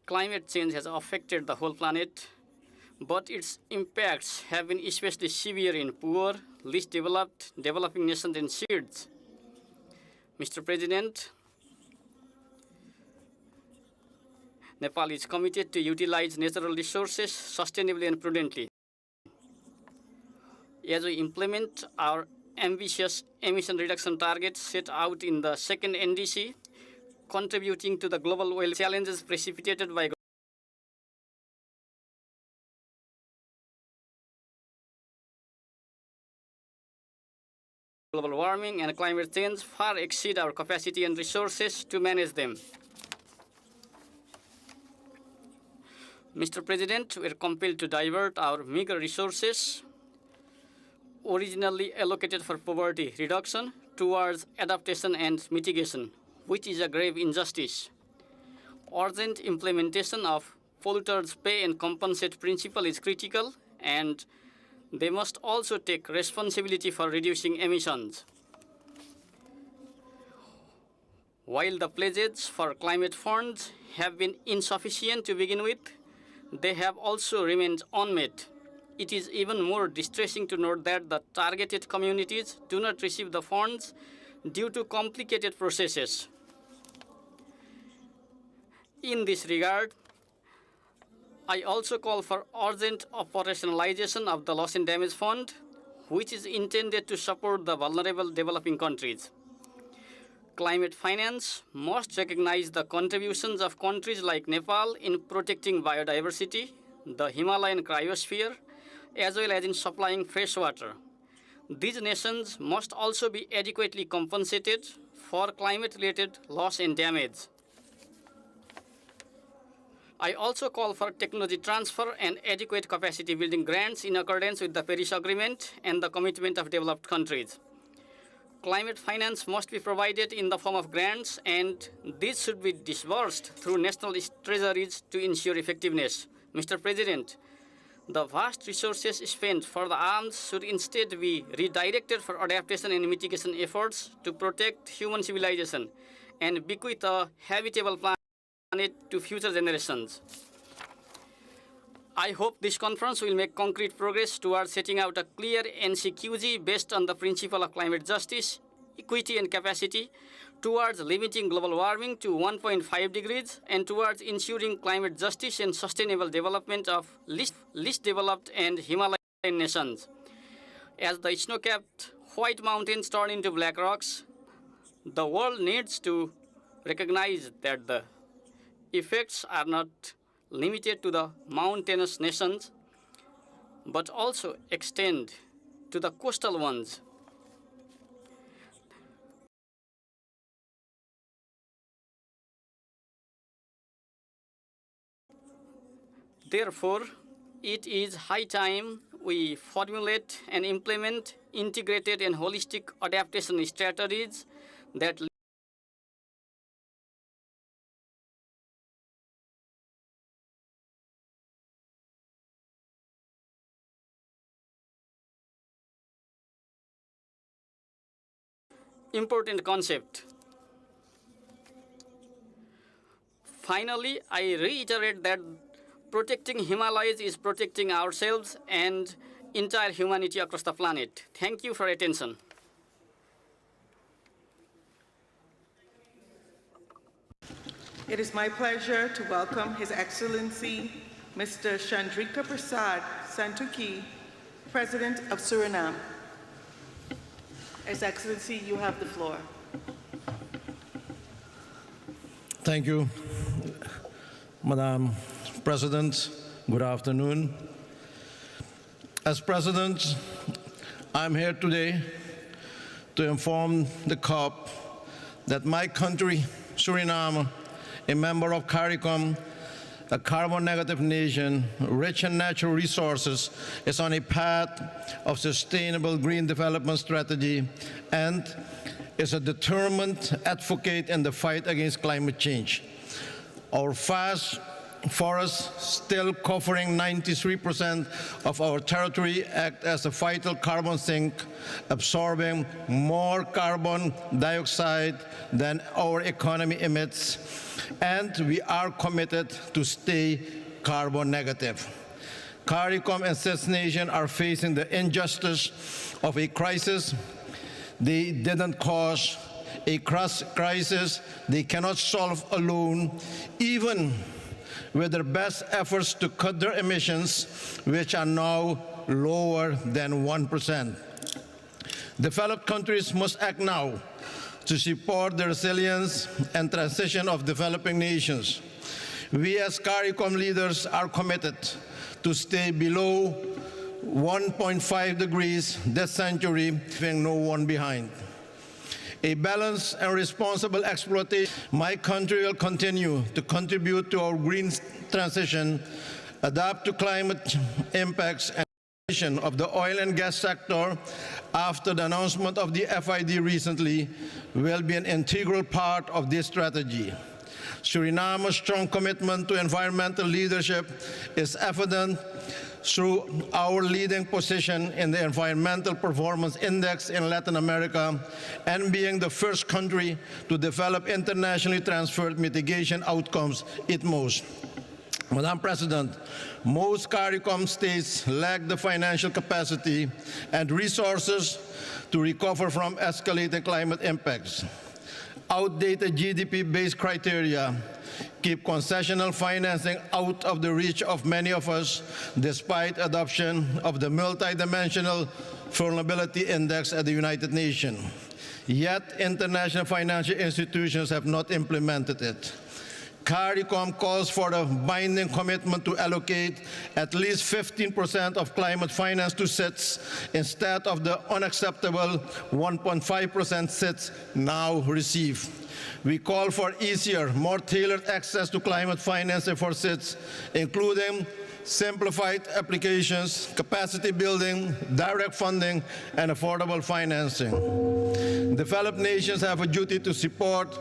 Climate change has affected the whole planet, but its impacts have been especially severe in poor, least developed, developing nations and SEEDs. Mr. President, Nepal is committed to utilize natural resources sustainably and prudently. As we implement our ambitious emission reduction targets set out in the second NDC, contributing to the global oil challenges precipitated by global warming and climate change far exceed our capacity and resources to manage them. Mr. President, we are compelled to divert our meager resources originally allocated for poverty reduction towards adaptation and mitigation, which is a grave injustice. Urgent implementation of polluters pay and compensate principle is critical, and they must also take responsibility for reducing emissions. While the pledges for climate funds have been insufficient to begin with, they have also remained unmet. It is even more distressing to note that the targeted communities do not receive the funds due to complicated processes. In this regard, I also call for urgent operationalization of the Loss and Damage Fund, which is intended to support the vulnerable developing countries. Climate finance must recognize the contributions of countries like Nepal in protecting biodiversity, the Himalayan cryosphere, as well as in supplying fresh water. These nations must also be adequately compensated for climate-related loss and damage. I also call for technology transfer and adequate capacity building grants in accordance with the Paris Agreement and the commitment of developed countries. Climate finance must be provided in the form of grants, and these should be disbursed through national treasuries to ensure effectiveness. Mr. President, the vast resources spent for the arms should instead be redirected for adaptation and mitigation efforts to protect human civilization and bequeath a habitable planet to future generations. I hope this conference will make concrete progress towards setting out a clear NCQG based on the principle of climate justice, equity and capacity, towards limiting global warming to 1.5 degrees and towards ensuring climate justice and sustainable development of least developed and Himalayan nations. As the snow-capped white mountains turn into black rocks, the world needs to recognize that the effects are not limited to the mountainous nations, but also extend to the coastal ones. Therefore, it is high time we formulate and implement integrated and holistic adaptation strategies that important concept. Finally, I reiterate that protecting Himalayas is protecting ourselves and entire humanity across the planet. Thank you for your attention. It is my pleasure to welcome His Excellency Mr. Chandrika Prasad Santokhi, President of Suriname. His Excellency, you have the floor. Thank you, Madam President. Good afternoon. As President, I'm here today to inform the COP that my country, Suriname, a member of CARICOM, a carbon-negative nation, rich in natural resources, is on a path of sustainable green development strategy and is a determined advocate in the fight against climate change. Our vast forests, still covering 93% of our territory, act as a vital carbon sink, absorbing more carbon dioxide than our economy emits, and we are committed to stay carbon negative. CARICOM and six nations are facing the injustice of a crisis they didn't cause, a crisis they cannot solve alone, even with their best efforts to cut their emissions, which are now lower than 1%. Developed countries must act now to support the resilience and transition of developing nations. We as CARICOM leaders are committed to stay below 1.5 degrees this century, leaving no one behind. A balanced and responsible exploitation, my country will continue to contribute to our green transition, adapt to climate impacts, and of the oil and gas sector after the announcement of the FID recently will be an integral part of this strategy. Suriname's strong commitment to environmental leadership is evident through our leading position in the Environmental Performance Index in Latin America and being the first country to develop internationally transferred mitigation outcomes ITMOs. Madam President, most CARICOM states lack the financial capacity and resources to recover from escalating climate impacts. Outdated GDP-based criteria keep concessional financing out of the reach of many of us, despite adoption of the Multidimensional Vulnerability Index at the United Nations. Yet, international financial institutions have not implemented it. CARICOM calls for a binding commitment to allocate at least 15% of climate finance to SITs instead of the unacceptable 1.5% SITs now receive. We call for easier, more tailored access to climate financing for SITs, including simplified applications, capacity building, direct funding, and affordable financing. Developed nations have a duty to support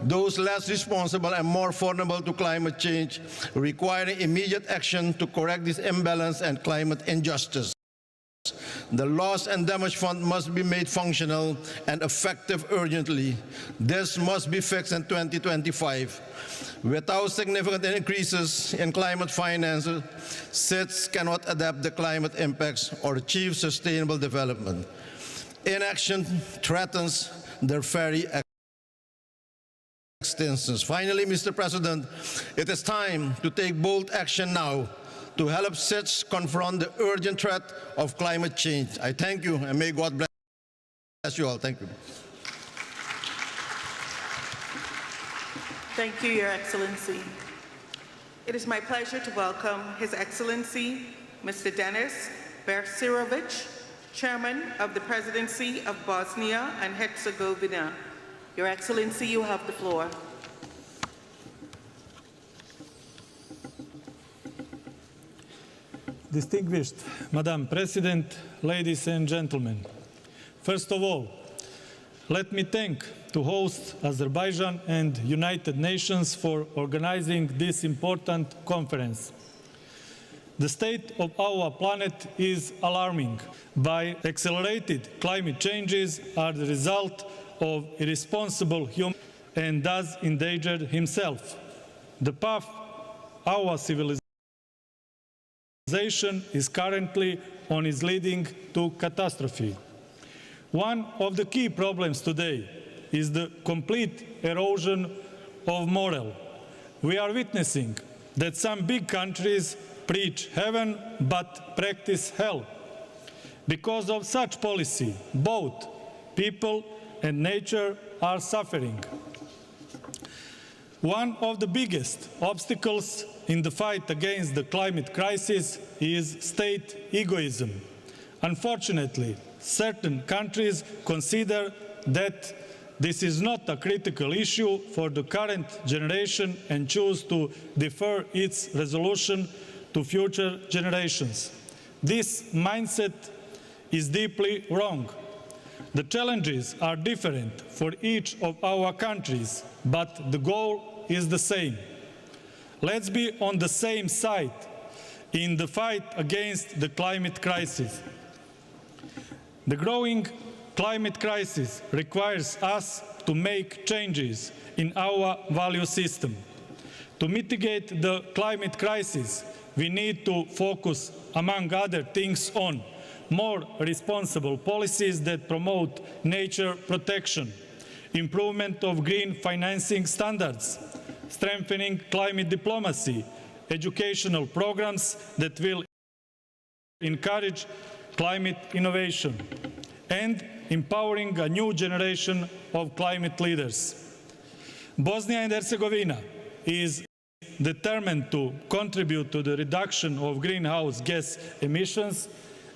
those less responsible and more vulnerable to climate change, requiring immediate action to correct this imbalance and climate injustice. The Loss and Damage Fund must be made functional and effective urgently. This must be fixed in 2025. Without significant increases in climate finance, SITs cannot adapt the climate impacts or achieve sustainable development. Inaction threatens their very existence. Finally, Mr. President, it is time to take bold action now to help SITs confront the urgent threat of climate change. I thank you, and may God bless you all. Thank you. Thank you, Your Excellency. It is my pleasure to welcome His Excellency Mr. Denis Bersirovic, Chairman of the Presidency of Bosnia and Herzegovina. Your Excellency, you have the floor. Distinguished Madam President, ladies and gentlemen, first of all, let me thank to host Azerbaijan and United Nations for organizing this important conference. The state of our planet is alarming. By accelerated climate changes are the result of irresponsible humans and thus endangered himself. The path our civilization is currently on is leading to catastrophe. One of the key problems today is the complete erosion of moral. We are witnessing that some big countries preach heaven but practice hell. Because of such policy, both people and nature are suffering. One of the biggest obstacles in the fight against the climate crisis is state egoism. Unfortunately, certain countries consider that this is not a critical issue for the current generation and choose to defer its resolution to future generations. This mindset is deeply wrong. The challenges are different for each of our countries, but the goal is the same. Let's be on the same side in the fight against the climate crisis. The growing climate crisis requires us to make changes in our value system. To mitigate the climate crisis, we need to focus, among other things, on more responsible policies that promote nature protection, improvement of green financing standards, strengthening climate diplomacy, educational programs that will encourage climate innovation, and empowering a new generation of climate leaders. Bosnia and Herzegovina is determined to contribute to the reduction of greenhouse gas emissions,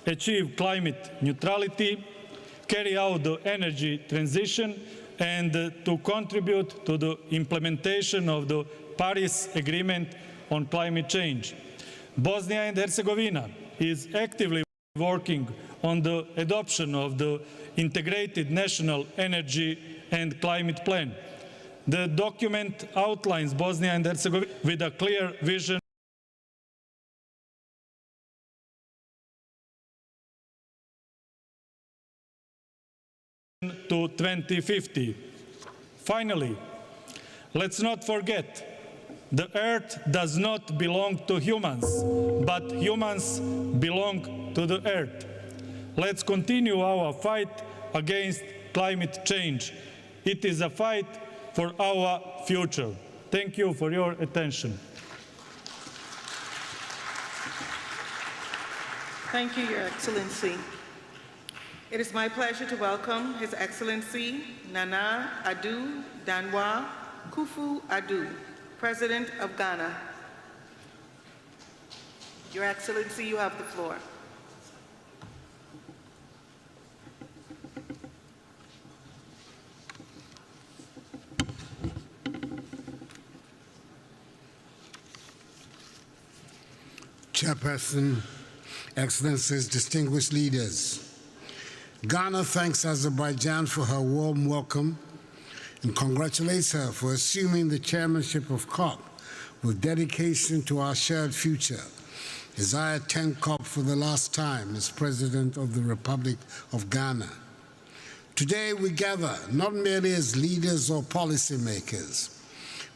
achieve climate neutrality, carry out the energy transition, and to contribute to the implementation of the Paris Agreement on climate change. Bosnia and Herzegovina is actively working on the adoption of the Integrated National Energy and Climate Plan. The document outlines Bosnia and Herzegovina with a clear vision to 2050. Finally, let's not forget, the Earth does not belong to humans, but humans belong to the Earth. Let's continue our fight against climate change. It is a fight for our future. Thank you for your attention. Thank you, Your Excellency. It is my pleasure to welcome His Excellency Nana Addo Danwa Kufu-Addo, President of Ghana. Your Excellency, you have the floor. Chairperson, Excellencies, distinguished leaders, Ghana thanks Azerbaijan for her warm welcome and congratulates her for assuming the chairmanship of COP with dedication to our shared future, as I attend COP for the last time as President of the Republic of Ghana. Today we gather not merely as leaders or policymakers,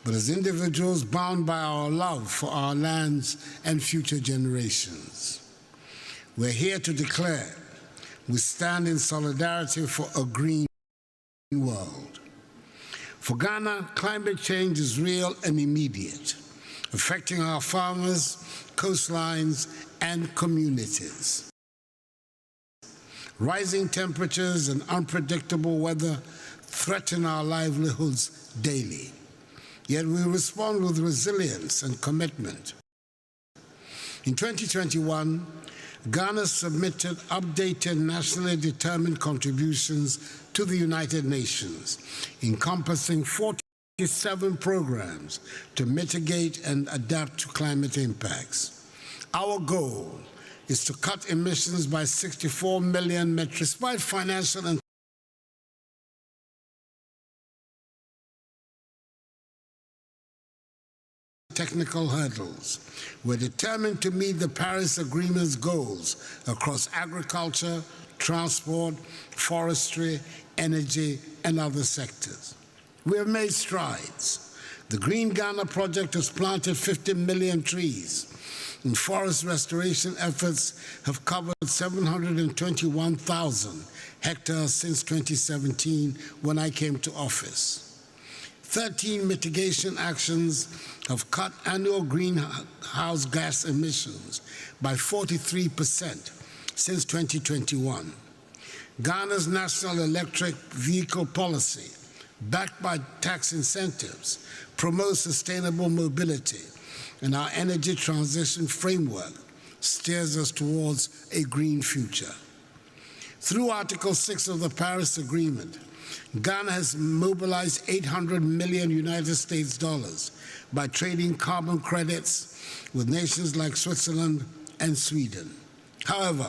but as individuals bound by our love for our lands and future generations. We're here to declare we stand in solidarity for a green world. For Ghana, climate change is real and immediate, affecting our farmers, coastlines, and communities. Rising temperatures and unpredictable weather threaten our livelihoods daily. Yet we respond with resilience and commitment. In 2021, Ghana submitted updated nationally determined contributions to the United Nations, encompassing 47 programs to mitigate and adapt to climate impacts. Our goal is to cut emissions by 64 million metric tons. Despite financial and technical hurdles, we're determined to meet the Paris Agreement's goals across agriculture, transport, forestry, energy, and other sectors. We have made strides. The Green Ghana project has planted 50 million trees, and forest restoration efforts have covered 721,000 hectares since 2017 when I came to office. 13 mitigation actions have cut annual greenhouse gas emissions by 43% since 2021. Ghana's national electric vehicle policy, backed by tax incentives, promotes sustainable mobility, and our energy transition framework steers us towards a green future. Through Article 6 of the Paris Agreement, Ghana has mobilized $800 million United States dollars by trading carbon credits with nations like Switzerland and Sweden. However,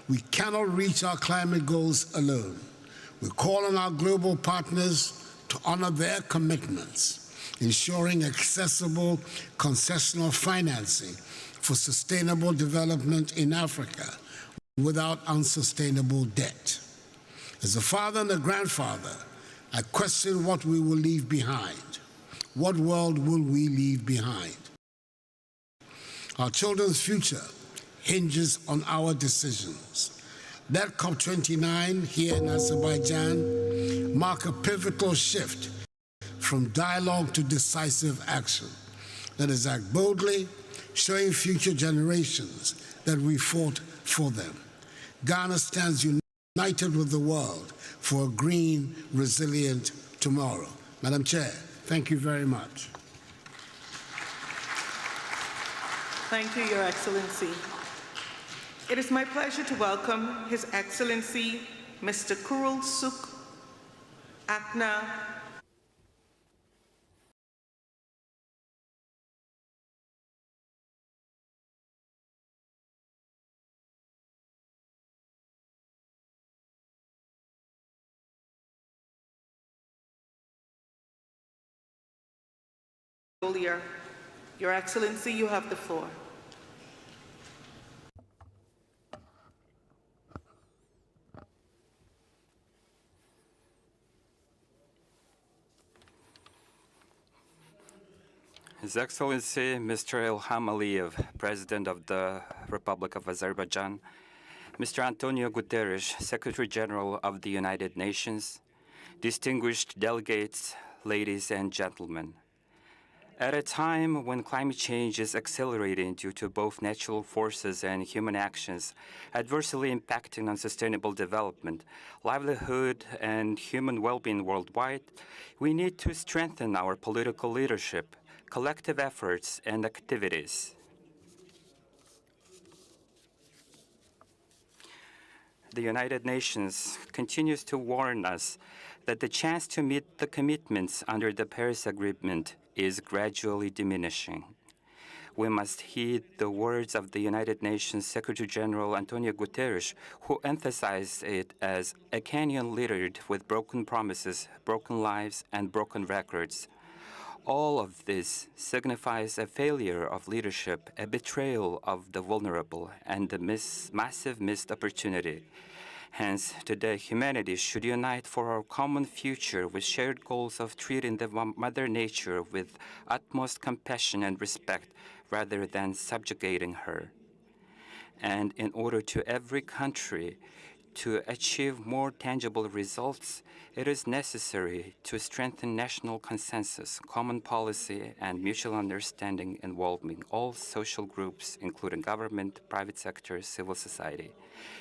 we cannot reach our climate goals alone. We call on our global partners to honor their commitments, ensuring accessible concessional financing for sustainable development in Africa without unsustainable debt. As a father and a grandfather, I question what we will leave behind. What world will we leave behind? Our children's future hinges on our decisions. Let COP29 here in Azerbaijan mark a pivotal shift from dialogue to decisive action. Let us act boldly, showing future generations that we fought for them. Ghana stands united with the world for a green, resilient tomorrow. Madam Chair, thank you very much. Thank you, Your Excellency. It is my pleasure to welcome His Excellency Mr. Kurul Suk Akna Mongolia. Your Excellency, you have the floor. His Excellency Mr. Ilham Aliyev, President of the Republic of Azerbaijan, Mr. Antonio Guterres, Secretary General of the United Nations, distinguished delegates, ladies and gentlemen. At a time when climate change is accelerating due to both natural forces and human actions, adversely impacting on sustainable development, livelihood, and human well-being worldwide, we need to strengthen our political leadership, collective efforts, and activities. The United Nations continues to warn us that the chance to meet the commitments under the Paris Agreement is gradually diminishing. We must heed the words of the United Nations Secretary General Antonio Guterres, who emphasized it as a canyon littered with broken promises, broken lives, and broken records. All of this signifies a failure of leadership, a betrayal of the vulnerable, and a massive missed opportunity. Hence, today, humanity should unite for our common future with shared goals of treating the Mother Nature with utmost compassion and respect, rather than subjugating her. And in order to every country To achieve more tangible results, it is necessary to strengthen national consensus, common policy, and mutual understanding involving all social groups, including government, private sector, civil society.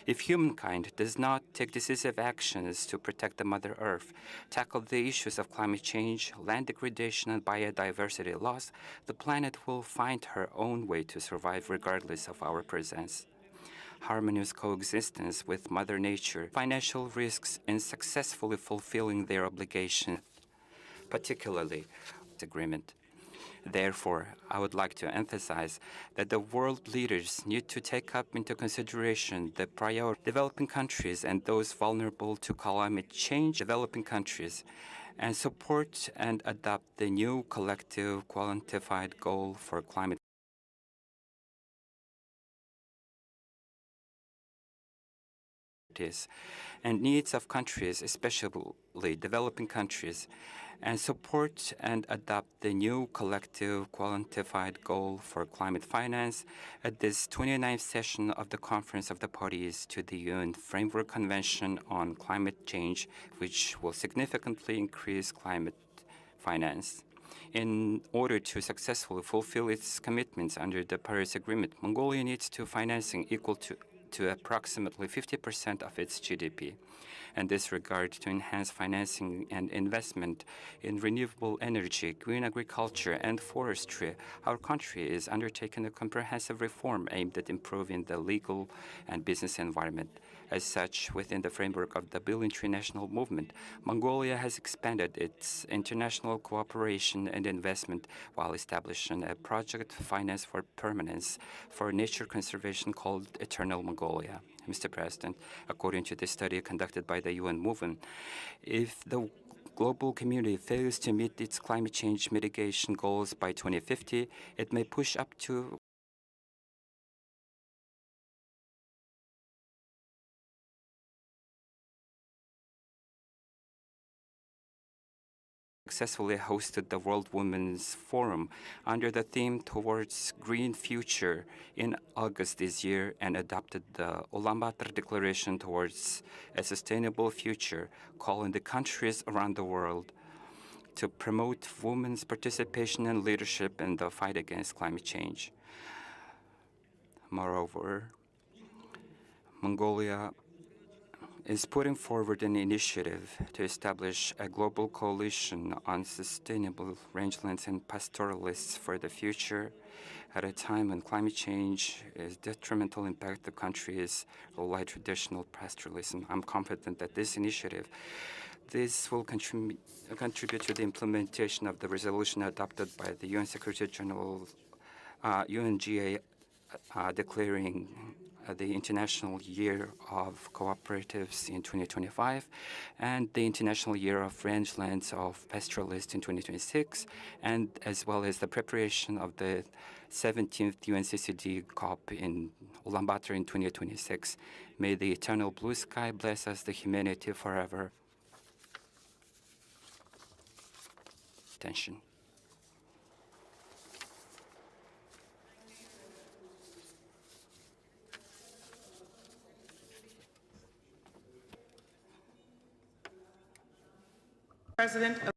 If humankind does not take decisive actions to protect the Mother Earth, tackle the issues of climate change, land degradation, and biodiversity loss, the planet will find her own way to survive regardless of our presence. Harmonious coexistence with Mother Nature, financial risks in successfully fulfilling their obligation, particularly agreement. Therefore, I would like to emphasize that the world leaders need to take up into consideration the priority developing countries and those vulnerable to climate change, developing countries, and support and adopt the new collective quantified goal for climate and needs of countries, especially developing countries, and support and adopt the new collective quantified goal for climate finance at this 29th session of the Conference of the Parties to the UN Framework Convention on Climate Change, which will significantly increase climate finance. In order to successfully fulfill its commitments under the Paris Agreement, Mongolia needs to financing equal to approximately 50% of its GDP. In this regard, to enhance financing and investment in renewable energy, green agriculture, and forestry, our country is undertaking a comprehensive reform aimed at improving the legal and business environment. As such, within the framework of the Build International movement, Mongolia has expanded its international cooperation and investment while establishing a project finance for permanence for nature conservation called Eternal Mongolia. Mr. President, according to the study conducted by the UN movement, if the global community fails to meet its climate change mitigation goals by 2050, it may push up to successfully hosted the World Women's Forum under the theme Towards Green Future in August this year and adopted the Ulaanbaatar Declaration Towards a Sustainable Future, calling the countries around the world to promote women's participation and leadership in the fight against climate change. Moreover, Mongolia is putting forward an initiative to establish a global coalition on sustainable rangelands and pastoralists for the future at a time when climate change is detrimental impact the country's light traditional pastoralism. I'm confident that this initiative will contribute to the implementation of the resolution adopted by the UN Secretary General UNGA declaring the International Year of Cooperatives in 2025 and the International Year of Rangelands of Pastoralists in 2026, and as well as the preparation of the 17th UNCCD COP in Ulaanbaatar in 2026. May the eternal blue sky bless us, the humanity forever. Attention. President of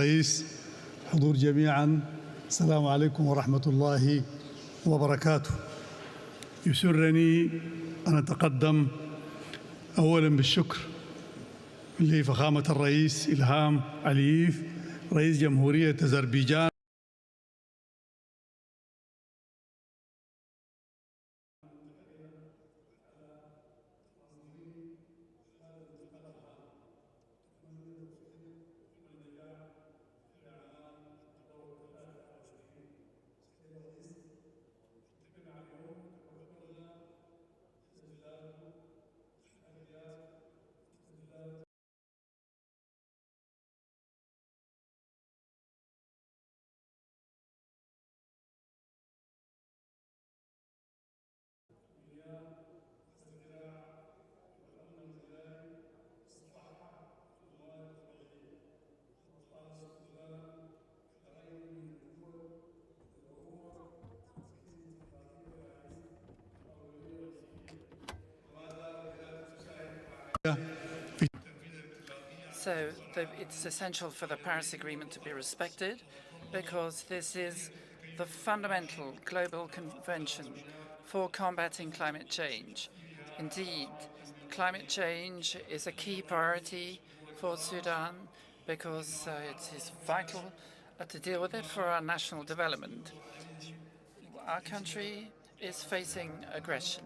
الرئيس، حضور جميعا، السلام عليكم ورحمة الله وبركاته. يسرني أن أتقدم أولا بالشكر لفخامة الرئيس إلهام علييف رئيس جمهورية أذربيجان So it's essential for the Paris Agreement to be respected because this is the fundamental global convention for combating climate change. Indeed, climate change is a key priority for Sudan because it is vital to deal with it for our national development. Our country is facing aggression,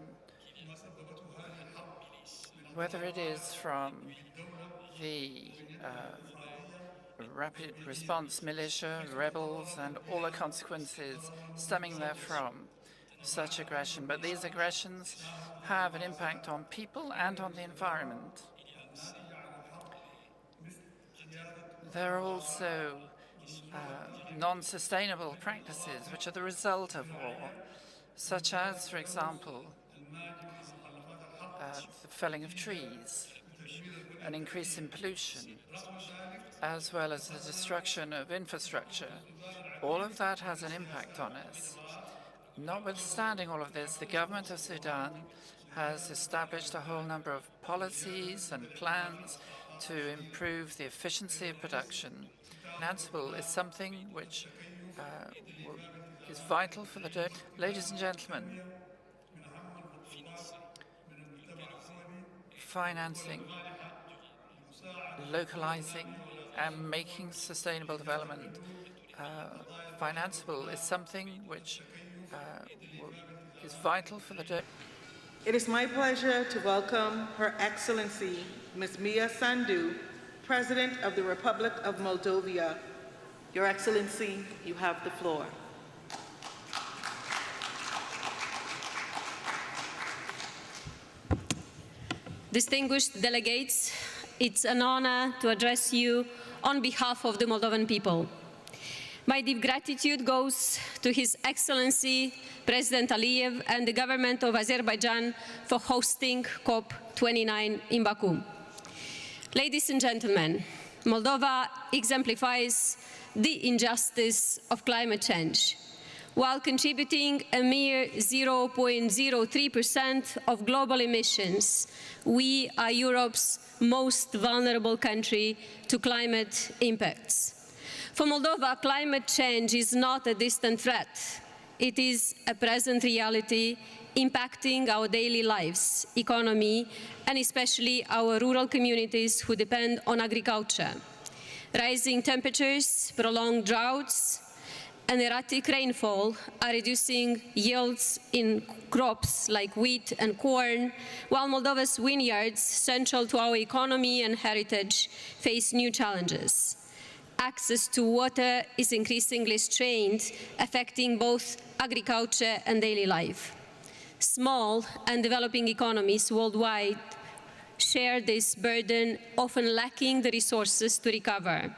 whether it is from the rapid response militia, rebels, and all the consequences stemming therefrom, such aggression. But these aggressions have an impact on people and on the environment. There are also non-sustainable practices which are the result of war, such as, for example, the felling of trees, an increase in pollution, as well as the destruction of infrastructure. All of that has an impact on us. Notwithstanding all of this, the government of Sudan has established a whole number of policies and plans to improve the efficiency of production. Financeable is something which is vital for the... Ladies and gentlemen, financing, localizing, and making sustainable development financeable is something which is vital for the... It is my pleasure to welcome Her Excellency Ms. Mia Sandu, President of the Republic of Moldova. Your Excellency, you have the floor. Distinguished delegates, it's an honor to address you on behalf of the Moldovan people. My deep gratitude goes to His Excellency President Aliyev and the government of Azerbaijan for hosting COP29 in Baku. Ladies and gentlemen, Moldova exemplifies the injustice of climate change. While contributing a mere 0.03% of global emissions, we are Europe's most vulnerable country to climate impacts. For Moldova, climate change is not a distant threat. It is a present reality impacting our daily lives, economy, and especially our rural communities who depend on agriculture. Rising temperatures, prolonged droughts, and erratic rainfall are reducing yields in crops like wheat and corn, while Moldova's vineyards, central to our economy and heritage, face new challenges. Access to water is increasingly strained, affecting both agriculture and daily life. Small and developing economies worldwide share this burden, often lacking the resources to recover.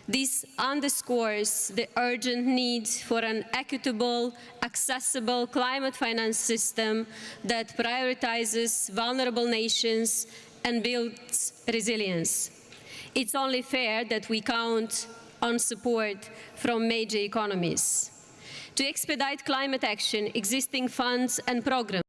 This underscores the urgent need for an equitable, accessible climate finance system that prioritizes vulnerable nations and builds resilience. It's only fair that we count on support from major economies. To expedite climate action, existing funds and programs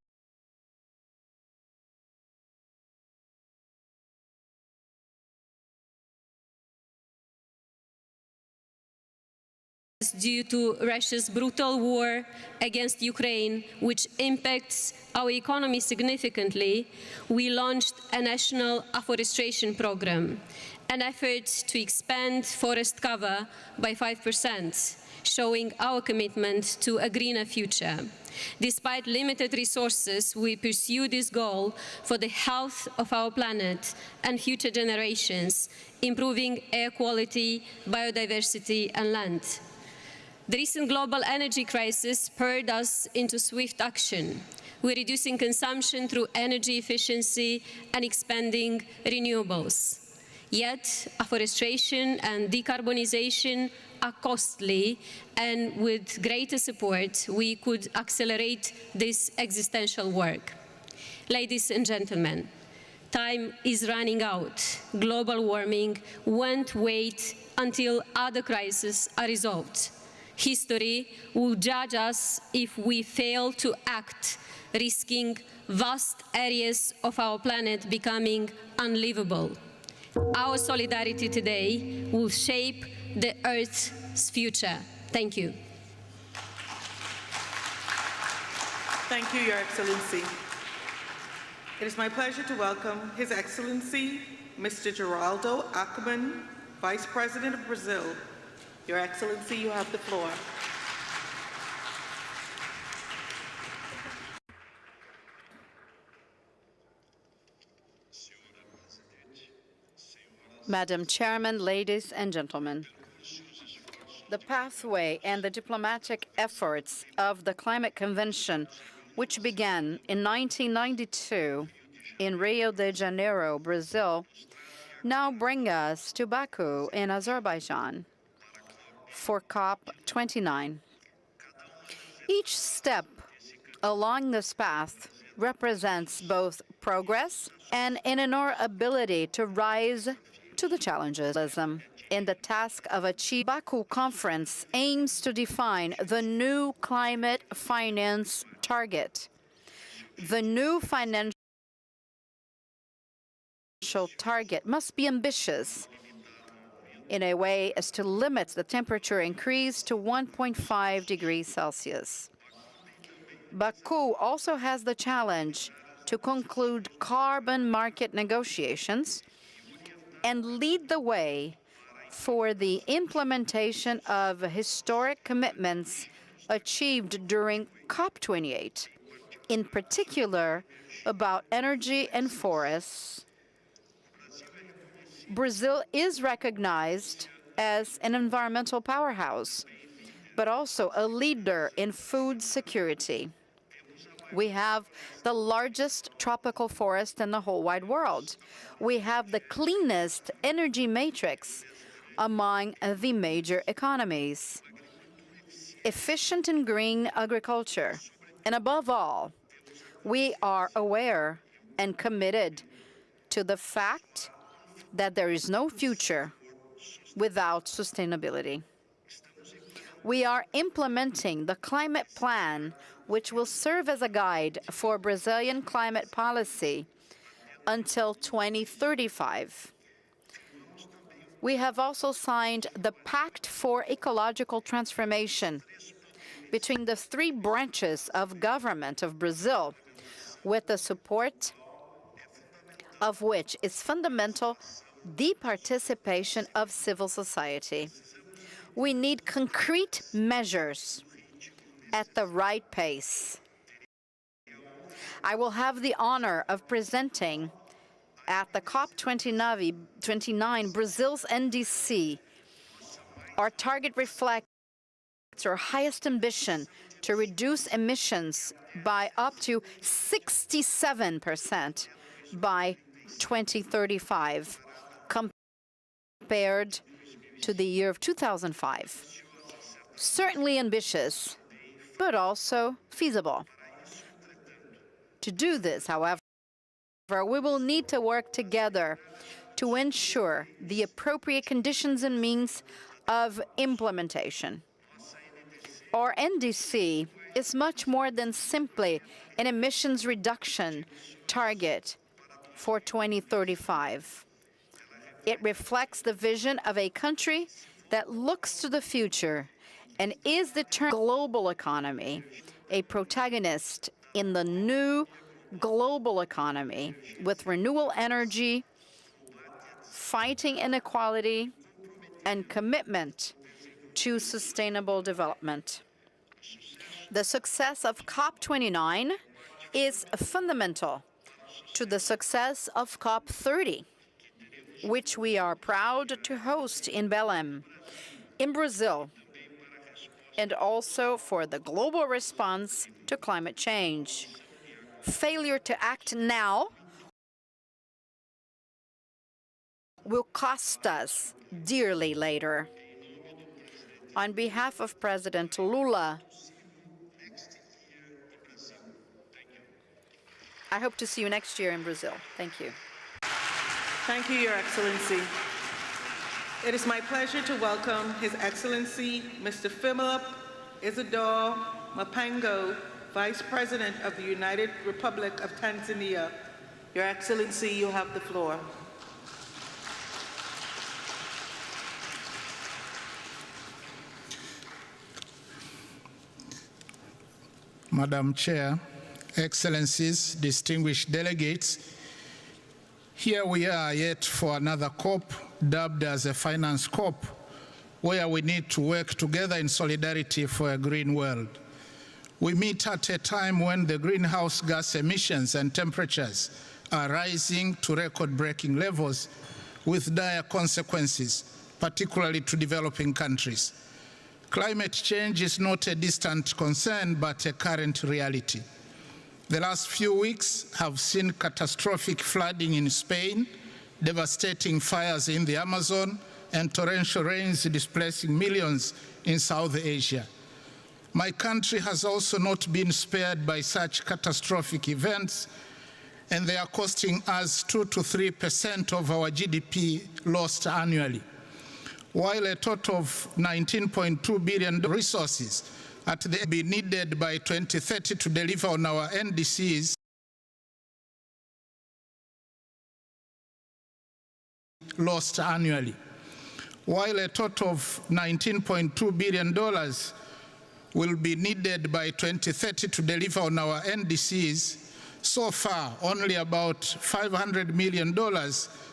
due to Russia's brutal war against Ukraine, which impacts our economy significantly, we launched a national afforestation program, an effort to expand forest cover by 5%, showing our commitment to a greener future. Despite limited resources, we pursue this goal for the health of our planet and future generations, improving air quality, biodiversity, and land. The recent global energy crisis spurred us into swift action. We're reducing consumption through energy efficiency and expanding renewables. Yet, afforestation and decarbonization are costly, and with greater support, we could accelerate this existential work. Ladies and gentlemen, time is running out. Global warming won't wait until other crises are resolved. History will judge us if we fail to act, risking vast areas of our planet becoming unlivable. Our solidarity today will shape the Earth's future. Thank you. Thank you, Your Excellency. It is my pleasure to welcome His Excellency, Mr. Geraldo Ackerman, Vice President of Brazil. Your Excellency, you have the floor. Madam Chairman, ladies and gentlemen, the pathway and the diplomatic efforts of the Climate Convention, which began in 1992 in Rio de Janeiro, Brazil, now bring us to Baku in Azerbaijan for COP29. Each step along this path represents both progress and our ability to rise to the challenges. In the task of achieving, Baku conference aims to define the new climate finance target. The new financial target must be ambitious in a way as to limit the temperature increase to 1.5 degrees Celsius. Baku also has the challenge to conclude carbon market negotiations and lead the way for the implementation of historic commitments achieved during COP28, in particular about energy and forests. Brazil is recognized as an environmental powerhouse, but also a leader in food security. We have the largest tropical forest in the whole wide world. We have the cleanest energy matrix among the major economies, efficient and green agriculture, and above all, we are aware and committed to the fact that there is no future without sustainability. We are implementing the climate plan, which will serve as a guide for Brazilian climate policy until 2035. We have also signed the Pact for Ecological Transformation between the three branches of government of Brazil, with the support of which is fundamental the participation of civil society. We need concrete measures at the right pace. I will have the honor of presenting at the COP29 Brazil's NDC. Our target reflects our highest ambition to reduce emissions by up to 67% by 2035, compared to the year of 2005. Certainly ambitious, but also feasible. To do this, however, we will need to work together to ensure the appropriate conditions and means of implementation. Our NDC is much more than simply an emissions reduction target for 2035. It reflects the vision of a country that looks to the future and is the global economy a protagonist in the new global economy with renewable energy, fighting inequality, and commitment to sustainable development. The success of COP29 is fundamental to the success of COP30, which we are proud to host in Belém, in Brazil, and also for the global response to climate change. Failure to act now will cost us dearly later. On behalf of President Lula, I hope to see you next year in Brazil. Thank you. Thank you, Your Excellency. It is my pleasure to welcome His Excellency Mr. Philip Isidore Mapango, Vice President of the United Republic of Tanzania. Your Excellency, you have the floor. Madam Chair, Excellencies, distinguished delegates, here we are yet for another COP, dubbed as a Finance COP, where we need to work together in solidarity for a green world. We meet at a time when the greenhouse gas emissions and temperatures are rising to record-breaking levels with dire consequences, particularly to developing countries. Climate change is not a distant concern, but a current reality. The last few weeks have seen catastrophic flooding in Spain, devastating fires in the Amazon, and torrential rains displacing millions in South Asia. My country has also not been spared by such catastrophic events, and they are costing us 2 to 3% of our GDP lost annually. While a total of $19.2 billion resources be needed by 2030 to deliver on our NDCs, lost annually. While a total of $19.2 billion will be needed by 2030 to deliver on our NDCs, so far only about $500 million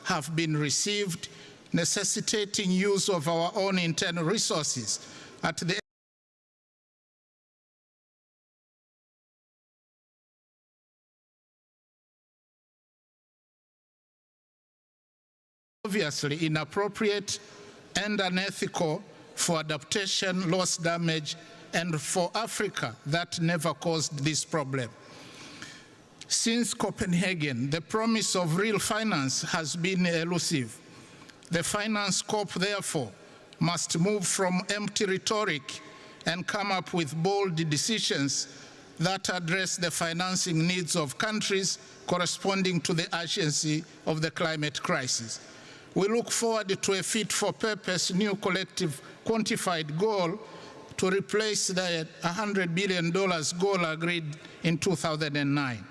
have been received, necessitating use of our own internal resources at the obviously inappropriate and unethical for adaptation, loss, damage, and for Africa that never caused this problem. Since Copenhagen, the promise of real finance has been elusive. The finance COP, therefore, must move from empty rhetoric and come up with bold decisions that address the financing needs of countries corresponding to the urgency of the climate crisis. We look forward to a fit-for-purpose new collective quantified goal to replace the $100 billion goal agreed in 2009.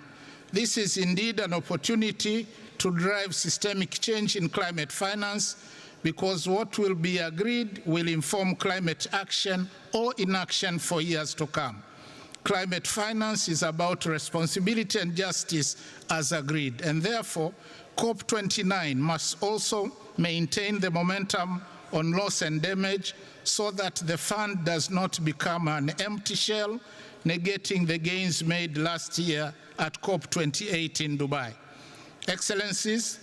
This is indeed an opportunity to drive systemic change in climate finance, because what will be agreed will inform climate action or inaction for years to come. Climate finance is about responsibility and justice as agreed, and therefore COP29 must also maintain the momentum on loss and damage so that the fund does not become an empty shell, negating the gains made last year at COP28 in Dubai. Excellencies,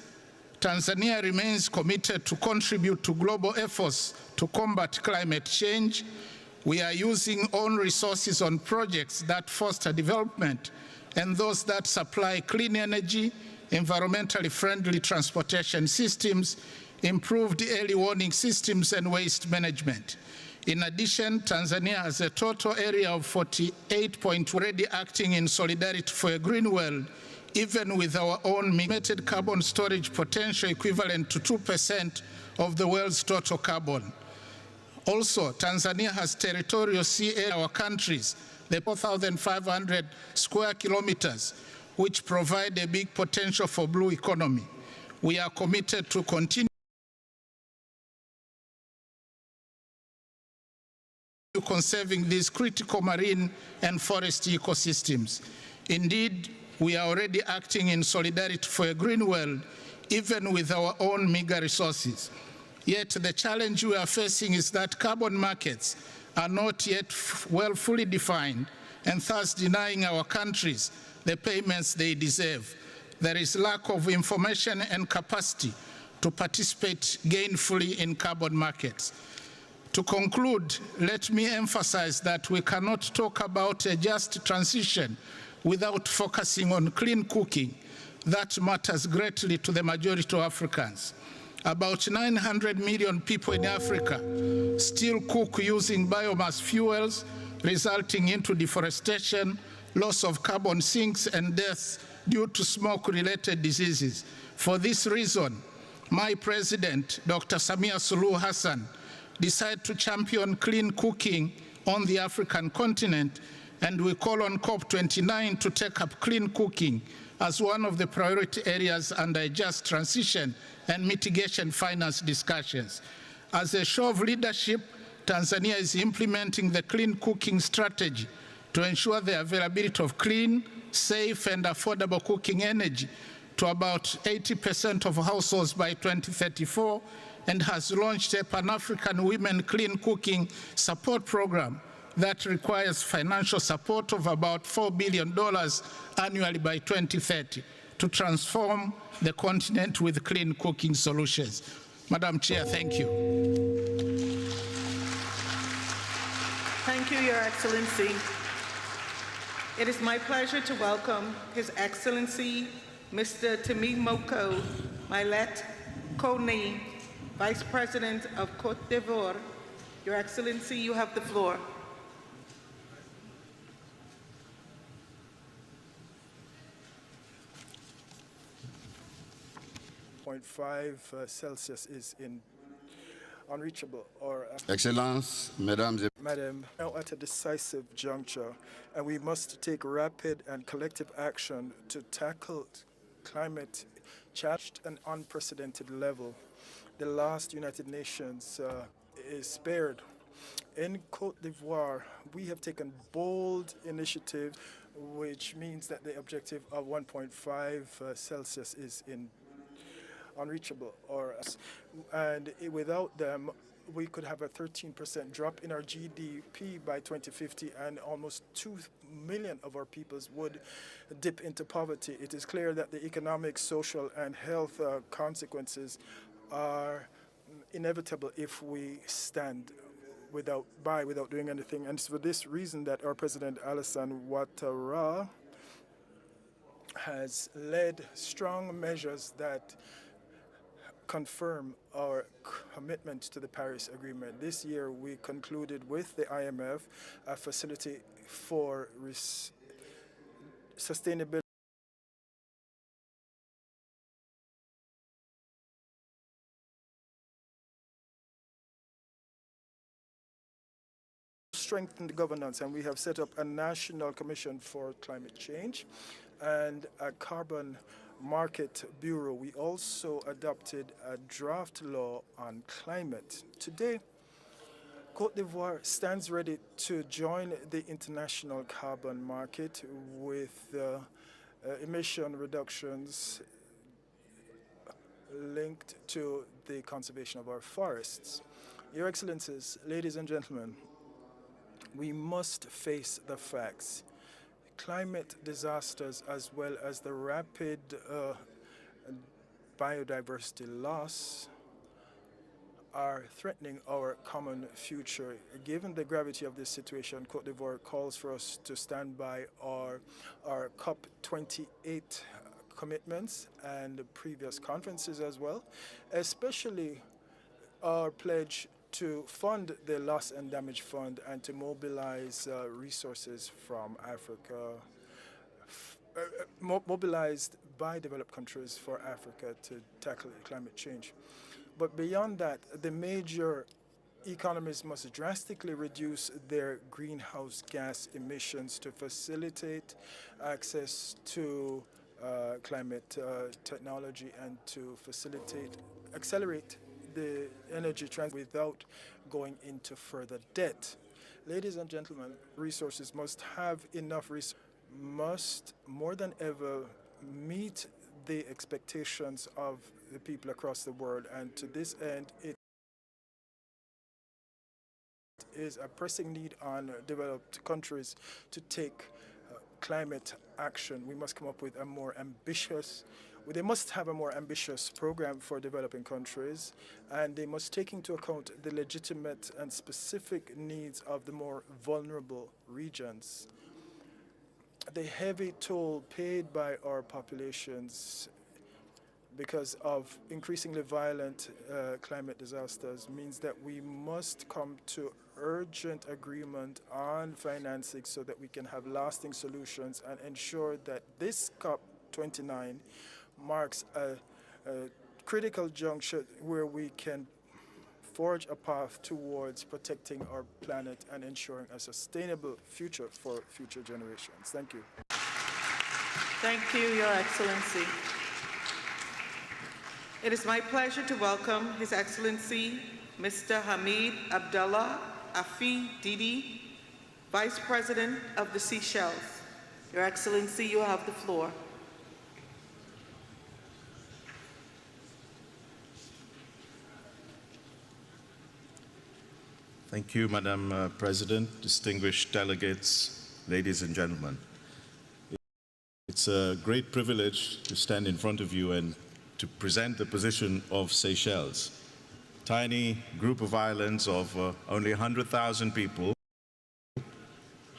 Tanzania remains committed to contribute to global efforts to combat climate change. We are using own resources on projects that foster development and those that supply clean energy, environmentally friendly transportation systems, improved early warning systems, and waste management. In addition, Tanzania has a total area of 48 points already acting in solidarity for a green world, even with our own limited carbon storage potential equivalent to 2% of the world's total carbon. Also, Tanzania has territorial sea area, our countries, the 4,500 square kilometers, which provide a big potential for blue economy. We are committed to continue conserving these critical marine and forest ecosystems. Indeed, we are already acting in solidarity for a green world, even with our own meager resources. Yet the challenge we are facing is that carbon markets are not yet fully defined, and thus denying our countries the payments they deserve. There is lack of information and capacity to participate gainfully in carbon markets. To conclude, let me emphasize that we cannot talk about a just transition without focusing on clean cooking. That matters greatly to the majority of Africans. About 900 million people in Africa still cook using biomass fuels, resulting into deforestation, loss of carbon sinks, and deaths due to smoke-related diseases. For this reason, my president, Dr. Samia Suluhu Hassan, decided to champion clean cooking on the African continent, and we call on COP29 to take up clean cooking as one of the priority areas under a just transition and mitigation finance discussions. As a show of leadership, Tanzania is implementing the clean cooking strategy to ensure the availability of clean, safe, and affordable cooking energy to about 80% of households by 2034, and has launched a Pan-African Women Clean Cooking Support Program that requires financial support of about $4 billion annually by 2030 to transform the continent with clean cooking solutions. Madam Chair, thank you. Thank you, Your Excellency. It is my pleasure to welcome His Excellency Mr. Temimoko Mailet Kone, Vice President of Côte d'Ivoire. Your Excellency, you have the floor. Celsius is unreachable, or Excellences, Mesdames et Madam, now at a decisive juncture, and we must take rapid and collective action to tackle climate change at an unprecedented level. The last United Nations is spared. In Côte d'Ivoire, we have taken bold initiative, which means that the objective of 1.5 Celsius is unreachable, and without them, we could have a 13% drop in our GDP by 2050, and almost 2 million of our peoples would dip into poverty. It is clear that the economic, social, and health consequences are inevitable if we stand without doing anything. And it's for this reason that our President Alassane Ouattara has led strong measures that confirm our commitment to the Paris Agreement. This year, we concluded with the IMF a facility for sustainability, strengthened governance, and we have set up a National Commission for Climate Change and a Carbon Market Bureau. We also adopted a draft law on climate. Today, Côte d'Ivoire stands ready to join the international carbon market with emission reductions linked to the conservation of our forests. Your Excellencies, ladies and gentlemen, we must face the facts. Climate disasters, as well as the rapid biodiversity loss, are threatening our common future. Given the gravity of this situation, Côte d'Ivoire calls for us to stand by our COP28 commitments and previous conferences as well, especially our pledge to fund the Loss and Damage Fund and to mobilize resources from Africa, mobilized by developed countries for Africa to tackle climate change. But beyond that, the major economies must drastically reduce their greenhouse gas emissions to facilitate access to climate technology and to accelerate the energy transition without going into further debt. Ladies and gentlemen, resources must have enough resources, must more than ever meet the expectations of the people across the world, and to this end, it is a pressing need on developed countries to take climate action. We must come up with a more ambitious, they must have a more ambitious program for developing countries, and they must take into account the legitimate and specific needs of the more vulnerable regions. The heavy toll paid by our populations because of increasingly violent climate disasters means that we must come to urgent agreement on financing so that we can have lasting solutions and ensure that this COP29 marks a critical juncture where we can forge a path towards protecting our planet and ensuring a sustainable future for future generations. Thank you. Thank you, Your Excellency. It is my pleasure to welcome His Excellency Mr. Hamid Abdallah Afi Didi, Vice President of the Seychelles. Your Excellency, you have the floor. Thank you, Madam President, distinguished delegates, ladies and gentlemen. It's a great privilege to stand in front of you and to present the position of Seychelles. Tiny group of islands of only 100,000 people,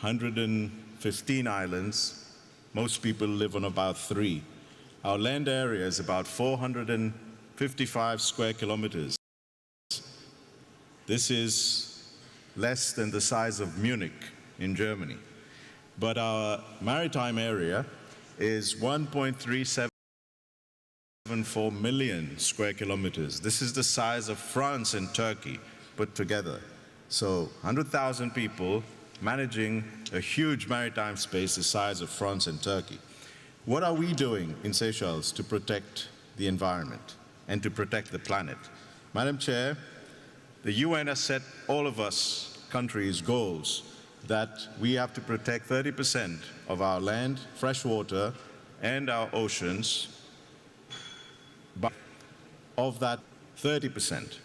115 islands. Most people live on about 3. Our land area is about 455 square kilometers. This is less than the size of Munich in Germany. But our maritime area is 1.374 million square kilometers. This is the size of France and Turkey put together. So 100,000 people managing a huge maritime space the size of France and Turkey. What are we doing in Seychelles to protect the environment and to protect the planet? Madam Chair, the UN has set all of us countries goals that we have to protect 30% of our land, fresh water, and our oceans. But of that 30%,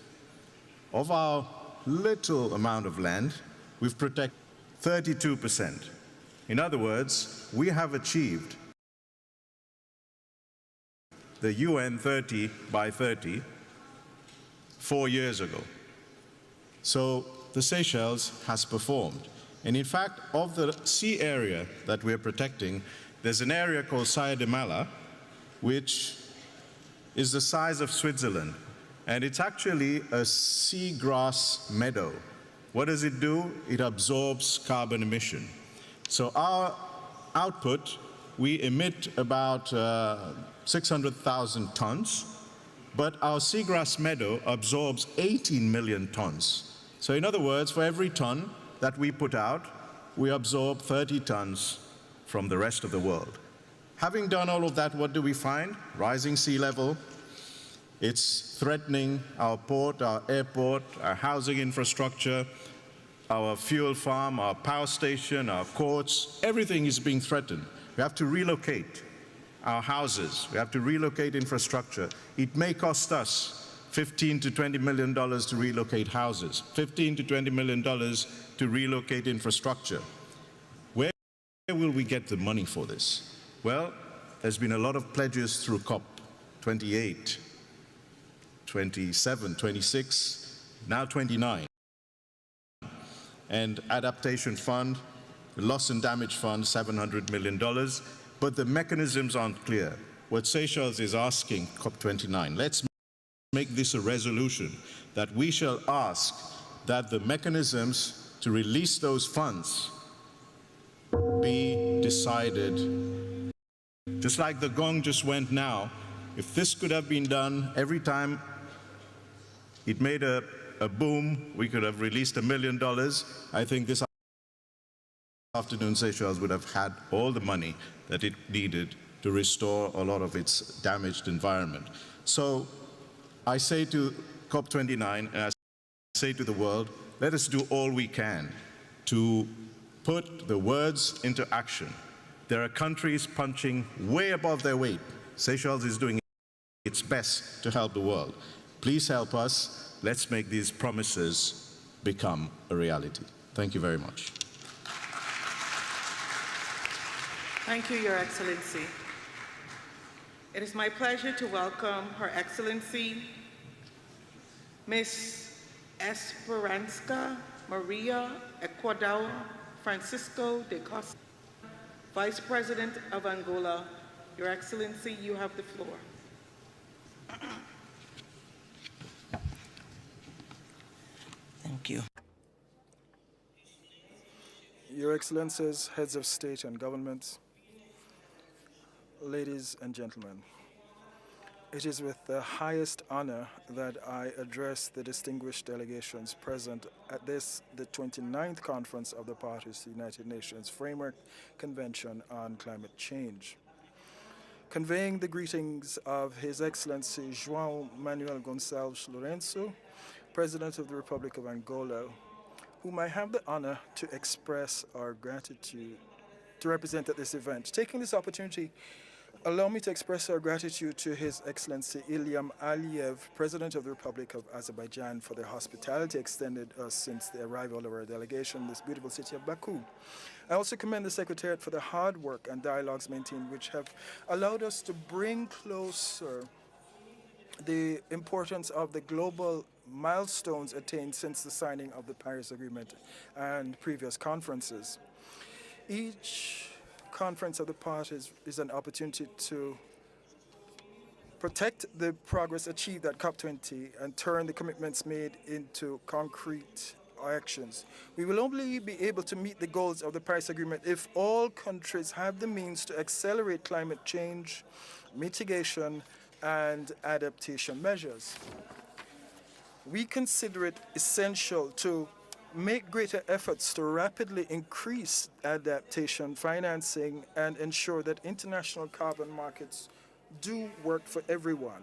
of our little amount of land, we've protected 32%. In other words, we have achieved the UN 30 by 30 4 years ago. So the Seychelles has performed. And in fact, of the sea area that we're protecting, there's an area called Saya de Mala, which is the size of Switzerland. And it's actually a seagrass meadow. What does it do? It absorbs carbon emission. So our output, we emit about 600,000 tons, but our seagrass meadow absorbs 18 million tons. So in other words, for every ton that we put out, we absorb 30 tons from the rest of the world. Having done all of that, what do we find? Rising sea level. It's threatening our port, our airport, our housing infrastructure, our fuel farm, our power station, our courts. Everything is being threatened. We have to relocate our houses. We have to relocate infrastructure. It may cost us $15 to $20 million to relocate houses, $15 to $20 million to relocate infrastructure. Where will we get the money for this? Well, there's been a lot of pledges through COP28, 27, 26, now 29. And Adaptation Fund, Loss and Damage Fund, $700 million. But the mechanisms aren't clear. What Seychelles is asking, COP29, let's make this a resolution that we shall ask that the mechanisms to release those funds be decided. Just like the gong just went now, if this could have been done every time it made a boom, we could have released $1 million. I think this afternoon Seychelles would have had all the money that it needed to restore a lot of its damaged environment. So I say to COP29, and I say to the world, let us do all we can to put the words into action. There are countries punching way above their weight. Seychelles is doing its best to help the world. Please help us. Let's make these promises become a reality. Thank you very much. Thank you, Your Excellency. It is my pleasure to welcome Her Excellency, Ms. Esperanza Maria Ecuador Francisco de Costa, Vice President of Angola. Your Excellency, you have the floor. Thank you. Your Excellencies, heads of state and government, ladies and gentlemen, it is with the highest honor that I address the distinguished delegations present at the 29th Conference of the Parties to the United Nations Framework Convention on Climate Change. Conveying the greetings of His Excellency João Manuel Gonçalves Lourenço, President of the Republic of Angola, whom I have the honor to express our gratitude to represent at this event. Taking this opportunity, allow me to express our gratitude to His Excellency Ilham Aliyev, President of the Republic of Azerbaijan, for their hospitality extended us since the arrival of our delegation in this beautiful city of Baku. I also commend the Secretariat for the hard work and dialogues maintained, which have allowed us to bring closer the importance of the global milestones attained since the signing of the Paris Agreement and previous conferences. Each conference of the parties is an opportunity to protect the progress achieved at COP20 and turn the commitments made into concrete actions. We will only be able to meet the goals of the Paris Agreement if all countries have the means to accelerate climate change, mitigation, and adaptation measures. We consider it essential to make greater efforts to rapidly increase adaptation financing and ensure that international carbon markets do work for everyone.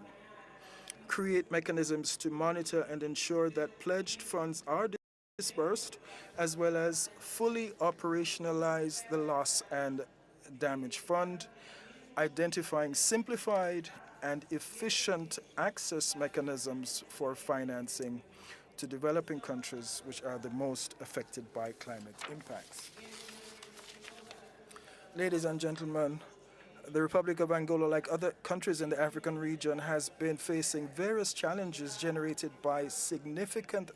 Create mechanisms to monitor and ensure that pledged funds are dispersed, as well as fully operationalize the loss and damage fund, identifying simplified and efficient access mechanisms for financing to developing countries which are the most affected by climate impacts. Ladies and gentlemen, the Republic of Angola, like other countries in the African region, has been facing various challenges generated by significant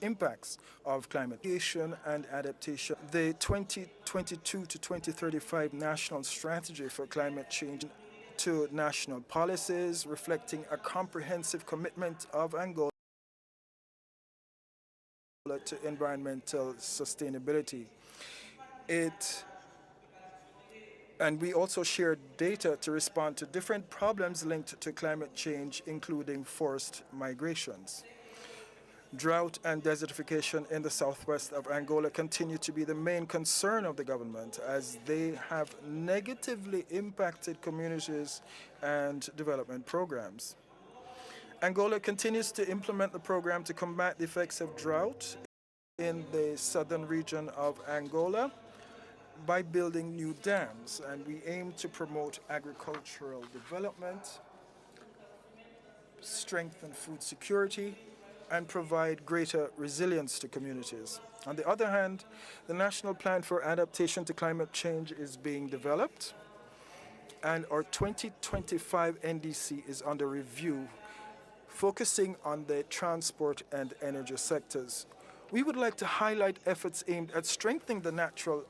impacts of climate change and adaptation. The 2022 to 2035 National Strategy for Climate Change to national policies reflecting a comprehensive commitment of Angola to environmental sustainability. And we also share data to respond to different problems linked to climate change, including forced migrations. Drought and desertification in the southwest of Angola continue to be the main concern of the government, as they have negatively impacted communities and development programs. Angola continues to implement the program to combat the effects of drought in the southern region of Angola by building new dams, and we aim to promote agricultural development, strengthen food security, and provide greater resilience to communities. On the other hand, the National Plan for Adaptation to Climate Change is being developed, and our 2025 NDC is under review, focusing on the transport and energy sectors. We would like to highlight efforts aimed at strengthening the national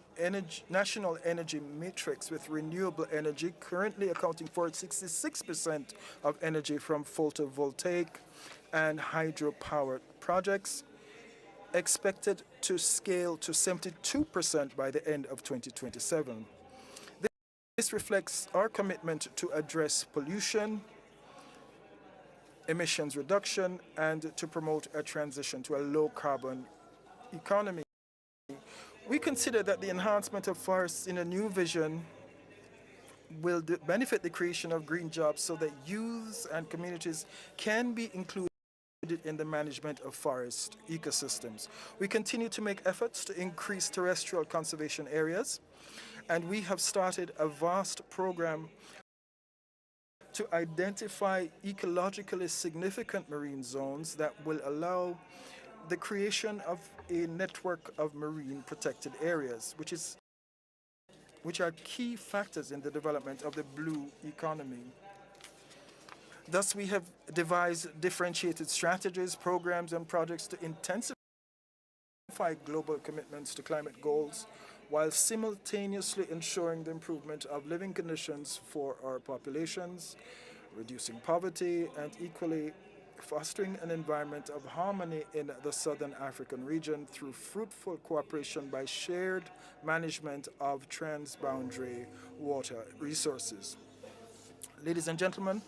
energy matrix with renewable energy, currently accounting for 66% of energy from photovoltaic and hydropower projects, expected to scale to 72% by the end of 2027. This reflects our commitment to address pollution, emissions reduction, and to promote a transition to a low-carbon economy. We consider that the enhancement of forests in a new vision will benefit the creation of green jobs so that youths and communities can be included in the management of forest ecosystems. We continue to make efforts to increase terrestrial conservation areas, and we have started a vast program to identify ecologically significant marine zones that will allow the creation of a network of marine protected areas, which are key factors in the development of the blue economy. Thus, we have devised differentiated strategies, programs, and projects to intensify global commitments to climate goals while simultaneously ensuring the improvement of living conditions for our populations, reducing poverty, and equally fostering an environment of harmony in the Southern African region through fruitful cooperation by shared management of transboundary water resources. Ladies and gentlemen,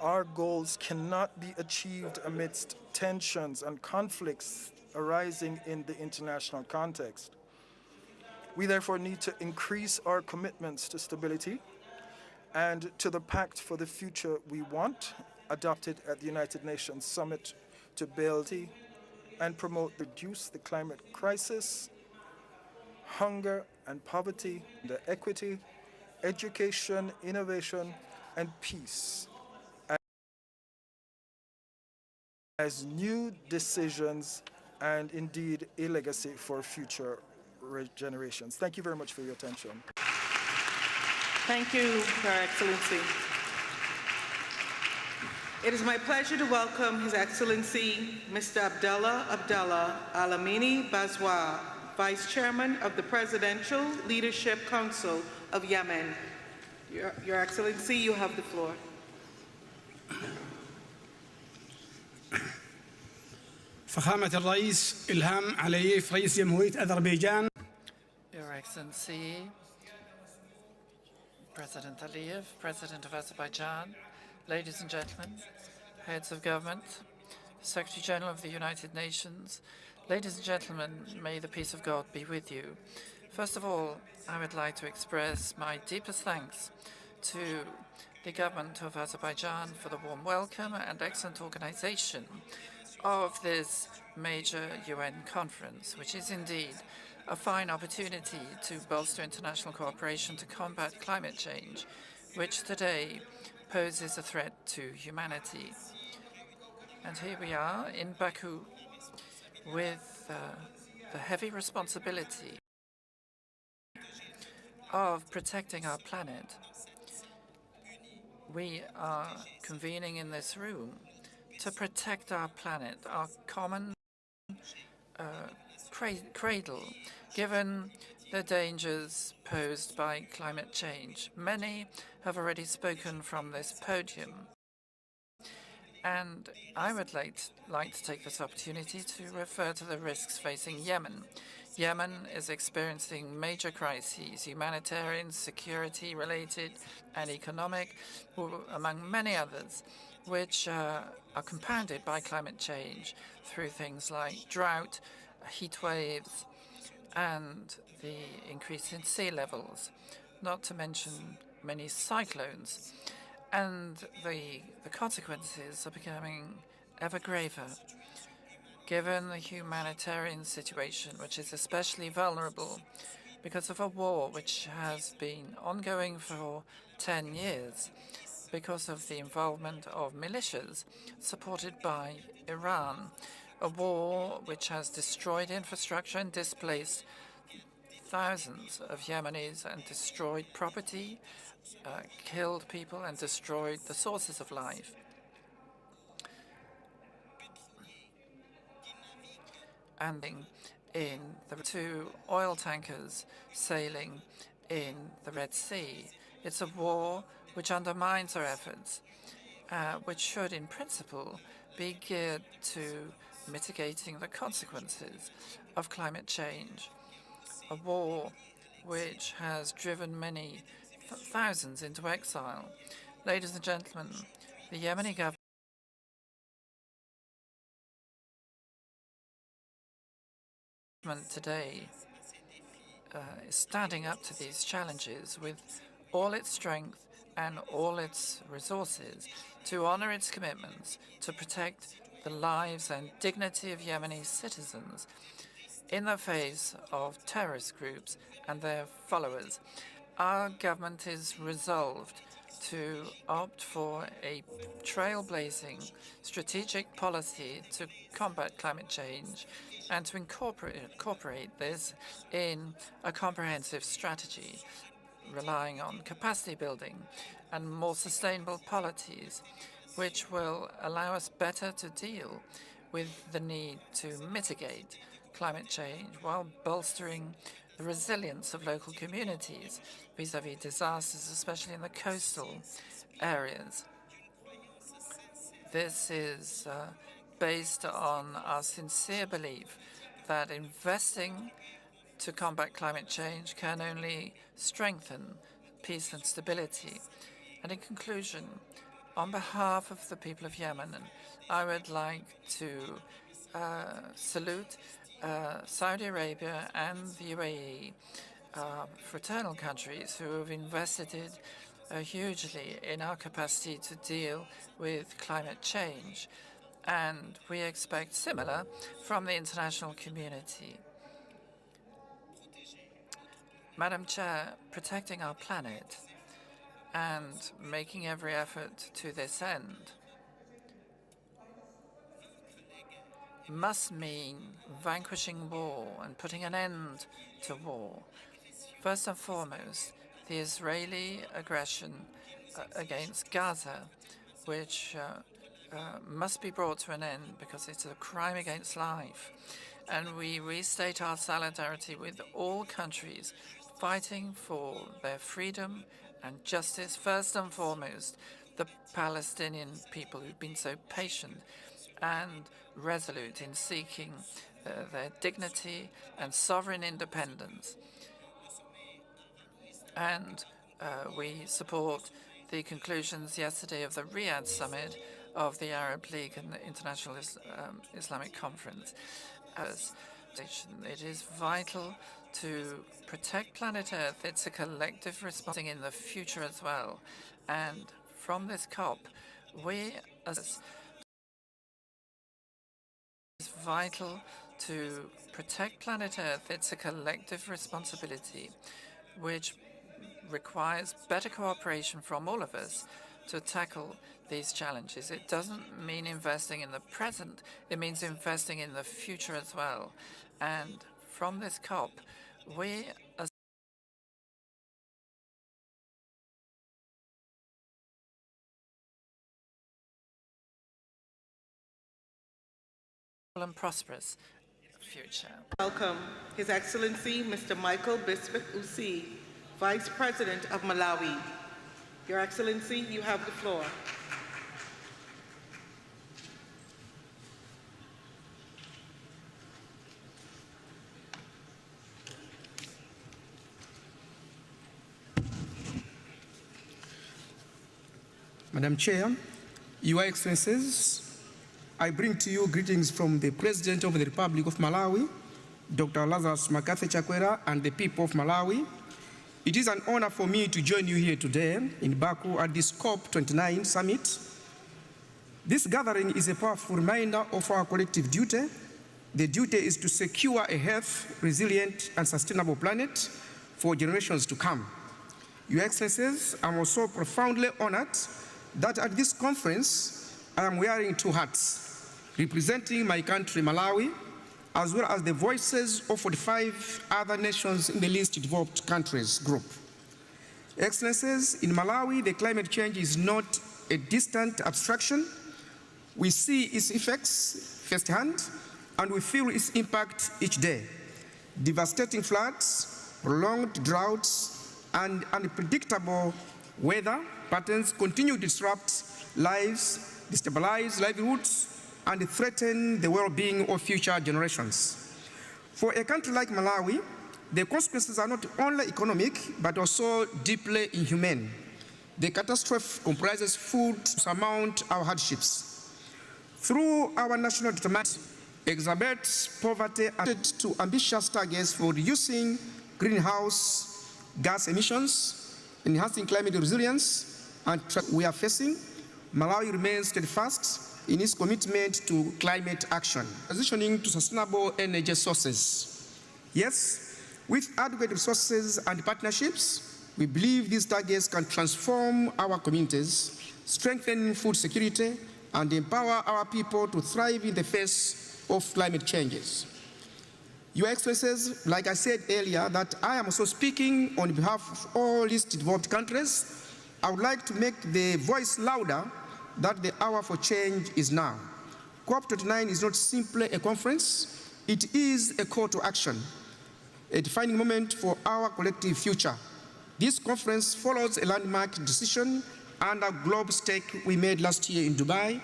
our goals cannot be achieved amidst tensions and conflicts arising in the international context. We therefore need to increase our commitments to stability and to the Pact for the Future We Want, adopted at the United Nations Summit to build and promote reduce the climate crisis, hunger and poverty, the equity, education, innovation, and peace as new decisions and indeed a legacy for future generations. Thank you very much for your attention. Thank you, Your Excellency. It is my pleasure to welcome His Excellency Mr. Abdallah Alamini Bazwa, Vice Chairman of the Presidential Leadership Council of Yemen. Your Excellency, you have the floor. فخامة الرئيس إلهام علييف رئيس جمهورية أذربيجان. Your Excellency, President Aliyev, President of Azerbaijan, ladies and gentlemen, heads of government, Secretary General of the United Nations, ladies and gentlemen, may the peace of God be with you. First of all, I would like to express my deepest thanks to the government of Azerbaijan for the warm welcome and excellent organization of this major UN conference, which is indeed a fine opportunity to bolster international cooperation to combat climate change, which today poses a threat to humanity. And here we are in Baku with the heavy responsibility of protecting our planet. We are convening in this room to protect our planet, our common cradle, given the dangers posed by climate change. Many have already spoken from this podium, and I would like to take this opportunity to refer to the risks facing Yemen. Yemen is experiencing major crises, humanitarian, security-related, and economic, among many others, which are compounded by climate change through things like drought, heat waves, and the increase in sea levels, not to mention many cyclones. And the consequences are becoming ever graver, given the humanitarian situation, which is especially vulnerable because of a war which has been ongoing for 10 years, because of the involvement of militias supported by Iran, a war which has destroyed infrastructure and displaced thousands of Yemenis and destroyed property, killed people and destroyed the sources of life. And in the 2 oil tankers sailing in the Red Sea. It's a war which undermines our efforts, which should, in principle, be geared to mitigating the consequences of climate change. A war which has driven many thousands into exile. Ladies and gentlemen, the Yemeni government today is standing up to these challenges with all its strength and all its resources to honor its commitments to protect the lives and dignity of Yemeni citizens in the face of terrorist groups and their followers. Our government is resolved to opt for a trailblazing strategic policy to combat climate change and to incorporate this in a comprehensive strategy, relying on capacity building and more sustainable policies, which will allow us better to deal with the need to mitigate climate change while bolstering the resilience of local communities vis-à-vis disasters, especially in the coastal areas. This is based on our sincere belief that investing to combat climate change can only strengthen peace and stability. And in conclusion, on behalf of the people of Yemen, I would like to salute Saudi Arabia and the UAE, fraternal countries who have invested hugely in our capacity to deal with climate change. And we expect similar from the international community. Madam Chair, protecting our planet and making every effort to this end must mean vanquishing war and putting an end to war. First and foremost, the Israeli aggression against Gaza, which must be brought to an end because it's a crime against life. And we restate our solidarity with all countries fighting for their freedom and justice, first and foremost, the Palestinian people who've been so patient and resolute in seeking their dignity and sovereign independence. And we support the conclusions yesterday of the Riyadh summit of the Arab League and the International Islamic Conference. It is vital to protect planet Earth. It's a collective responsibility in the future as well. And from this COP, it's vital to protect planet Earth. It's a collective responsibility which requires better cooperation from all of us to tackle these challenges. It doesn't mean investing in the present, it means investing in the future as well. And from this COP, we as and prosperous future. Welcome His Excellency Mr. Michael Bispik Usi, Vice President of Malawi. Your Excellency, you have the floor. Madam Chair, Your Excellencies, I bring to you greetings from the President of the Republic of Malawi, Dr. Lazarus Makafe Chakwera, and the people of Malawi. It is an honor for me to join you here today in Baku at this COP29 summit. This gathering is a powerful reminder of our collective duty. The duty is to secure a healthy, resilient, and sustainable planet for generations to come. Your Excellencies, I'm also profoundly honored that at this conference, I am wearing two hats, representing my country, Malawi, as well as the voices of 45 other nations in the least developed countries group. Excellencies, in Malawi, the climate change is not a distant abstraction. We see its effects firsthand, and we feel its impact each day. Devastating floods, prolonged droughts, and unpredictable weather patterns continue to disrupt lives, destabilize livelihoods, and threaten the well-being of future generations. For a country like Malawi, the consequences are not only economic, but also deeply inhumane. The catastrophe comprises food to surmount our hardships. Through our national determination, exacerbates poverty and to ambitious targets for reducing greenhouse gas emissions, enhancing climate resilience, and we are facing, Malawi remains steadfast in its commitment to climate action, transitioning to sustainable energy sources. Yes, with adequate resources and partnerships, we believe these targets can transform our communities, strengthen food security, and empower our people to thrive in the face of climate changes. Your Excellencies, like I said earlier, that I am also speaking on behalf of all least developed countries, I would like to make the voice louder that the hour for change is now. COP29 is not simply a conference, it is a call to action, a defining moment for our collective future. This conference follows a landmark decision and a global stake we made last year in Dubai,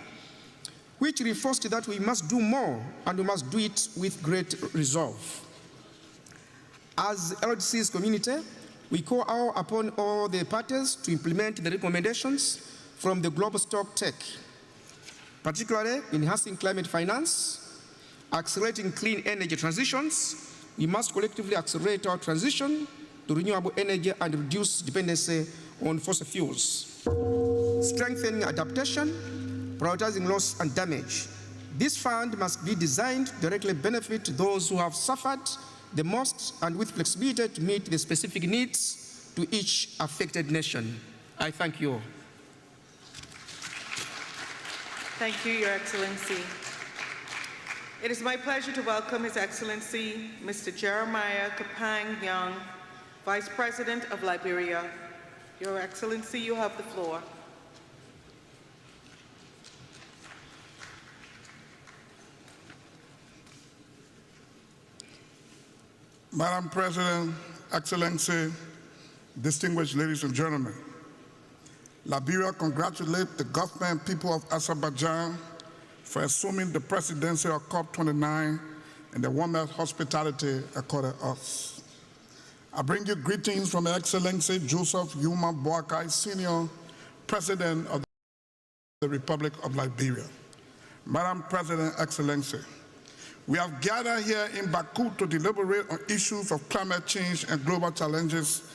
which reinforced that we must do more and we must do it with great resolve. As LDC's community, we call upon all the parties to implement the recommendations from the global stock take, particularly enhancing climate finance, accelerating clean energy transitions. We must collectively accelerate our transition to renewable energy and reduce dependency on fossil fuels, strengthening adaptation, prioritizing loss and damage. This fund must be designed to directly benefit those who have suffered the most and with flexibility to meet the specific needs to each affected nation. I thank you all. Thank you, Your Excellency. It is my pleasure to welcome His Excellency, Mr. Jeremiah Kapang Young, Vice President of Liberia. Your Excellency, you have the floor. Madam President, Excellency, distinguished ladies and gentlemen, Liberia congratulates the government and people of Azerbaijan for assuming the presidency of COP29 and the warmest hospitality accorded us. I bring you greetings from Her Excellency Joseph Yuma Boakai, Senior President of the Republic of Liberia. Madam President, Excellency, we have gathered here in Baku to deliberate on issues of climate change and global challenges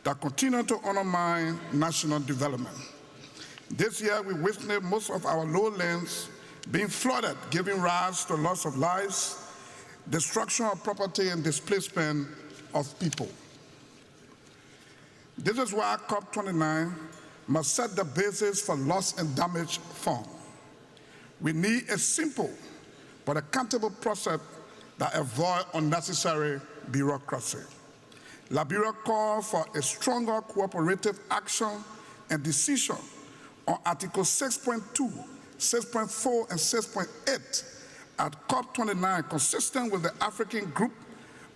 that continue to undermine national development. This year, we witnessed most of our lowlands being flooded, giving rise to loss of lives, destruction of property, and displacement of people. This is why COP29 must set the basis for loss and damage fund. We need a simple but accountable process that avoids unnecessary bureaucracy. Liberia calls for a stronger cooperative action and decision on Article 6.2, 6.4, and 6.8 at COP29, consistent with the African Group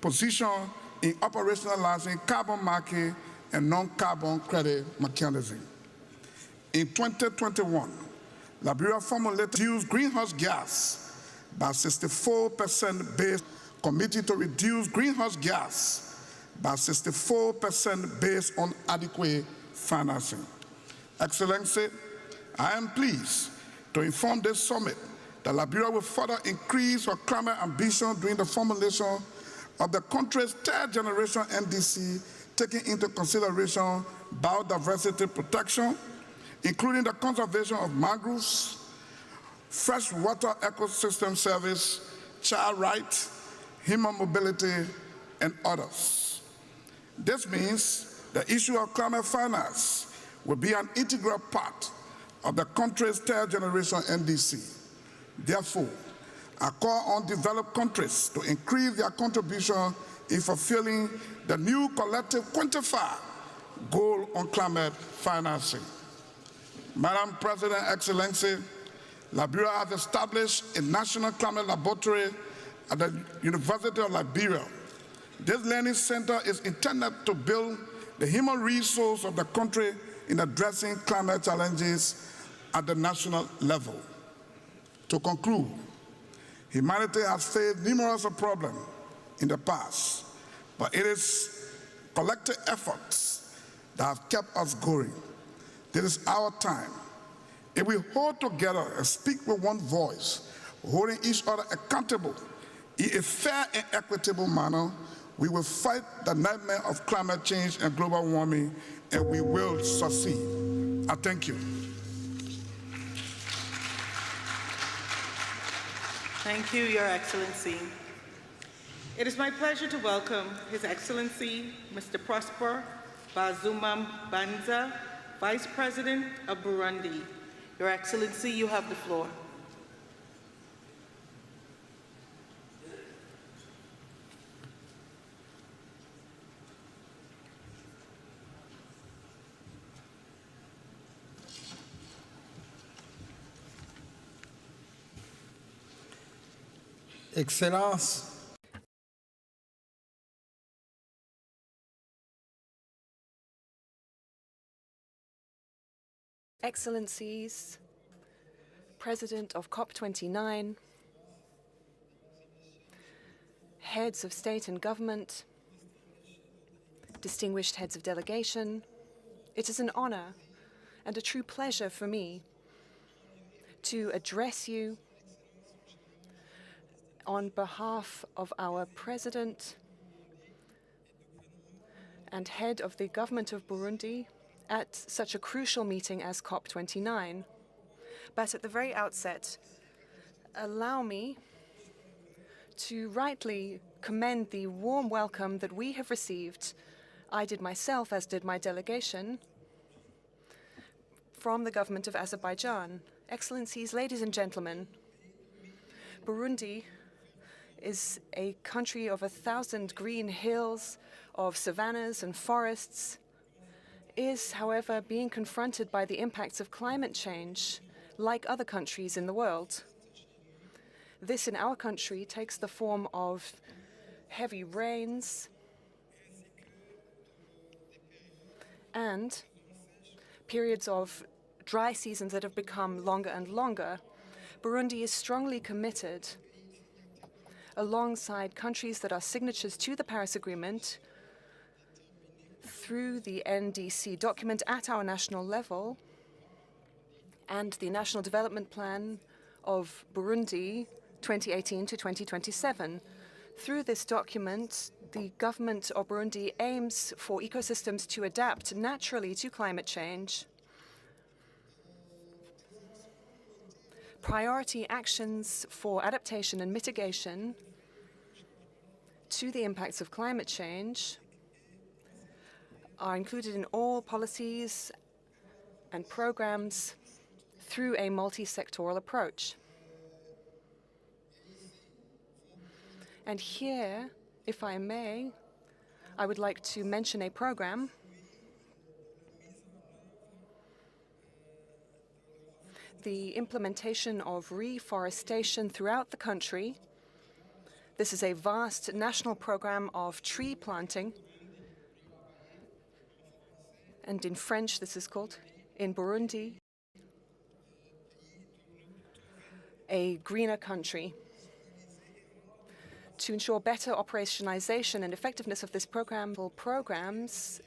position in operationalizing carbon market and non-carbon credit mechanism. In 2021, Liberia formulated reduce greenhouse gas by 64% based committee to reduce greenhouse gas by 64% based on adequate financing. Excellency, I am pleased to inform this summit that Liberia will further increase her climate ambition during the formulation of the country's third generation NDC, taking into consideration biodiversity protection, including the conservation of mangroves, freshwater ecosystem service, child rights, human mobility, and others. This means the issue of climate finance will be an integral part of the country's third generation NDC. Therefore, I call on developed countries to increase their contribution in fulfilling the new collective quantified goal on climate financing. Madam President, Excellency, Liberia has established a national climate laboratory at the University of Liberia. This learning center is intended to build the human resource of the country in addressing climate challenges at the national level. To conclude, humanity has faced numerous problems in the past, but it is collective efforts that have kept us going. This is our time. If we hold together and speak with one voice, holding each other accountable in a fair and equitable manner, we will fight the nightmare of climate change and global warming, and we will succeed. I thank you. Thank you, Your Excellency. It is my pleasure to welcome His Excellency, Mr. Prosper Bazuma Banza, Vice President of Burundi. Your Excellency, you have the floor. Excellence, Excellencies, President of COP29, heads of state and government, distinguished heads of delegation, it is an honor and a true pleasure for me to address you on behalf of our President and head of the government of Burundi at such a crucial meeting as COP29. But at the very outset, allow me to rightly commend the warm welcome that we have received, I did myself, as did my delegation, from the government of Azerbaijan. Excellencies, ladies and gentlemen, Burundi is a country of 1,000 green hills, of savannas and forests, is, however, being confronted by the impacts of climate change like other countries in the world. This in our country takes the form of heavy rains and periods of dry seasons that have become longer and longer. Burundi is strongly committed, alongside countries that are signatories to the Paris Agreement, through the NDC document at our national level and the National Development Plan of Burundi 2018 to 2027. Through this document, the government of Burundi aims for ecosystems to adapt naturally to climate change. Priority actions for adaptation and mitigation to the impacts of climate change are included in all policies and programs through a multi-sectoral approach. And here, if I may, I would like to mention a program the implementation of reforestation throughout the country. This is a vast national program of tree planting, and in French this is called, in Burundi, a greener country. To ensure better operationalization and effectiveness of this program, programs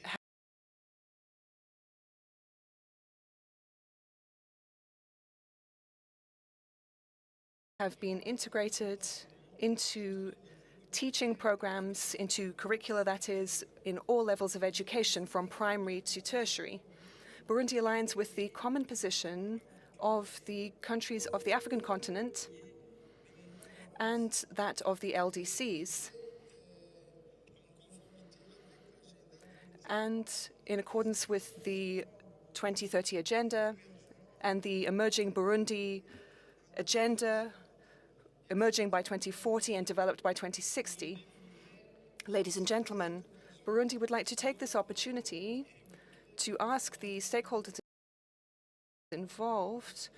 have been integrated into teaching programs, into curricula, that is, in all levels of education, from primary to tertiary. Burundi aligns with the common position of the countries of the African continent and that of the LDCs. And in accordance with the 2030 Agenda and the Emerging Burundi Agenda, emerging by 2040 and developed by 2060. Ladies and gentlemen, Burundi would like to take this opportunity to ask the stakeholders involved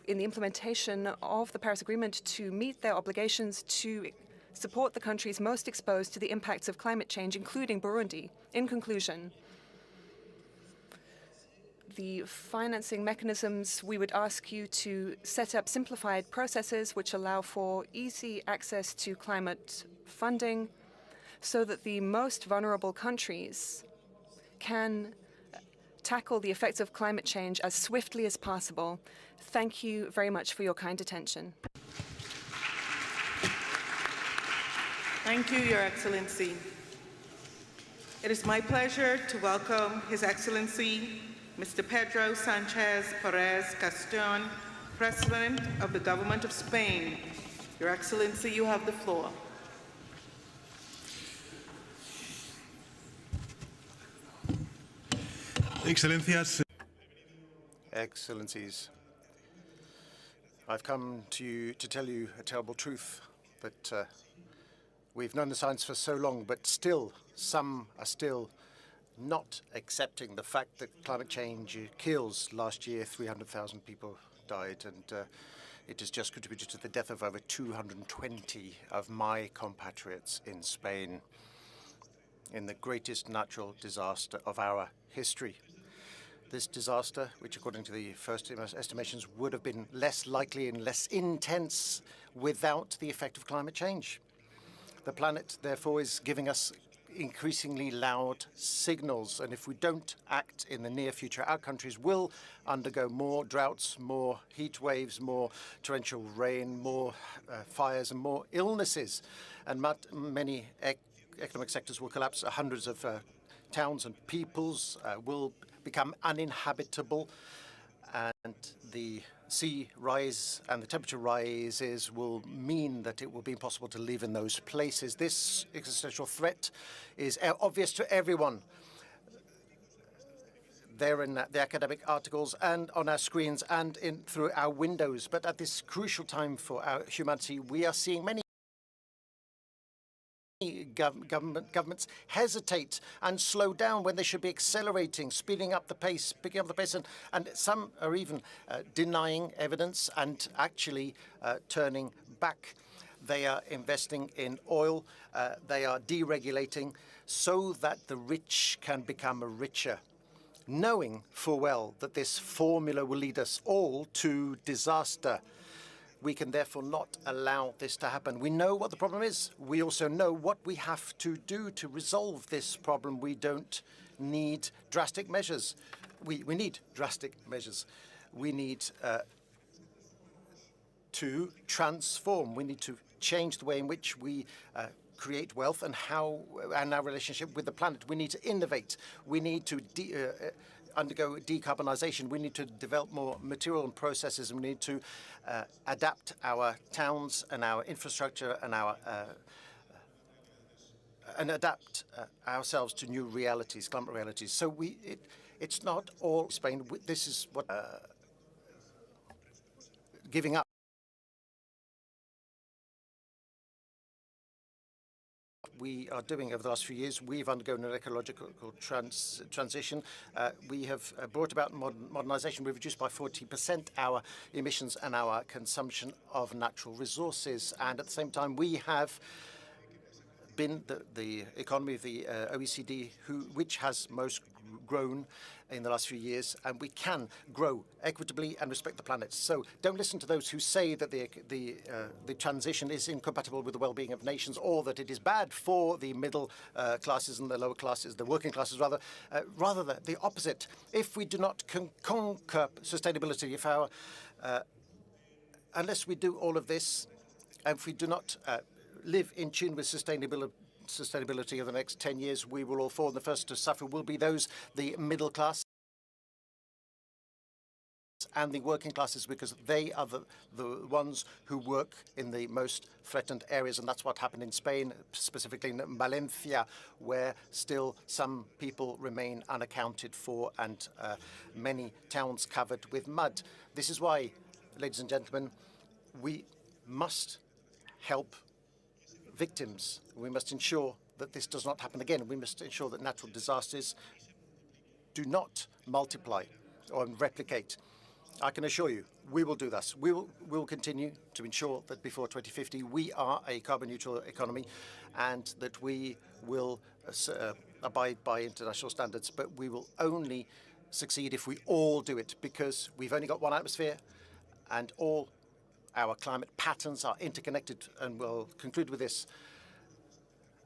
in the implementation of the Paris Agreement to meet their obligations to support the countries most exposed to the impacts of climate change, including Burundi. In conclusion, the financing mechanisms, we would ask you to set up simplified processes which allow for easy access to climate funding so that the most vulnerable countries can tackle the effects of climate change as swiftly as possible. Thank you very much for your kind attention. Thank you, Your Excellency. It is my pleasure to welcome His Excellency Mr. Pedro Sanchez Perez Caston, President of the Government of Spain. Your Excellency, you have the floor. Excellencias. Excellencies, I've come to you to tell you a terrible truth, that we've known the science for so long, but still, some are still not accepting the fact that climate change kills. Last year, 300,000 people died, and it has just contributed to the death of over 220 of my compatriots in Spain, in the greatest natural disaster of our history. This disaster, which according to the first estimations would have been less likely and less intense without the effect of climate change. The planet, therefore, is giving us increasingly loud signals, and if we don't act in the near future, our countries will undergo more droughts, more heat waves, more torrential rain, more fires, and more illnesses, and many economic sectors will collapse. Hundreds of towns and peoples will become uninhabitable, and the sea rise and the temperature rises will mean that it will be impossible to live in those places. This existential threat is obvious to everyone. They're in the academic articles and on our screens and through our windows. But at this crucial time for our humanity, we are seeing many governments hesitate and slow down when they should be accelerating, speeding up the pace, picking up the pace, and some are even denying evidence and actually turning back. They are investing in oil, they are deregulating so that the rich can become richer, knowing full well that this formula will lead us all to disaster. We can therefore not allow this to happen. We know what the problem is. We also know what we have to do to resolve this problem. We don't need drastic measures. We need drastic measures. We need to transform. We need to change the way in which we create wealth and our relationship with the planet. We need to innovate. We need to undergo decarbonization. We need to develop more material and processes, and we need to adapt our towns and our infrastructure and adapt ourselves to new realities, climate realities. So it's not all Spain. This is what giving up. We are doing over the last few years. We've undergone an ecological transition. We have brought about modernization. We've reduced by 40% our emissions and our consumption of natural resources. And at the same time, we have been the economy of the OECD, which has most grown in the last few years, and we can grow equitably and respect the planet. So don't listen to those who say that the transition is incompatible with the well-being of nations, or that it is bad for the middle classes and the lower classes, the working classes rather. Rather the opposite. If we do not conquer sustainability, unless we do all of this, and if we do not live in tune with sustainability over the next 10 years, we will all fall. The first to suffer will be the middle class and the working classes, because they are the ones who work in the most threatened areas. And that's what happened in Spain, specifically in Valencia, where still some people remain unaccounted for and many towns covered with mud. This is why, ladies and gentlemen, we must help victims. We must ensure that this does not happen again. We must ensure that natural disasters do not multiply or replicate. I can assure you, we will do this. We will continue to ensure that before 2050 we are a carbon neutral economy, and that we will abide by international standards. But we will only succeed if we all do it, because we've only got one atmosphere, and all our climate patterns are interconnected. And we'll conclude with this.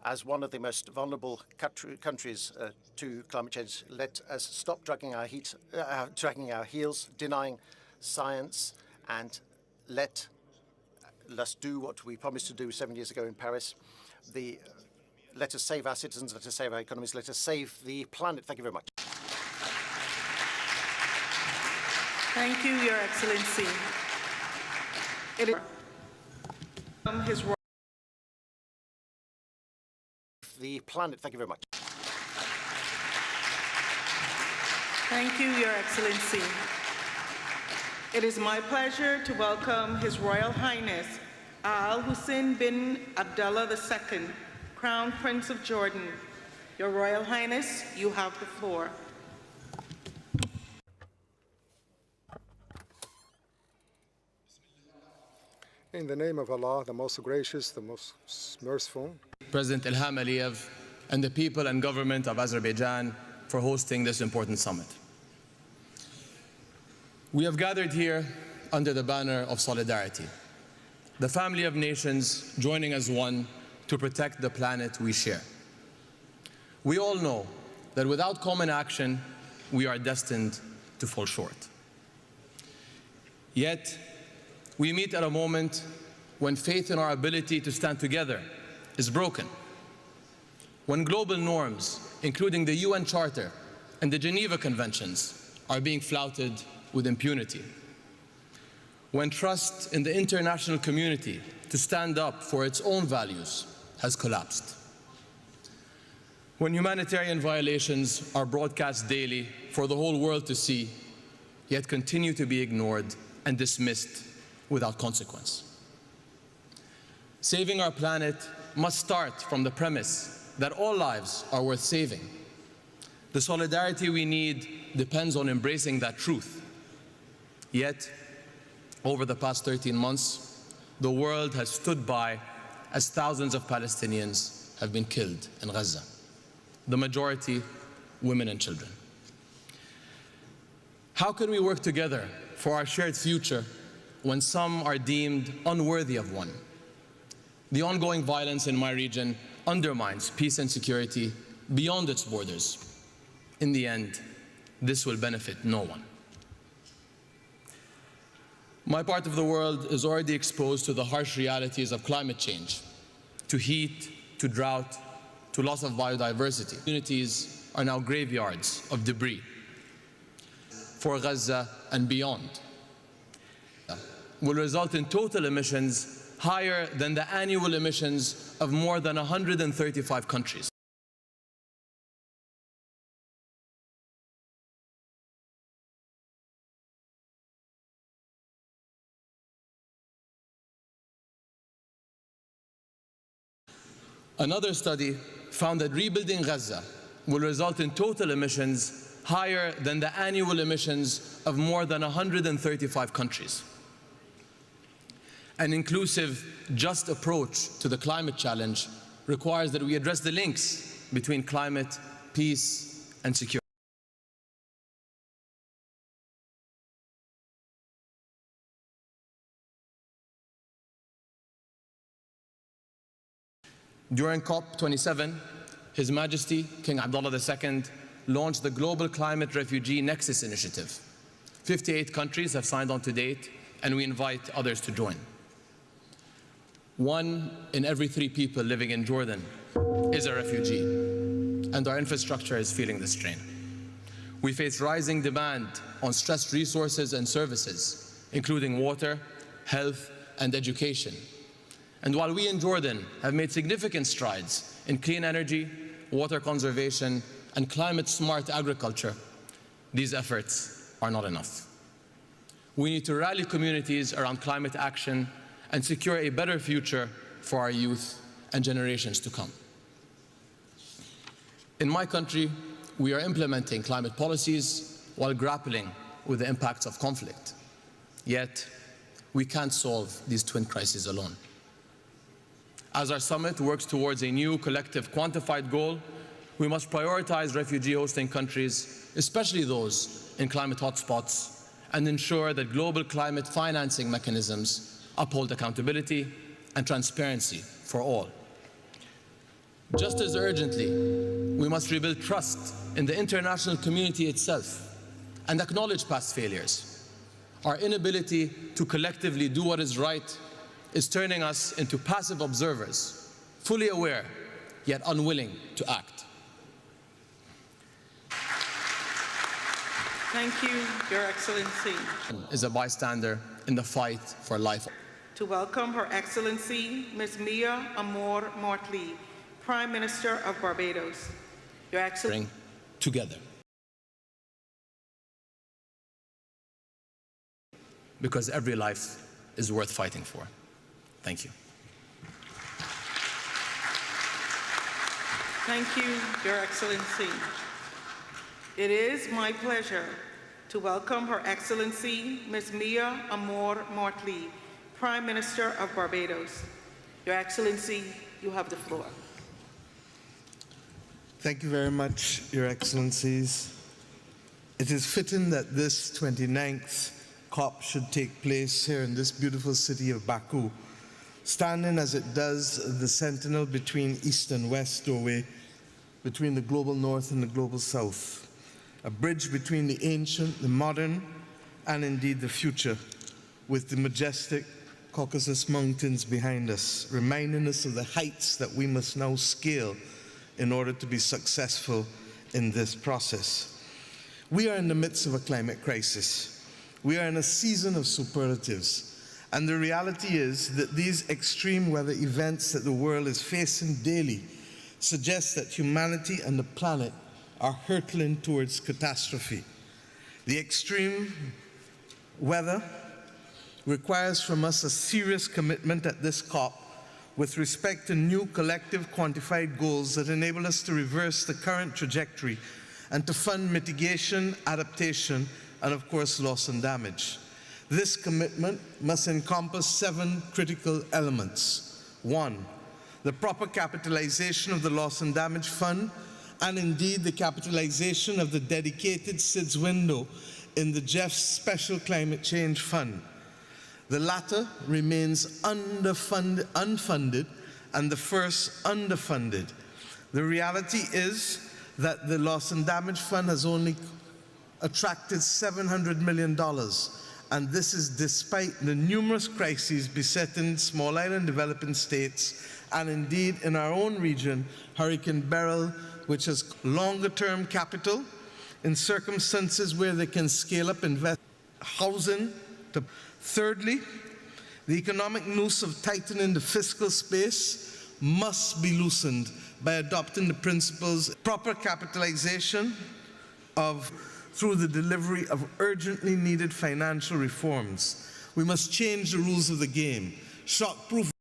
As one of the most vulnerable countries to climate change, let us stop dragging our heels, denying science, and let us do what we promised to do 7 years ago in Paris. Let us save our citizens, let us save our economies, let us save the planet. Thank you very much. Thank you, Your Excellency. The planet. Thank you very much. Thank you, Your Excellency. It is my pleasure to welcome His Royal Highness Al Hussein bin Abdullah II, Crown Prince of Jordan. Your Royal Highness, you have the floor. In the name of Allah, the most gracious, the most merciful. President Ilham Aliyev and the people and government of Azerbaijan for hosting this important summit. We have gathered here under the banner of solidarity, the family of nations joining as one to protect the planet we share. We all know that without common action, we are destined to fall short. Yet, we meet at a moment when faith in our ability to stand together is broken. When global norms, including the UN Charter and the Geneva Conventions, are being flouted with impunity. When trust in the international community to stand up for its own values has collapsed. When humanitarian violations are broadcast daily for the whole world to see, yet continue to be ignored and dismissed without consequence. Saving our planet must start from the premise that all lives are worth saving. The solidarity we need depends on embracing that truth. Yet, over the past 13 months, the world has stood by as thousands of Palestinians have been killed in Gaza, the majority women and children. How can we work together for our shared future when some are deemed unworthy of one? The ongoing violence in my region undermines peace and security beyond its borders. In the end, this will benefit no one. My part of the world is already exposed to the harsh realities of climate change, to heat, to drought, to loss of biodiversity. Communities are now graveyards of debris. For Gaza and beyond, will result in total emissions higher than the annual emissions of more than 135 countries. Another study found that rebuilding Gaza will result in total emissions higher than the annual emissions of more than 135 countries. An inclusive, just approach to the climate challenge requires that we address the links between climate, peace, and security. During COP27, His Majesty King Abdullah II launched the Global Climate Refugee Nexus Initiative. 58 countries have signed on to date, and we invite others to join. 1 in every 3 people living in Jordan is a refugee, and our infrastructure is feeling the strain. We face rising demand on stressed resources and services, including water, health, and education. And while we in Jordan have made significant strides in clean energy, water conservation, and climate-smart agriculture, these efforts are not enough. We need to rally communities around climate action and secure a better future for our youth and generations to come. In my country, we are implementing climate policies while grappling with the impacts of conflict. Yet, we can't solve these twin crises alone. As our summit works towards a new collective quantified goal, we must prioritize refugee-hosting countries, especially those in climate hotspots, and ensure that global climate financing mechanisms uphold accountability and transparency for all. Just as urgently, we must rebuild trust in the international community itself and acknowledge past failures. Our inability to collectively do what is right is turning us into passive observers, fully aware, yet unwilling to act. Thank you, Your Excellency. Is a bystander in the fight for life. to welcome Her Excellency Ms. Mia Amor Mortley, Prime Minister of Barbados. Your Excellency. Together. Because every life is worth fighting for. Thank you. Thank you, Your Excellency. It is my pleasure to welcome Her Excellency Ms. Mia Amor Mortley, Prime Minister of Barbados. Your Excellency, you have the floor. Thank you very much, Your Excellencies. It is fitting that this 29th COP should take place here in this beautiful city of Baku, standing as it does the sentinel between East and West doorway, between the global North and the global South, a bridge between the ancient, the modern, and indeed the future, with the majestic Caucasus Mountains behind us, reminding us of the heights that we must now scale in order to be successful in this process. We are in the midst of a climate crisis. We are in a season of superlatives. And the reality is that these extreme weather events that the world is facing daily suggest that humanity and the planet are hurtling towards catastrophe. The extreme weather requires from us a serious commitment at this COP with respect to new collective quantified goals that enable us to reverse the current trajectory and to fund mitigation, adaptation, and of course loss and damage. This commitment must encompass 7 critical elements. 1, the proper capitalization of the Loss and Damage Fund, and indeed the capitalization of the dedicated SIDS window in the GEF's Special Climate Change Fund. The latter remains unfunded, and the first underfunded. The reality is that the Loss and Damage Fund has only attracted $700 million, and this is despite the numerous crises besetting small island developing states, and indeed in our own region, Hurricane Beryl, which has longer-term capital in circumstances where they can scale up housing. Thirdly, the economic noose of tightening the fiscal space must be loosened by adopting the principles of proper capitalization through the delivery of urgently needed financial reforms. We must change the rules of the game. Shock-proof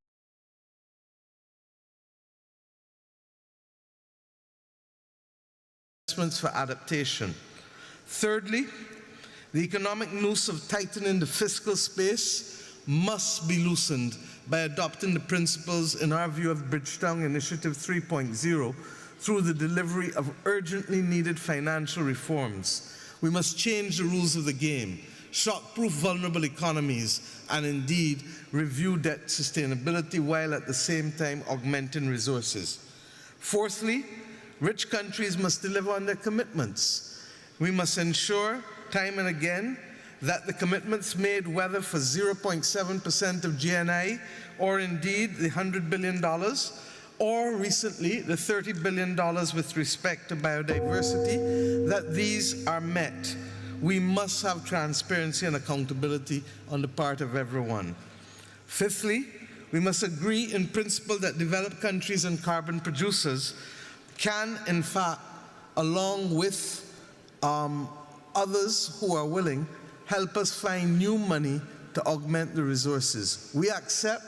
investments for adaptation. Thirdly, the economic noose of tightening the fiscal space must be loosened by adopting the principles, in our view, of Bridgetown Initiative 3.0 through the delivery of urgently needed financial reforms. We must change the rules of the game, shock-proof vulnerable economies, and indeed review debt sustainability while at the same time augmenting resources. Fourthly, rich countries must deliver on their commitments. We must ensure time and again that the commitments made, whether for 0.7% of GNI or indeed the $100 billion, or recently the $30 billion with respect to biodiversity, that these are met. We must have transparency and accountability on the part of everyone. Fifthly, we must agree in principle that developed countries and carbon producers can, in fact, along with others who are willing, help us find new money to augment the resources. We accept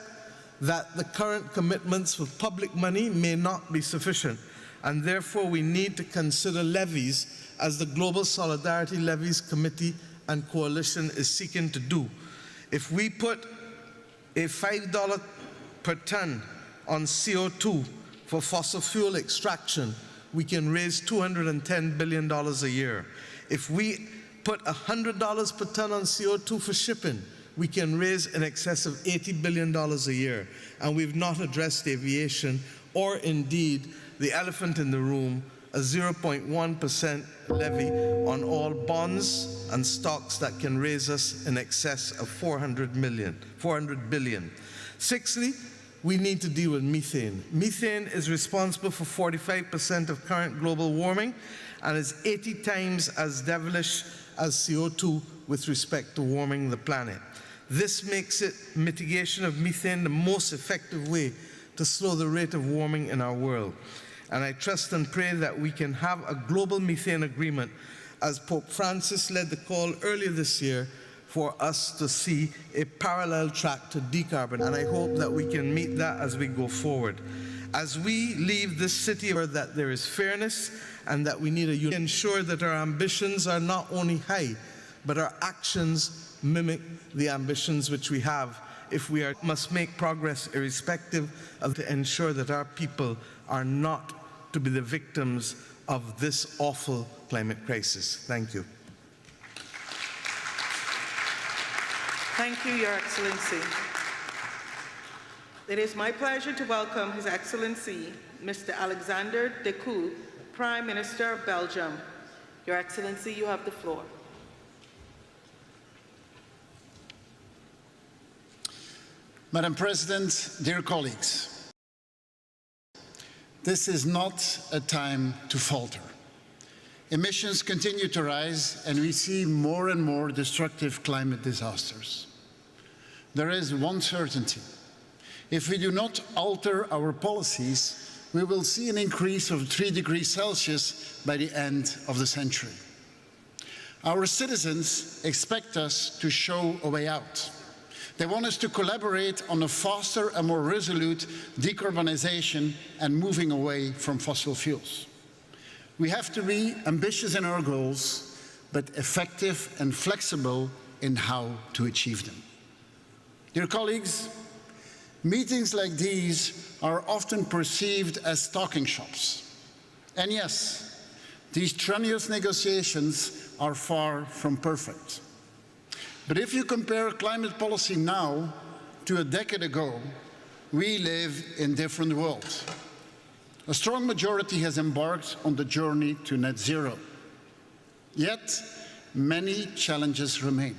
that the current commitments with public money may not be sufficient, and therefore we need to consider levies, as the Global Solidarity Levies Committee and Coalition is seeking to do. If we put a $5 per ton on CO2 for fossil fuel extraction, we can raise $210 billion a year. If we put $100 per ton on CO2 for shipping, we can raise in excess of $80 billion a year. And we've not addressed aviation or indeed the elephant in the room, a 0.1% levy on all bonds and stocks that can raise us in excess of $400 billion. Sixthly, we need to deal with methane. Methane is responsible for 45% of current global warming and is 80 times as devilish as CO2 with respect to warming the planet. This makes mitigation of methane the most effective way to slow the rate of warming in our world. And I trust and pray that we can have a global methane agreement, as Pope Francis led the call earlier this year for us to see a parallel track to decarbon. And I hope that we can meet that as we go forward. As we leave this city, that there is fairness and that we need to ensure that our ambitions are not only high, but our actions mimic the ambitions which we have if we must make progress irrespective of to ensure that our people are not to be the victims of this awful climate crisis. Thank you. Thank you, Your Excellency. It is my pleasure to welcome His Excellency, Mr. Alexander De Croo, Prime Minister of Belgium. Your Excellency, you have the floor. Madam President, dear colleagues, this is not a time to falter. Emissions continue to rise, and we see more and more destructive climate disasters. There is one certainty. If we do not alter our policies, we will see an increase of 3 degrees Celsius by the end of the century. Our citizens expect us to show a way out. They want us to collaborate on a faster and more resolute decarbonization and moving away from fossil fuels. We have to be ambitious in our goals, but effective and flexible in how to achieve them. Dear colleagues, meetings like these are often perceived as talking shops. And yes, these strenuous negotiations are far from perfect. But if you compare climate policy now to a decade ago, we live in different worlds. A strong majority has embarked on the journey to net zero. Yet, many challenges remain.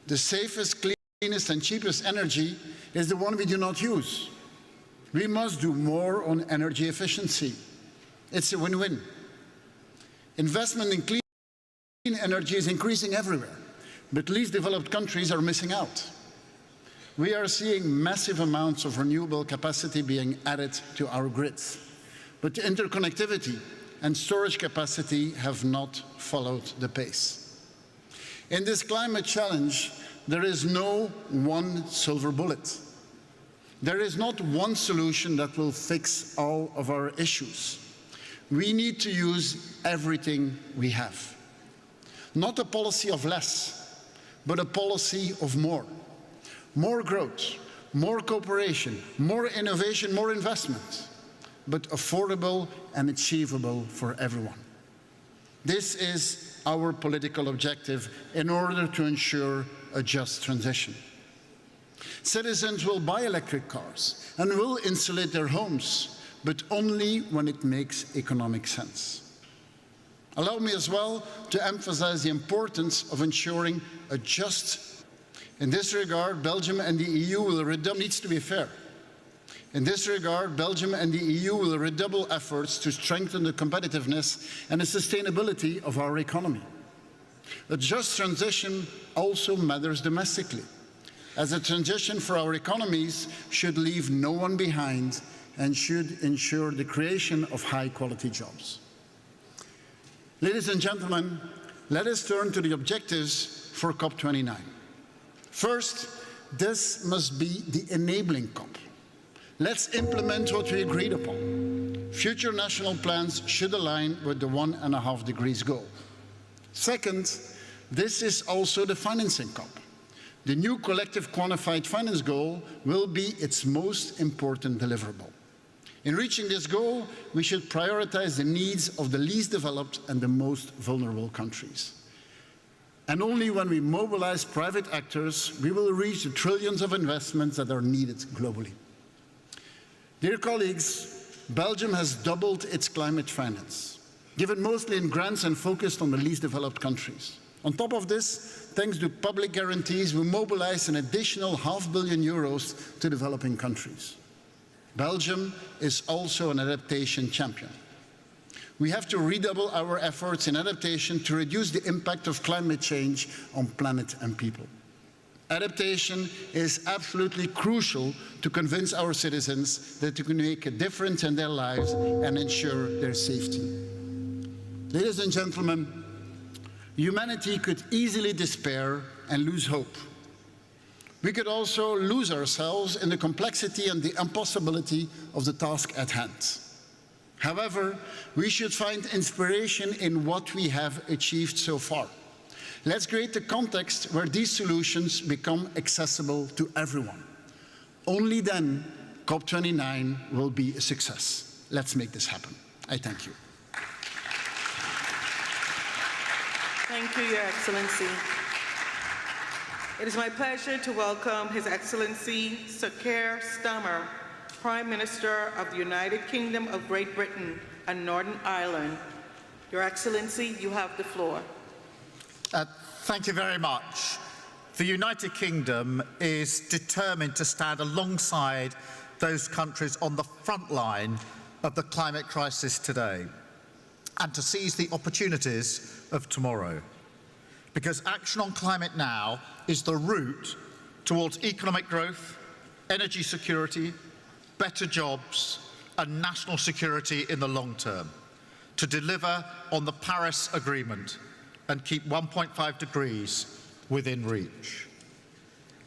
The safest, cleanest and cheapest energy is the one we do not use. We must do more on energy efficiency. It's a win-win. Investment in clean energy is increasing everywhere, but least developed countries are missing out. We are seeing massive amounts of renewable capacity being added to our grids, but the interconnectivity and storage capacity have not followed the pace. In this climate challenge, there is no one silver bullet. There is not one solution that will fix all of our issues. We need to use everything we have. Not a policy of less, but a policy of more. More growth, more cooperation, more innovation, more investment, but affordable and achievable for everyone. This is our political objective in order to ensure a just transition. Citizens will buy electric cars and will insulate their homes, but only when it makes economic sense. Allow me as well to emphasize the importance of ensuring a just. In this regard, Belgium and the EU will redouble, needs to be fair. In this regard, Belgium and the EU will redouble efforts to strengthen the competitiveness and the sustainability of our economy. A just transition also matters domestically, as a transition for our economies should leave no one behind and should ensure the creation of high-quality jobs. Ladies and gentlemen, let us turn to the objectives for COP29. First, this must be the enabling COP. Let's implement what we agreed upon. Future national plans should align with the 1.5 degrees goal. Second, this is also the financing COP. The new collective quantified finance goal will be its most important deliverable. In reaching this goal, we should prioritize the needs of the least developed and the most vulnerable countries. And only when we mobilize private actors, we will reach the trillions of investments that are needed globally. Dear colleagues, Belgium has doubled its climate finance, given mostly in grants and focused on the least developed countries. On top of this, thanks to public guarantees, we mobilize an additional €500 million to developing countries. Belgium is also an adaptation champion. We have to redouble our efforts in adaptation to reduce the impact of climate change on planet and people. Adaptation is absolutely crucial to convince our citizens that they can make a difference in their lives and ensure their safety. Ladies and gentlemen, humanity could easily despair and lose hope. We could also lose ourselves in the complexity and the impossibility of the task at hand. However, we should find inspiration in what we have achieved so far. Let's create a context where these solutions become accessible to everyone. Only then COP29 will be a success. Let's make this happen. I thank you. Thank you, Your Excellency. It is my pleasure to welcome His Excellency Sir Keir Starmer, Prime Minister of the United Kingdom of Great Britain and Northern Ireland. Your Excellency, you have the floor. Thank you very much. The United Kingdom is determined to stand alongside those countries on the front line of the climate crisis today and to seize the opportunities of tomorrow. Because action on climate now is the route towards economic growth, energy security, better jobs, and national security in the long term, to deliver on the Paris Agreement and keep 1.5 degrees within reach.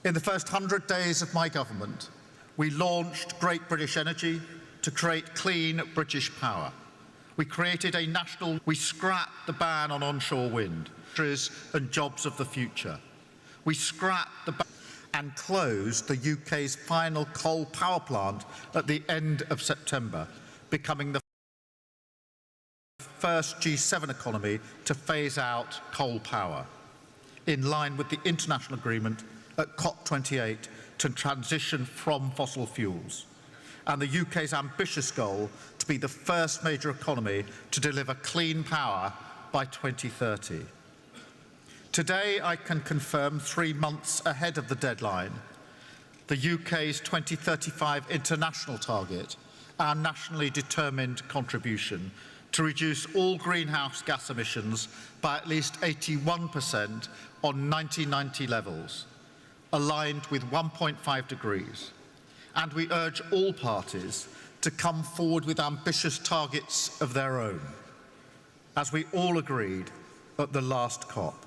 In the first 100 days of my government, we launched Great British Energy to create clean British power. We created a national, we scrapped the ban on onshore wind, and jobs of the future. We scrapped the ban and closed the UK's final coal power plant at the end of September, becoming the first G7 economy to phase out coal power, in line with the international agreement at COP28 to transition from fossil fuels, and the UK's ambitious goal to be the first major economy to deliver clean power by 2030. Today, I can confirm 3 months ahead of the deadline the UK's 2035 international target, our nationally determined contribution to reduce all greenhouse gas emissions by at least 81% on 1990 levels, aligned with 1.5 degrees. And we urge all parties to come forward with ambitious targets of their own, as we all agreed at the last COP.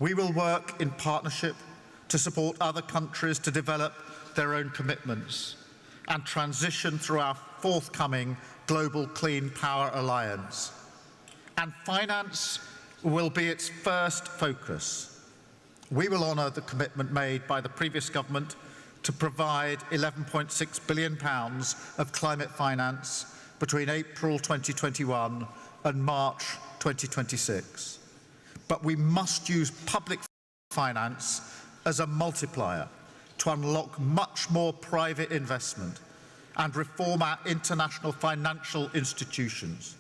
We will work in partnership to support other countries to develop their own commitments and transition through our forthcoming Global Clean Power Alliance. And finance will be its first focus. We will honour the commitment made by the previous government to provide £11.6 billion of climate finance between April 2021 and March 2026. But we must use public finance as a multiplier to unlock much more private investment and reform our international financial institutions.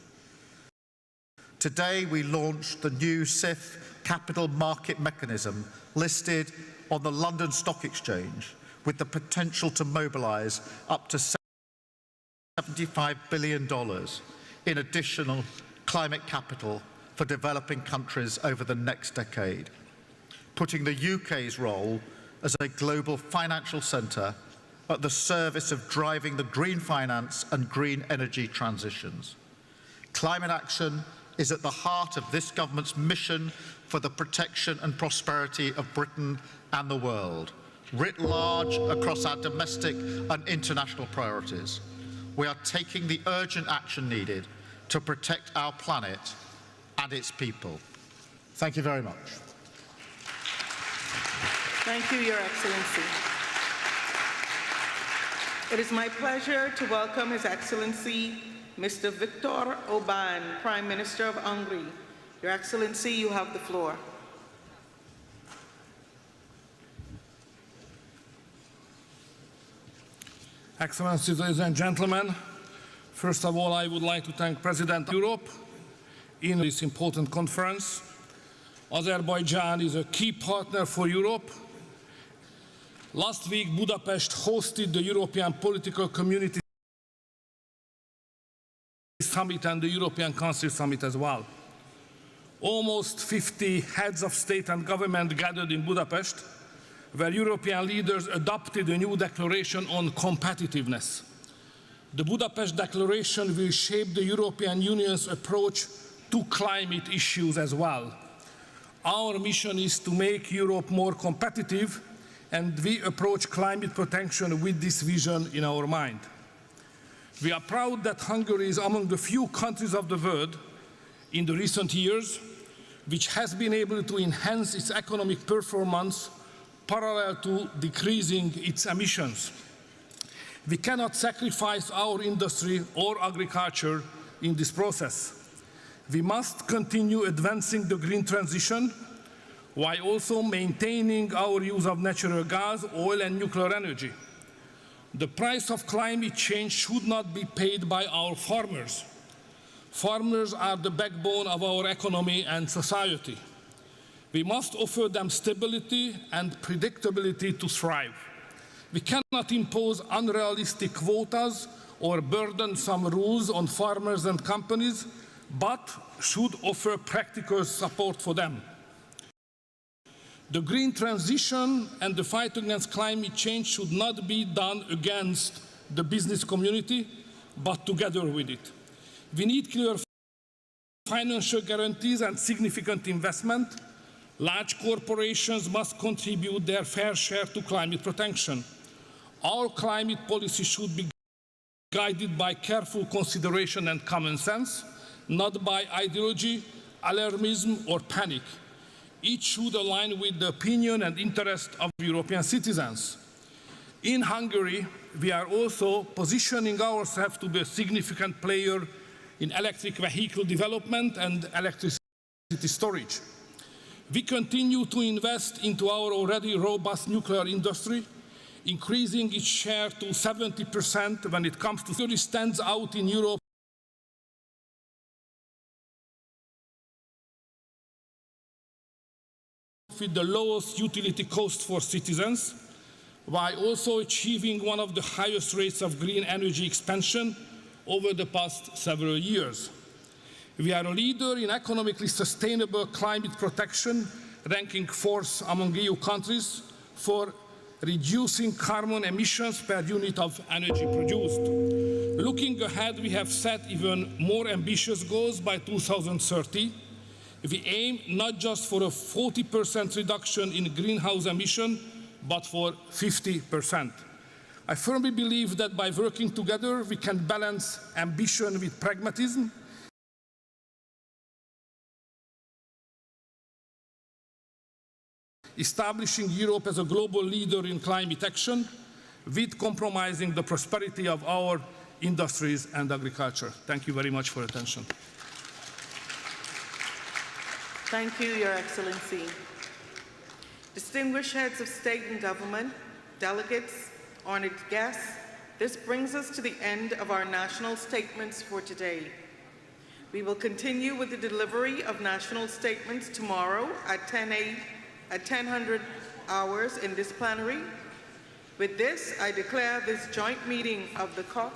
Today, we launched the new CIF capital market mechanism listed on the London Stock Exchange with the potential to mobilise up to $75 billion in additional climate capital for developing countries over the next decade, putting the UK's role as a global financial centre at the service of driving the green finance and green energy transitions. Climate action is at the heart of this government's mission for the protection and prosperity of Britain and the world, writ large across our domestic and international priorities. We are taking the urgent action needed to protect our planet and its people. Thank you very much. Thank you, Your Excellency. It is my pleasure to welcome His Excellency Mr. Viktor Orbán, Prime Minister of Hungary. Your Excellency, you have the floor. Excellencies, ladies and gentlemen, first of all, I would like to thank President of Europe in this important conference. Azerbaijan is a key partner for Europe. Last week, Budapest hosted the European Political Community Summit and the European Council Summit as well. Almost 50 heads of state and government gathered in Budapest where European leaders adopted a new declaration on competitiveness. The Budapest Declaration will shape the European Union's approach to climate issues as well. Our mission is to make Europe more competitive, and we approach climate protection with this vision in our mind. We are proud that Hungary is among the few countries of the world in the recent years which has been able to enhance its economic performance parallel to decreasing its emissions. We cannot sacrifice our industry or agriculture in this process. We must continue advancing the green transition while also maintaining our use of natural gas, oil and nuclear energy. The price of climate change should not be paid by our farmers. Farmers are the backbone of our economy and society. We must offer them stability and predictability to thrive. We cannot impose unrealistic quotas or burdensome rules on farmers and companies, but should offer practical support for them. The green transition and the fight against climate change should not be done against the business community, but together with it. We need clear financial guarantees and significant investment. Large corporations must contribute their fair share to climate protection. Our climate policy should be guided by careful consideration and common sense, not by ideology, alarmism or panic. Each should align with the opinion and interest of European citizens. In Hungary, we are also positioning ourselves to be a significant player in electric vehicle development and electricity storage. We continue to invest into our already robust nuclear industry, increasing its share to 70% when it comes to it stands out in Europe with the lowest utility cost for citizens, while also achieving one of the highest rates of green energy expansion over the past several years. We are a leader in economically sustainable climate protection, ranking fourth among EU countries for reducing carbon emissions per unit of energy produced. Looking ahead, we have set even more ambitious goals by 2030. We aim not just for a 40% reduction in greenhouse emission, but for 50%. I firmly believe that by working together, we can balance ambition with pragmatism, establishing Europe as a global leader in climate action, with compromising the prosperity of our industries and agriculture. Thank you very much for your attention. Thank you, Your Excellency. Distinguished heads of state and government, delegates, honored guests, this brings us to the end of our national statements for today. We will continue with the delivery of national statements tomorrow at 10:00 hours in this plenary. With this, I declare this joint meeting of the COP,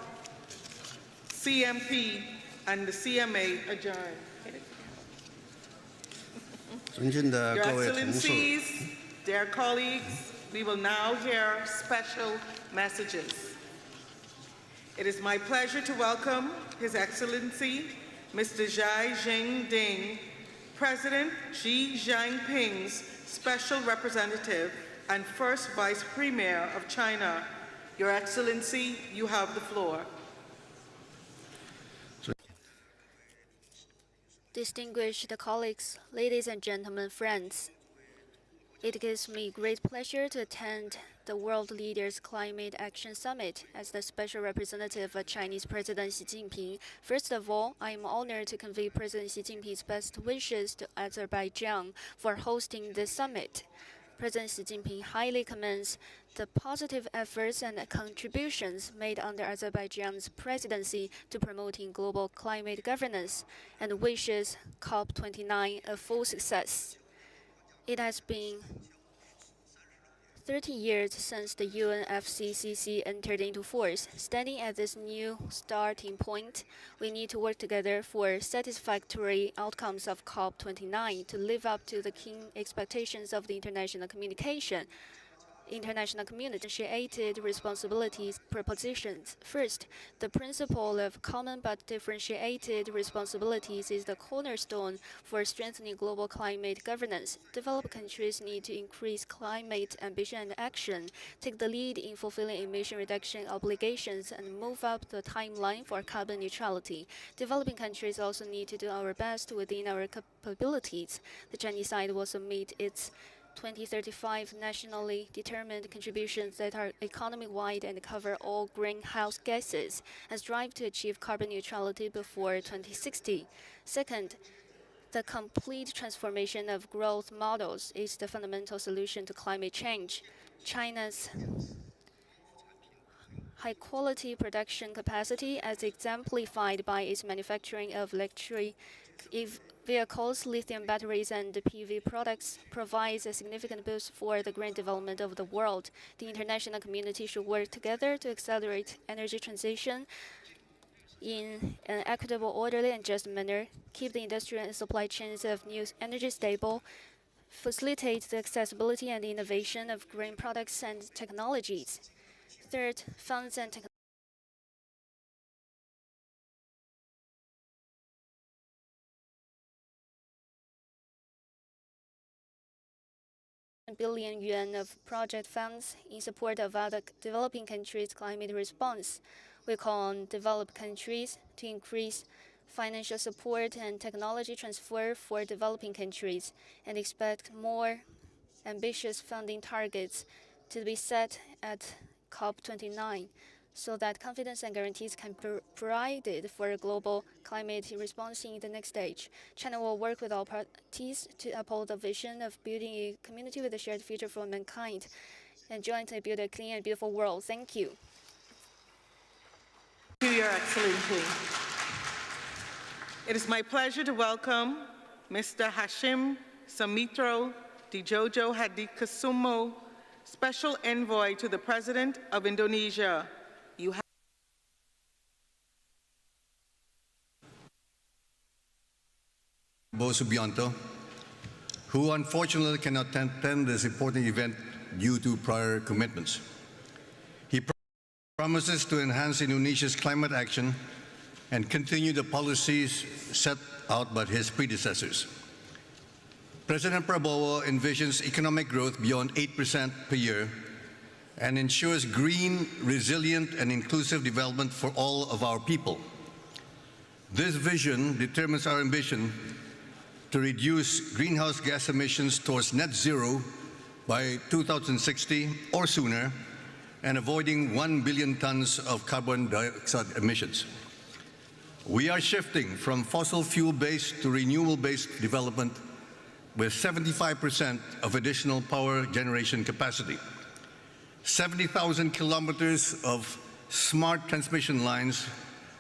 CMP, and the CMA adjourned. Your Excellencies, dear colleagues, we will now hear special messages. It is my pleasure to welcome His Excellency, Mr. Xi Jinping, President Xi Jinping's Special Representative and First Vice Premier of China. Your Excellency, you have the floor. Distinguished colleagues, ladies and gentlemen, friends, it gives me great pleasure to attend the World Leaders Climate Action Summit as the special representative of Chinese President Xi Jinping. First of all, I am honored to convey President Xi Jinping's best wishes to Azerbaijan for hosting this summit. President Xi Jinping highly commends the positive efforts and contributions made under Azerbaijan's presidency to promoting global climate governance and wishes COP29 a full success. It has been 30 years since the UNFCCC entered into force. Standing at this new starting point, we need to work together for satisfactory outcomes of COP29 to live up to the keen expectations of the international communication. international community differentiated responsibilities propositions. First, the principle of common but differentiated responsibilities is the cornerstone for strengthening global climate governance. Developed countries need to increase climate ambition and action, take the lead in fulfilling emission reduction obligations, and move up the timeline for carbon neutrality. Developing countries also need to do our best within our capabilities. The Chinese side will submit its 2035 nationally determined contributions that are economy-wide and cover all greenhouse gases, and strive to achieve carbon neutrality before 2060. Second, the complete transformation of growth models is the fundamental solution to climate change. China's high-quality production capacity, as exemplified by its manufacturing of electric vehicles, lithium batteries, and PV products, provides a significant boost for the green development of the world. The international community should work together to accelerate energy transition in an equitable, orderly, and just manner, keep the industrial and supply chains of new energy stable, facilitate the accessibility and innovation of green products and technologies. Third, funds and technology. Billion yuan of project funds in support of other developing countries' climate response. We call on developed countries to increase financial support and technology transfer for developing countries and expect more ambitious funding targets to be set at COP29 so that confidence and guarantees can be provided for a global climate response in the next stage. China will work with all parties to uphold the vision of building a community with a shared future for mankind and jointly build a clean and beautiful world. Thank you. Thank you, Your Excellency. It is my pleasure to welcome Mr. Hashim Sumitro Dijojo Hadikusumo, Special Envoy to the President of Indonesia. You have Subianto, who unfortunately cannot attend this important event due to prior commitments. He promises to enhance Indonesia's climate action and continue the policies set out by his predecessors. President Prabowo envisions economic growth beyond 8% per year and ensures green, resilient, and inclusive development for all of our people. This vision determines our ambition to reduce greenhouse gas emissions towards net zero by 2060 or sooner, and avoiding 1 billion tons of carbon dioxide emissions. We are shifting from fossil fuel-based to renewable-based development with 75% of additional power generation capacity. 70,000 kilometers of smart transmission lines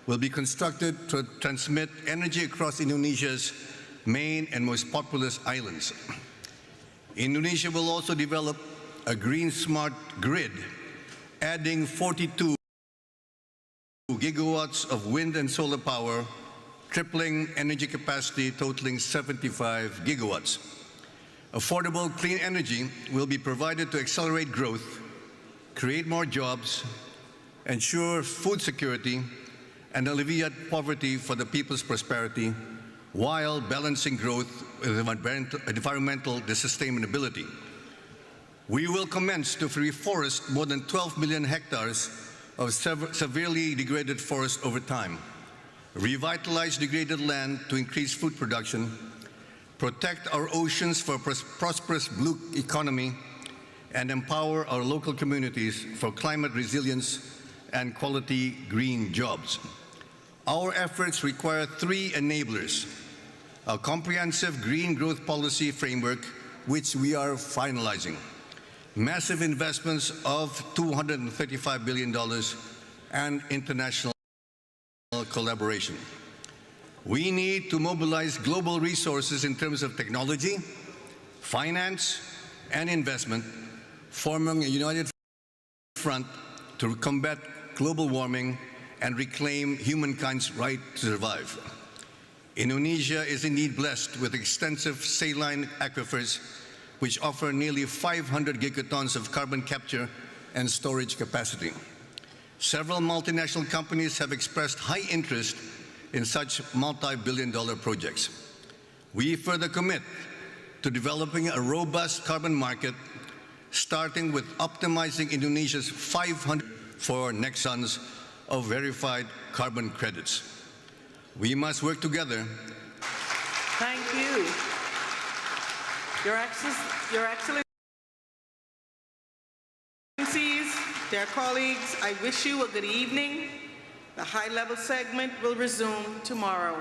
will be constructed to transmit energy across Indonesia's main and most populous islands. Indonesia will also develop a green smart grid, adding 42 gigawatts of wind and solar power, tripling energy capacity totaling 75 gigawatts. Affordable clean energy will be provided to accelerate growth, create more jobs, ensure food security, and alleviate poverty for the people's prosperity, while balancing growth with environmental sustainability. We will commence to reforest more than 12 million hectares of severely degraded forest over time, revitalize degraded land to increase food production, protect our oceans for a prosperous blue economy, and empower our local communities for climate resilience and quality green jobs. Our efforts require three enablers: a comprehensive green growth policy framework, which we are finalizing, massive investments of $235 billion, and international collaboration. We need to mobilize global resources in terms of technology, finance, and investment, forming a united front to combat global warming and reclaim humankind's right to survive. Indonesia is indeed blessed with extensive saline aquifers, which offer nearly 500 gigatons of carbon capture and storage capacity. Several multinational companies have expressed high interest in such multi-billion-dollar projects. We further commit to developing a robust carbon market, starting with optimizing Indonesia's 500 for next tons of verified carbon credits. We must work together. Thank you. Your Excellencies, dear colleagues, I wish you a good evening. The high-level segment will resume tomorrow.